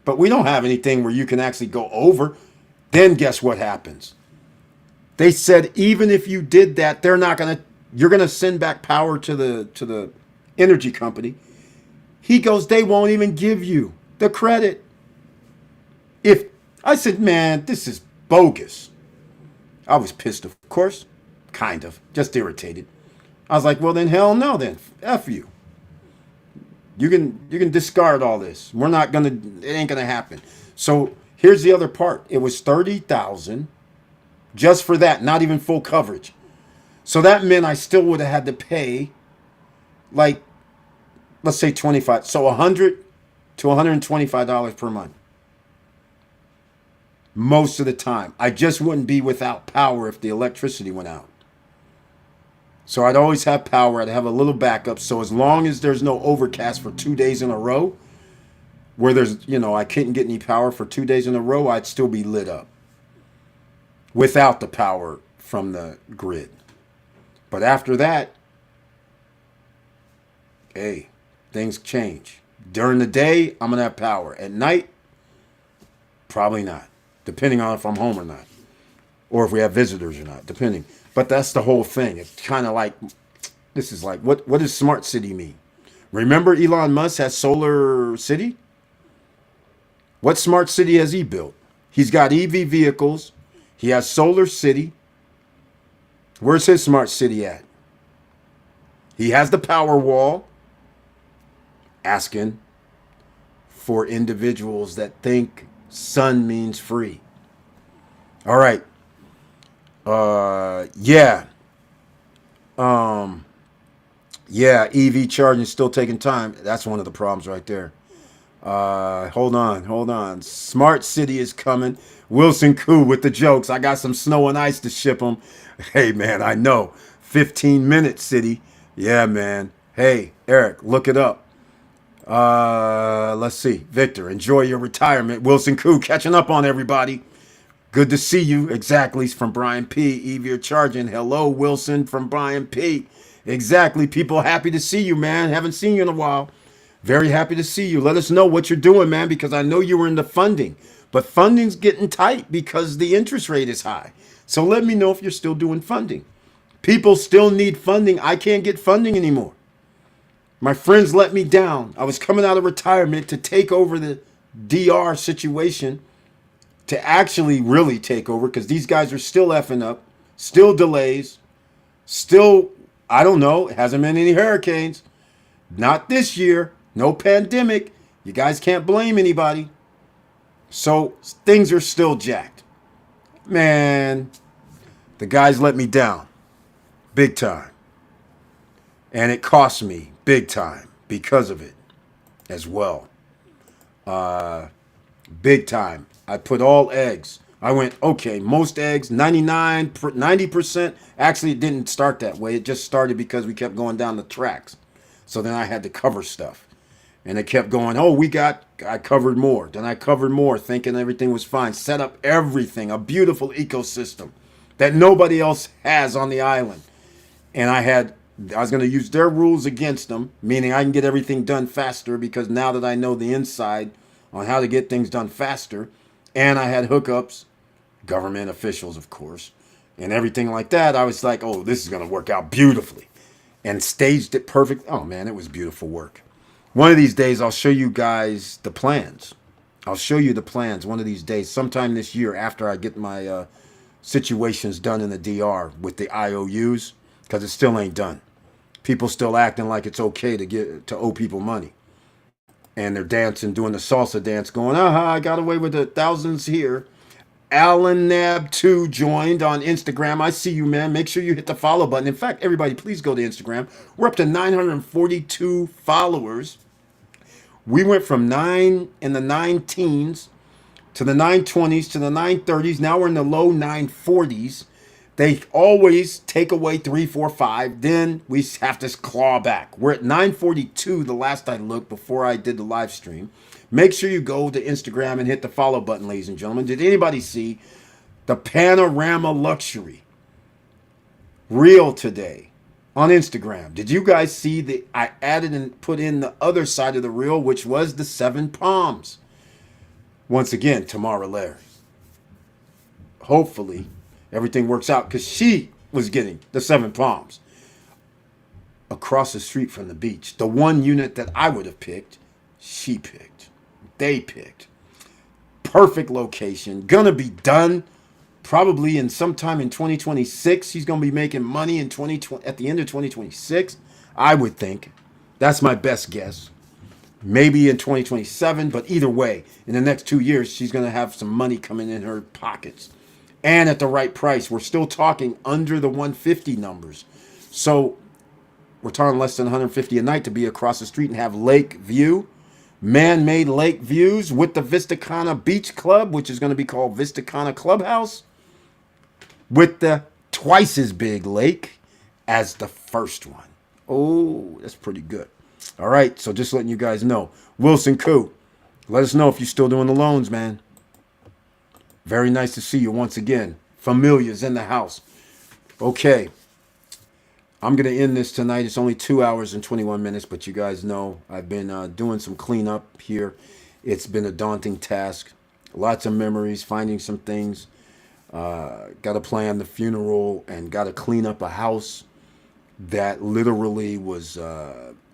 But we don't have anything where you can actually go over. Then guess what happens? They said even if you did that, you're gonna send back power to the energy company. He goes, they won't even give you the credit. If I said, man, this is bogus. I was pissed, of course, kind of, just irritated. I was like, well then hell no then. F you. You can discard all this. It ain't gonna happen. So here's the other part. It was 30,000 just for that, not even full coverage. So that meant I still would have had to pay like, let's say 25. So $100 to $125 per month. Most of the time. I just wouldn't be without power if the electricity went out. So I'd always have power. I'd have a little backup. So as long as there's no overcast for 2 days in a row, where I couldn't get any power for 2 days in a row, I'd still be lit up without the power from the grid. But after that, hey, things change. During the day, I'm going to have power. At night, probably not, depending on if I'm home or not, or if we have visitors or not, depending. But that's the whole thing. It's kind of like, this is like, what does smart city mean? Remember Elon Musk has Solar City? What smart city has he built? He's got EV vehicles. He has Solar City. Where's his smart city at? He has the power wall, asking for individuals that think sun means free. All right. Yeah, EV charging still taking time. That's one of the problems right there. Hold on. Smart City is coming. Wilson Koo with the jokes. I got some snow and ice to ship them. Hey, man, I know. 15-minute city. Yeah, man. Hey, Eric, look it up. Let's see. Victor, enjoy your retirement. Wilson Koo catching up on everybody. Good to see you. Exactly. From Brian P. EV charging. Hello, Wilson from Brian P. Exactly. People happy to see you, man. Haven't seen you in a while. Very happy to see you. Let us know what you're doing, man, because I know you were in the funding. But funding's getting tight because the interest rate is high. So let me know if you're still doing funding. People still need funding. I can't get funding anymore. My friends let me down. I was coming out of retirement to take over the DR situation, to actually really take over, because these guys are still effing up, still delays, still, I don't know, it hasn't been any hurricanes. Not this year, no pandemic. You guys can't blame anybody. So things are still jacked. Man, the guys let me down big time. And it cost me big time because of it as well. Big time. I put all eggs. I went, okay, most eggs, 90%. Actually, it didn't start that way. It just started because we kept going down the tracks. So then I had to cover stuff. And it kept going, I covered more. Then I covered more, thinking everything was fine. Set up everything, a beautiful ecosystem that nobody else has on the island. And I was going to use their rules against them, meaning I can get everything done faster, because now that I know the inside on how to get things done faster, and I had hookups, government officials, of course, and everything like that, I was like, oh, this is going to work out beautifully. And staged it perfect. Oh, man, it was beautiful work. One of these days, I'll show you guys the plans. I'll show you the plans one of these days, sometime this year, after I get my situations done in the DR with the IOUs, because it still ain't done. People still acting like it's okay to owe people money. And they're dancing, doing the salsa dance, going, I got away with the thousands here. Alan Nab 2 joined on Instagram. I see you, man. Make sure you hit the follow button. In fact, everybody, please go to Instagram. We're up to 942 followers. We went from 9 in the 9 teens to the 920s to the 930s. Now we're in the low 940s. They always take away 3, 4, 5. Then we have to claw back. We're at 942 the last I looked before I did the live stream. Make sure you go to Instagram and hit the follow button, ladies and gentlemen. Did anybody see the Panorama Luxury reel today on Instagram? Did you guys see that I added and put in the other side of the reel, which was the 7 palms? Once again, Tamara Larry. Hopefully everything works out, because she was getting the 7 palms across the street from the beach. The one unit that I would have picked, she picked. They picked. Perfect location. Gonna be done probably in sometime in 2026. She's gonna be making money in 2020 at the end of 2026, I would think. That's my best guess. Maybe in 2027, but either way, in the next 2 years, she's gonna have some money coming in her pockets. And at the right price. We're still talking under the 150 numbers. So we're talking less than 150 a night to be across the street and have lake view, man-made lake views with the Vistacana Beach Club, which is going to be called Vistacana Clubhouse, with the twice as big lake as the first one. Oh, that's pretty good. All right, so just letting you guys know. Wilson Koo, let us know if you're still doing the loans, man. Very nice to see you once again. Familiars in the house. Okay. I'm going to end this tonight. It's only 2 hours and 21 minutes, but you guys know I've been doing some cleanup here. It's been a daunting task. Lots of memories, finding some things. Got to plan the funeral and got to clean up a house that literally was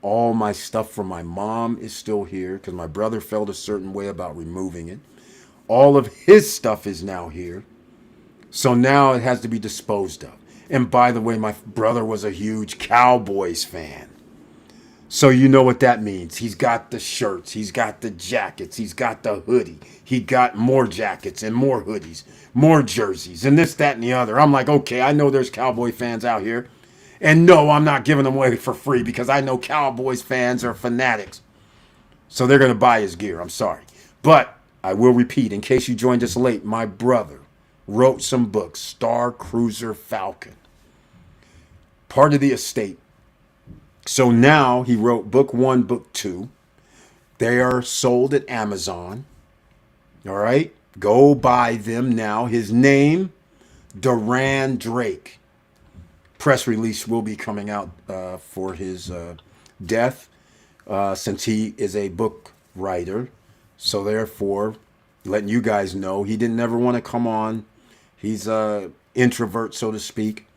all my stuff from my mom is still here because my brother felt a certain way about removing it. All of his stuff is now here. So now it has to be disposed of. And by the way, my brother was a huge Cowboys fan. So you know what that means. He's got the shirts. He's got the jackets. He's got the hoodie. He got more jackets and more hoodies, more jerseys, and this, that, and the other. I'm like, okay, I know there's Cowboy fans out here. And no, I'm not giving them away for free because I know Cowboys fans are fanatics. So they're going to buy his gear. I'm sorry. But I will repeat, in case you joined us late, my brother wrote some books, Star Cruiser Falcon, part of the estate. So now he wrote book 1, book 2. They are sold at Amazon. All right, go buy them now. His name, Duran Drake. Press release will be coming out for his death since he is a book writer. So therefore, letting you guys know, he didn't ever want to come on. He's a introvert, so to speak.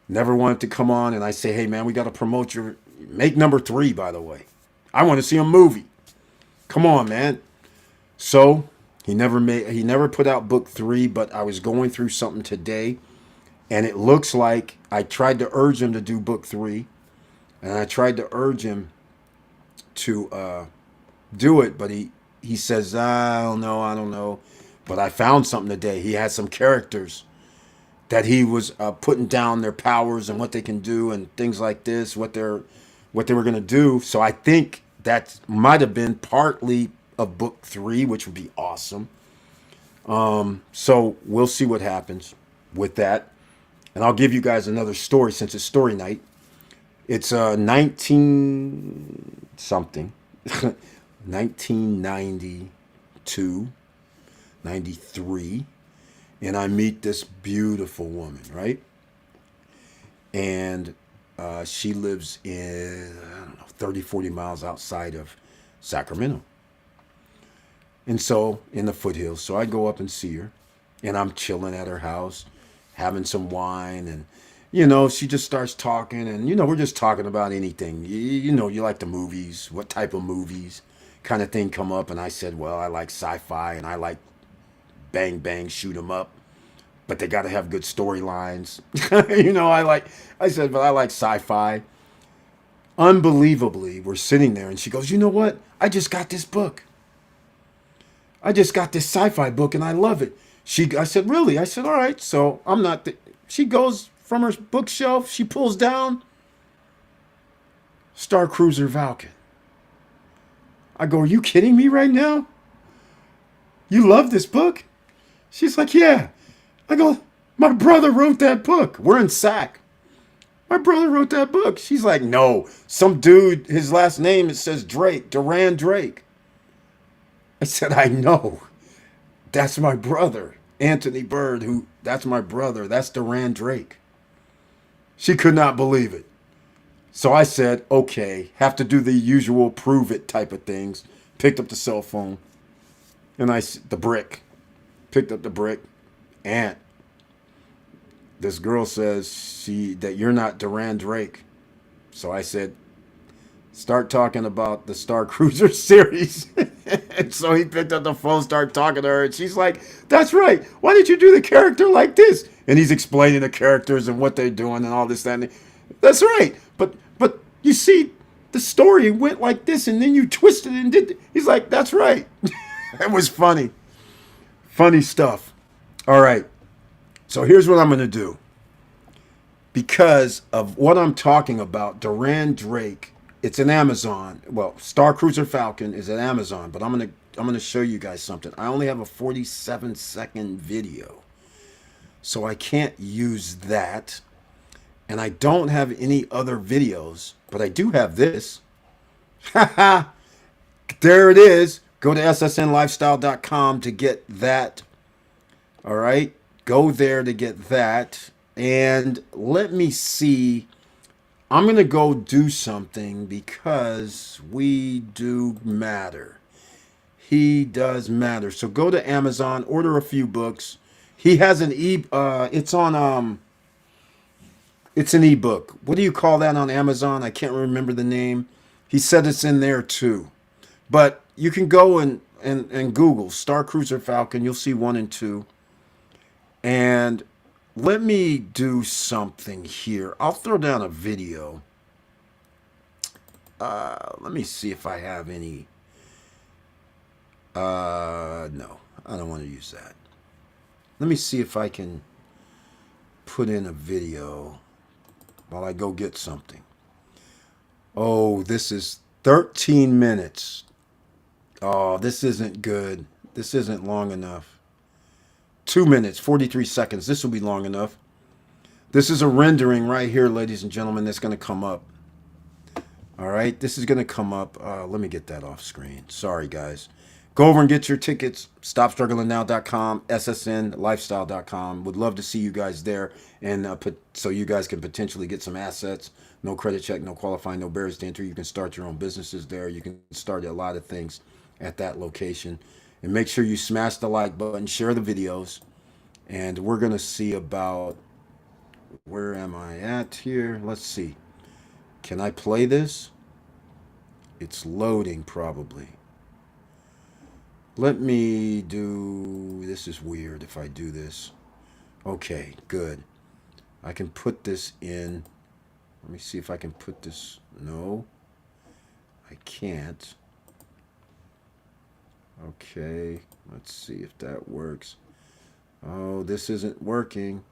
Never wanted to come on, and I say, hey, man, we got to promote your... Make number 3, by the way. I want to see a movie. Come on, man. So he never put out book 3, but I was going through something today, and it looks like I tried to urge him to do book 3, and I tried to urge him to do it, but he says, I don't know. But I found something today. He had some characters that he was putting down their powers and what they can do and things like this, what they were going to do. So I think that might have been partly of book 3, which would be awesome. So we'll see what happens with that. And I'll give you guys another story since it's story night. It's 19 something. 1992, 93, and I meet this beautiful woman, right? And she lives in, 30, 40 miles outside of Sacramento. And so, in the foothills. So I go up and see her, and I'm chilling at her house, having some wine, and she just starts talking, and we're just talking about anything. You like the movies, what type of movies, kind of thing come up, and I said, well, I like sci-fi, and I like bang, bang, shoot 'em up, but they got to have good storylines. I said, but I like sci-fi. Unbelievably, we're sitting there, and she goes, you know what? I just got this book. I just got this sci-fi book, and I love it. I said, really? I said, all right. So I'm not... She goes from her bookshelf. She pulls down Star Cruiser Falcon. I go, are you kidding me right now? You love this book? She's like, yeah. I go, My brother wrote that book. We're in SAC. My brother wrote that book. She's like, no, some dude, his last name, it says Drake, Duran Drake. I said, I know. That's my brother, Anthony Bird, that's my brother. That's Duran Drake. She could not believe it. So I said, okay, have to do the usual prove it type of things. Picked up the cell phone and the brick. Picked up the brick. Aunt, this girl says that you're not Duran Drake. So I said, start talking about the Star Cruiser series. And so he picked up the phone, started talking to her, and she's like, that's right. Why did you do the character like this? And he's explaining the characters and what they're doing and all this, that, and that's right. But you see, the story went like this, and then you twisted it and did. He's like, that's right. It was funny. Funny stuff. All right. So here's what I'm going to do. Because of what I'm talking about, Duran Drake, it's an Amazon. Well, Star Cruiser Falcon is an Amazon, but I'm gonna show you guys something. I only have a 47-second video, so I can't use that, and I don't have any other videos, but I do have this. Haha, there it is. Go to ssnlifestyle.com to get that. All right, go there to get that, and let me see. I'm going to go do something because we do matter. He does matter. So go to Amazon, order a few books. He has an it's an ebook. What do you call that on Amazon? I can't remember the name. He said it's in there too. But you can go and Google Star Cruiser Falcon. You'll see 1 and 2. And let me do something here. I'll throw down a video. Let me see if I have any. No, I don't want to use that. Let me see if I can put in a video while I go get something. Oh, this is 13 minutes. Oh, this isn't good. This isn't long enough. 2 minutes, 43 seconds. This will be long enough. This is a rendering right here, ladies and gentlemen, that's going to come up. All right, this is going to come up. Let me get that off screen. Sorry, guys. Go over and get your tickets. StopStrugglingNow.com, SSNLifestyle.com. Would love to see you guys there, and so you guys can potentially get some assets. No credit check, no qualifying, no barriers to entry. You can start your own businesses there. You can start a lot of things at that location. And make sure you smash the like button, share the videos, and we're going to see about, where am I at here? Let's see. Can I play this? It's loading probably. Let me do, this is weird if I do this. Okay, good. I can put this in. Let me see if I can put this, no, I can't. Okay, let's see if that works. Oh, this isn't working.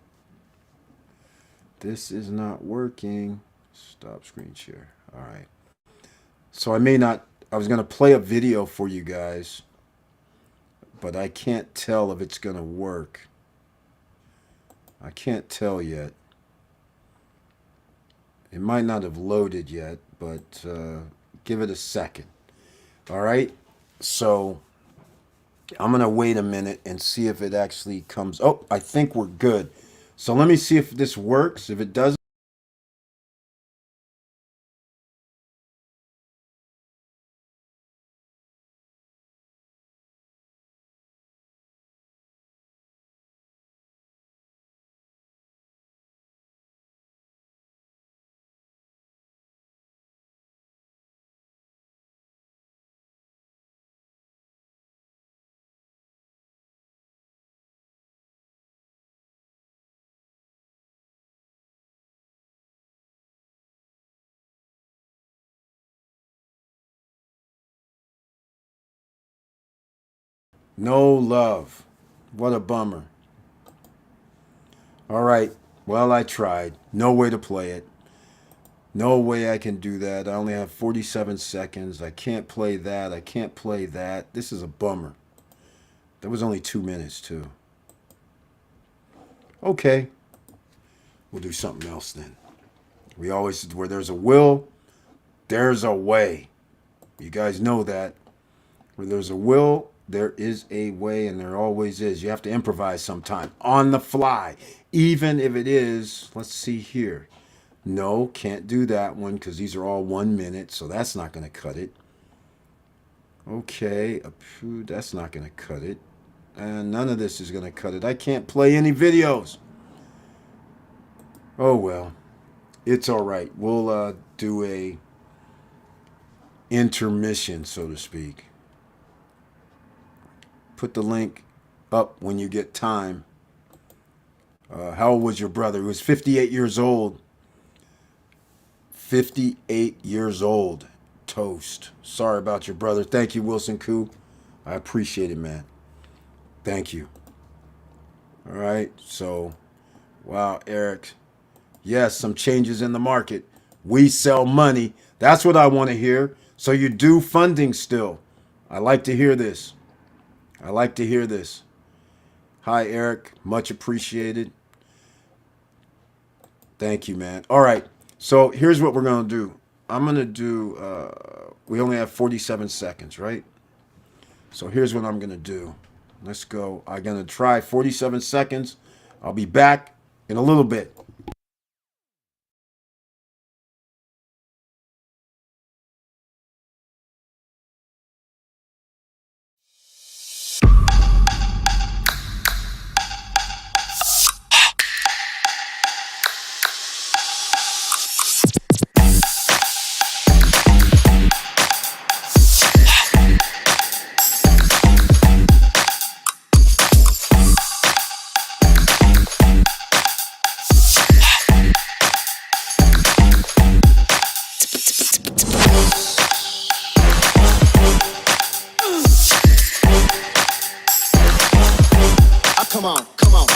This is not working. Stop screen share. All right. So I was going to play a video for you guys, but I can't tell if it's going to work. I can't tell yet. It might not have loaded yet, but give it a second. All right. So I'm going to wait a minute and see if it actually comes. Oh, I think we're good. So let me see if this works. If it doesn't. No love. What a bummer. All right. Well, I tried. No way to play it. No way I can do that. I only have 47 seconds. I can't play that. I can't play that. This is a bummer. That was only 2 minutes, too. Okay, we'll do something else then. We always, where there's a will, there's a way. You guys know that. Where there's a will, there is a way, and there always is. You have to improvise sometime on the fly, even if it is, let's see here. No, can't do that one because these are all 1 minute, so that's not going to cut it. Okay, that's not going to cut it. And none of this is going to cut it. I can't play any videos. Oh, well. It's all right. We'll do a intermission, so to speak. Put the link up when you get time. How old was your brother? He was 58 years old. 58 years old. Toast. Sorry about your brother. Thank you, Wilson Koo. I appreciate it, man. Thank you. All right. So, wow, Eric. Yes, some changes in the market. We sell money. That's what I want to hear. So you do funding still. I like to hear this. I like to hear this. Hi, Eric. Much appreciated. Thank you, man. All right. So here's what we're going to do. I'm going to do, we only have 47 seconds, right? So here's what I'm going to do. Let's go. I'm going to try 47 seconds. I'll be back in a little bit. Come on, come on.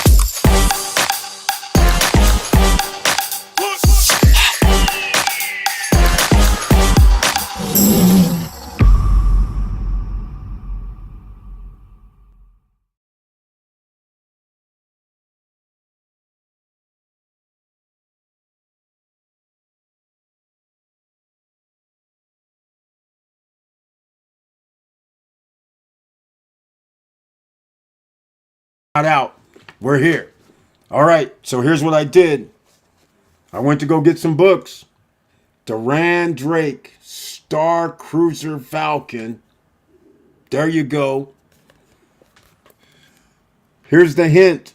Not out. We're here. All right. So here's what I did. I went to go get some books. Duran Drake, Star Cruiser Falcon. There you go. Here's the hint.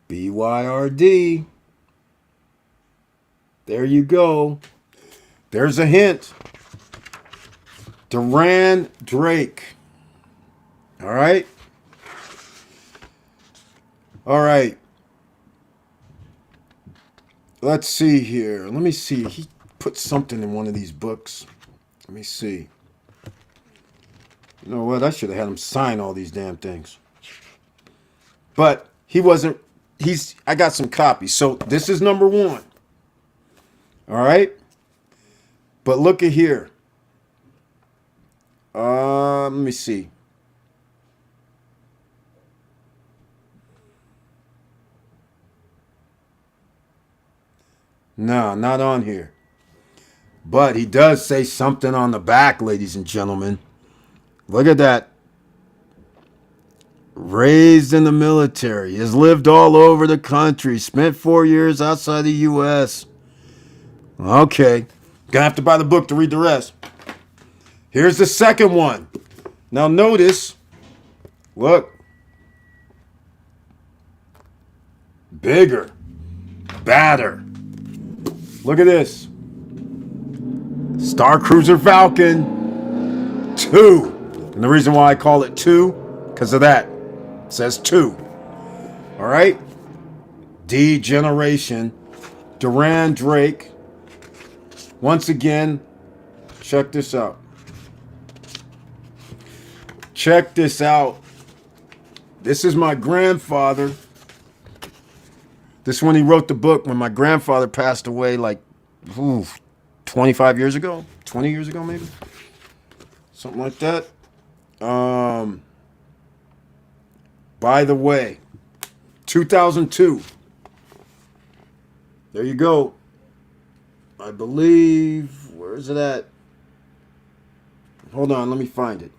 BYRD. There you go. There's a hint. Duran Drake. All right. All right. Let's see here. Let me see. He put something in one of these books. Let me see. You know what? I should have had him sign all these damn things. But he wasn't. I got some copies. So this is number one. All right. But look at here. Let me see. No, not on here. But he does say something on the back, ladies and gentlemen. Look at that. Raised in the military, has lived all over the country, spent 4 years outside the U.S. Okay. Gonna have to buy the book to read the rest. Here's the second one. Now notice, look. Bigger. Badder. Look at this. Star Cruiser Falcon 2. And the reason why I call it 2, because of that. It says 2. All right? D Generation. Duran Drake. Once again, check this out. Check this out. This is my grandfather. This is when he wrote the book when my grandfather passed away like 25 years ago, 20 years ago maybe. Something like that. By the way, 2002. There you go. I believe, where is it at? Hold on, let me find it.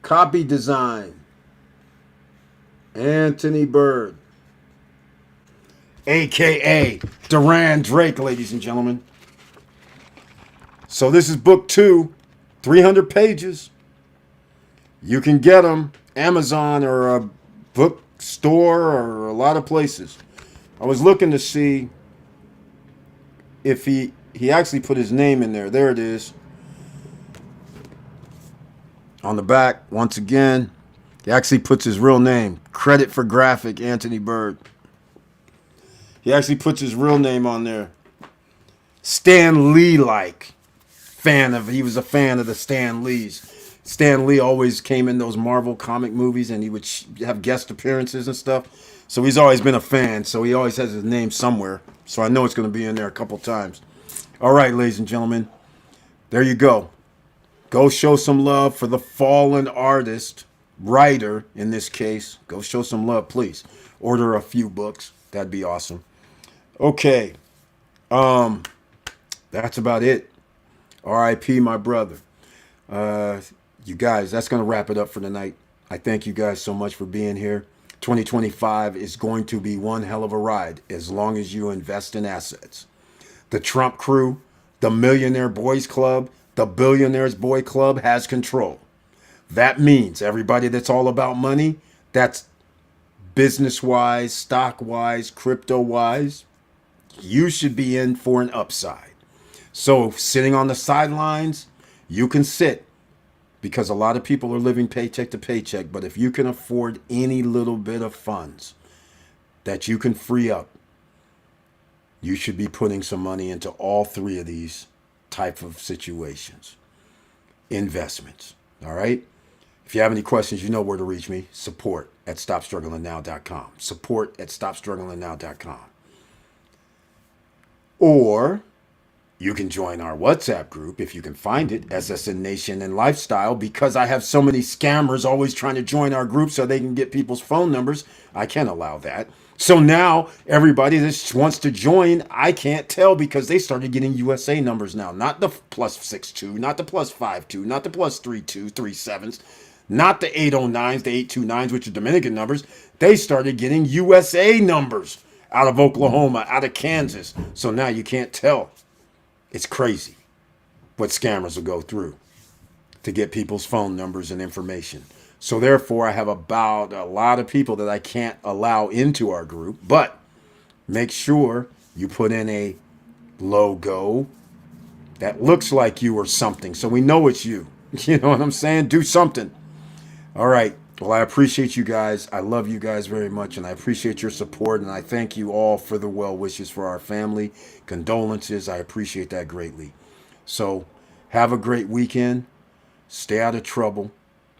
Copy design. Anthony Bird. AKA Duran Drake, ladies and gentlemen. So this is book 2, 300 pages. You can get them Amazon or a bookstore or a lot of places. I was looking to see if he actually put his name in there. There it is. On the back, once again, he actually puts his real name. Credit for graphic, Anthony Bird. He actually puts his real name on there. Stan Lee-like. He was a fan of the Stan Lees. Stan Lee always came in those Marvel comic movies and he would have guest appearances and stuff. So he's always been a fan. So he always has his name somewhere. So I know it's going to be in there a couple times. All right, ladies and gentlemen. There you go. Go show some love for the fallen artist, writer in this case. Go show some love, please. Order a few books. That'd be awesome. Okay. That's about it. R.I.P. my brother. You guys, that's going to wrap it up for tonight. I thank you guys so much for being here. 2025 is going to be one hell of a ride as long as you invest in assets. The Trump crew, the Millionaire Boys Club, the Billionaires Boy Club has control. That means everybody that's all about money, that's business-wise, stock-wise, crypto-wise, you should be in for an upside. So sitting on the sidelines, you can sit because a lot of people are living paycheck to paycheck. But if you can afford any little bit of funds that you can free up, you should be putting some money into all 3 of these type of situations. Investments. All right. If you have any questions, you know where to reach me. Support at StopStrugglingNow.com. Support at StopStrugglingNow.com. Or you can join our WhatsApp group if you can find it, SSN Nation and Lifestyle, because I have so many scammers always trying to join our group so they can get people's phone numbers. I can't allow that. So now everybody that wants to join, I can't tell because they started getting USA numbers now. Not the +62, not the +52, not the +32, 37s, not the 809s, the 829s, which are Dominican numbers. They started getting USA numbers out of Oklahoma, out of Kansas. So now you can't tell. It's crazy what scammers will go through to get people's phone numbers and information. So therefore, I have about a lot of people that I can't allow into our group. But make sure you put in a logo that looks like you or something so we know it's you. You know what I'm saying? Do something. All right. Well, I appreciate you guys. I love you guys very much, and I appreciate your support, and I thank you all for the well wishes for our family. Condolences. I appreciate that greatly. So have a great weekend. Stay out of trouble.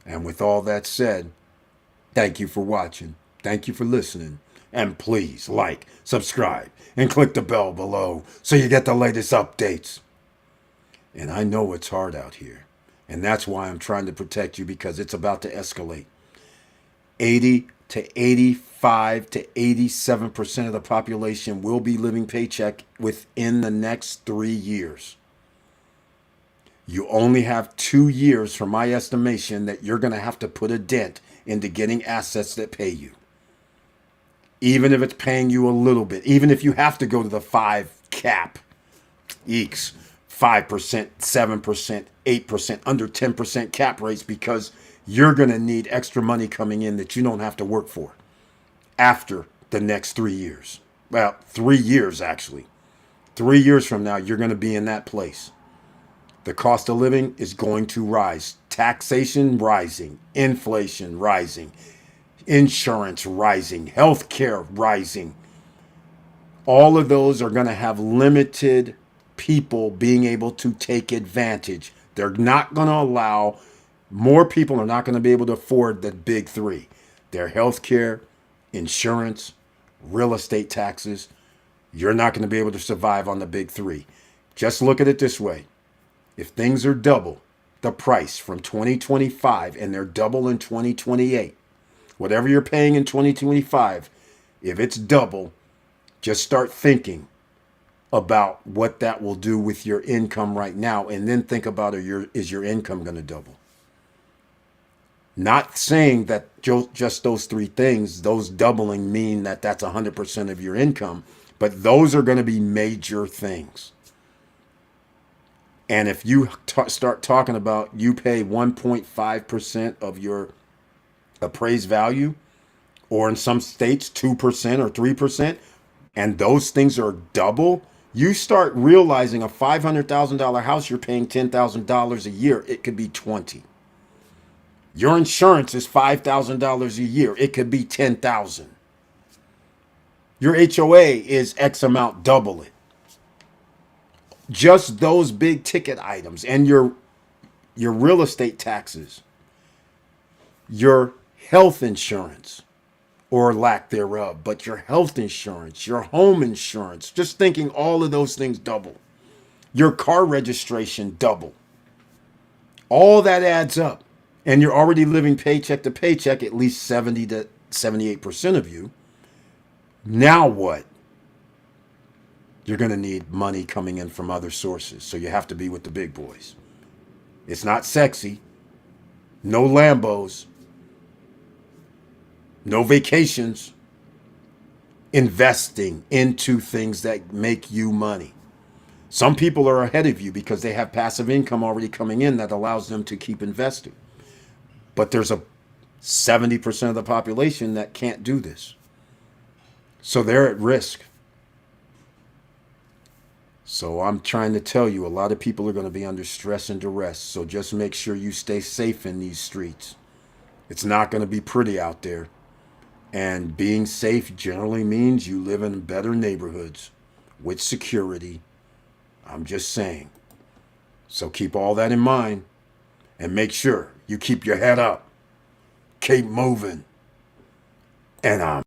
And with all that said, thank you for watching. Thank you for listening. And please like, subscribe, and click the bell below so you get the latest updates. And I know it's hard out here. And that's why I'm trying to protect you, because it's about to escalate. 80 to 85 to 87% of the population will be living paycheck within the next 3 years. You only have 2 years, from my estimation, that you're going to have to put a dent into getting assets that pay you. Even if it's paying you a little bit, even if you have to go to the 5 cap, eeks, 5%, 7%, 8%, under 10% cap rates, because you're going to need extra money coming in that you don't have to work for after the next 3 years. Well, 3 years, actually. 3 years from now, you're going to be in that place. The cost of living is going to rise. Taxation rising, inflation rising, insurance rising, healthcare rising. All of those are going to have limited people being able to take advantage. They're not going to allow, more people are not going to be able to afford the big 3. Their healthcare, insurance, real estate taxes. You're not going to be able to survive on the big 3. Just look at it this way. If things are double, the price from 2025 and they're double in 2028, whatever you're paying in 2025, if it's double, just start thinking about what that will do with your income right now, and then think about is your income going to double? Not saying that just those three things, those doubling mean that that's 100% of your income, but those are going to be major things. And if you start talking about you pay 1.5% of your appraised value, or in some states 2% or 3%, and those things are double, you start realizing a $500,000 house, you're paying $10,000 a year. It could be 20. Your insurance is $5,000 a year. It could be 10,000. Your HOA is X amount, double it. Just those big ticket items, and your real estate taxes, your health insurance or lack thereof, but your health insurance, your home insurance, just thinking all of those things double. Your car registration double. All that adds up. And you're already living paycheck to paycheck, at least 70 to 78% of you. Now what? You're going to need money coming in from other sources. So you have to be with the big boys. It's not sexy. No Lambos. No vacations. Investing into things that make you money. Some people are ahead of you because they have passive income already coming in that allows them to keep investing. But there's a 70% of the population that can't do this. So they're at risk. So I'm trying to tell you, a lot of people are going to be under stress and duress. So just make sure you stay safe in these streets. It's not going to be pretty out there. And being safe generally means you live in better neighborhoods with security. I'm just saying. So keep all that in mind and make sure you keep your head up. Keep moving. And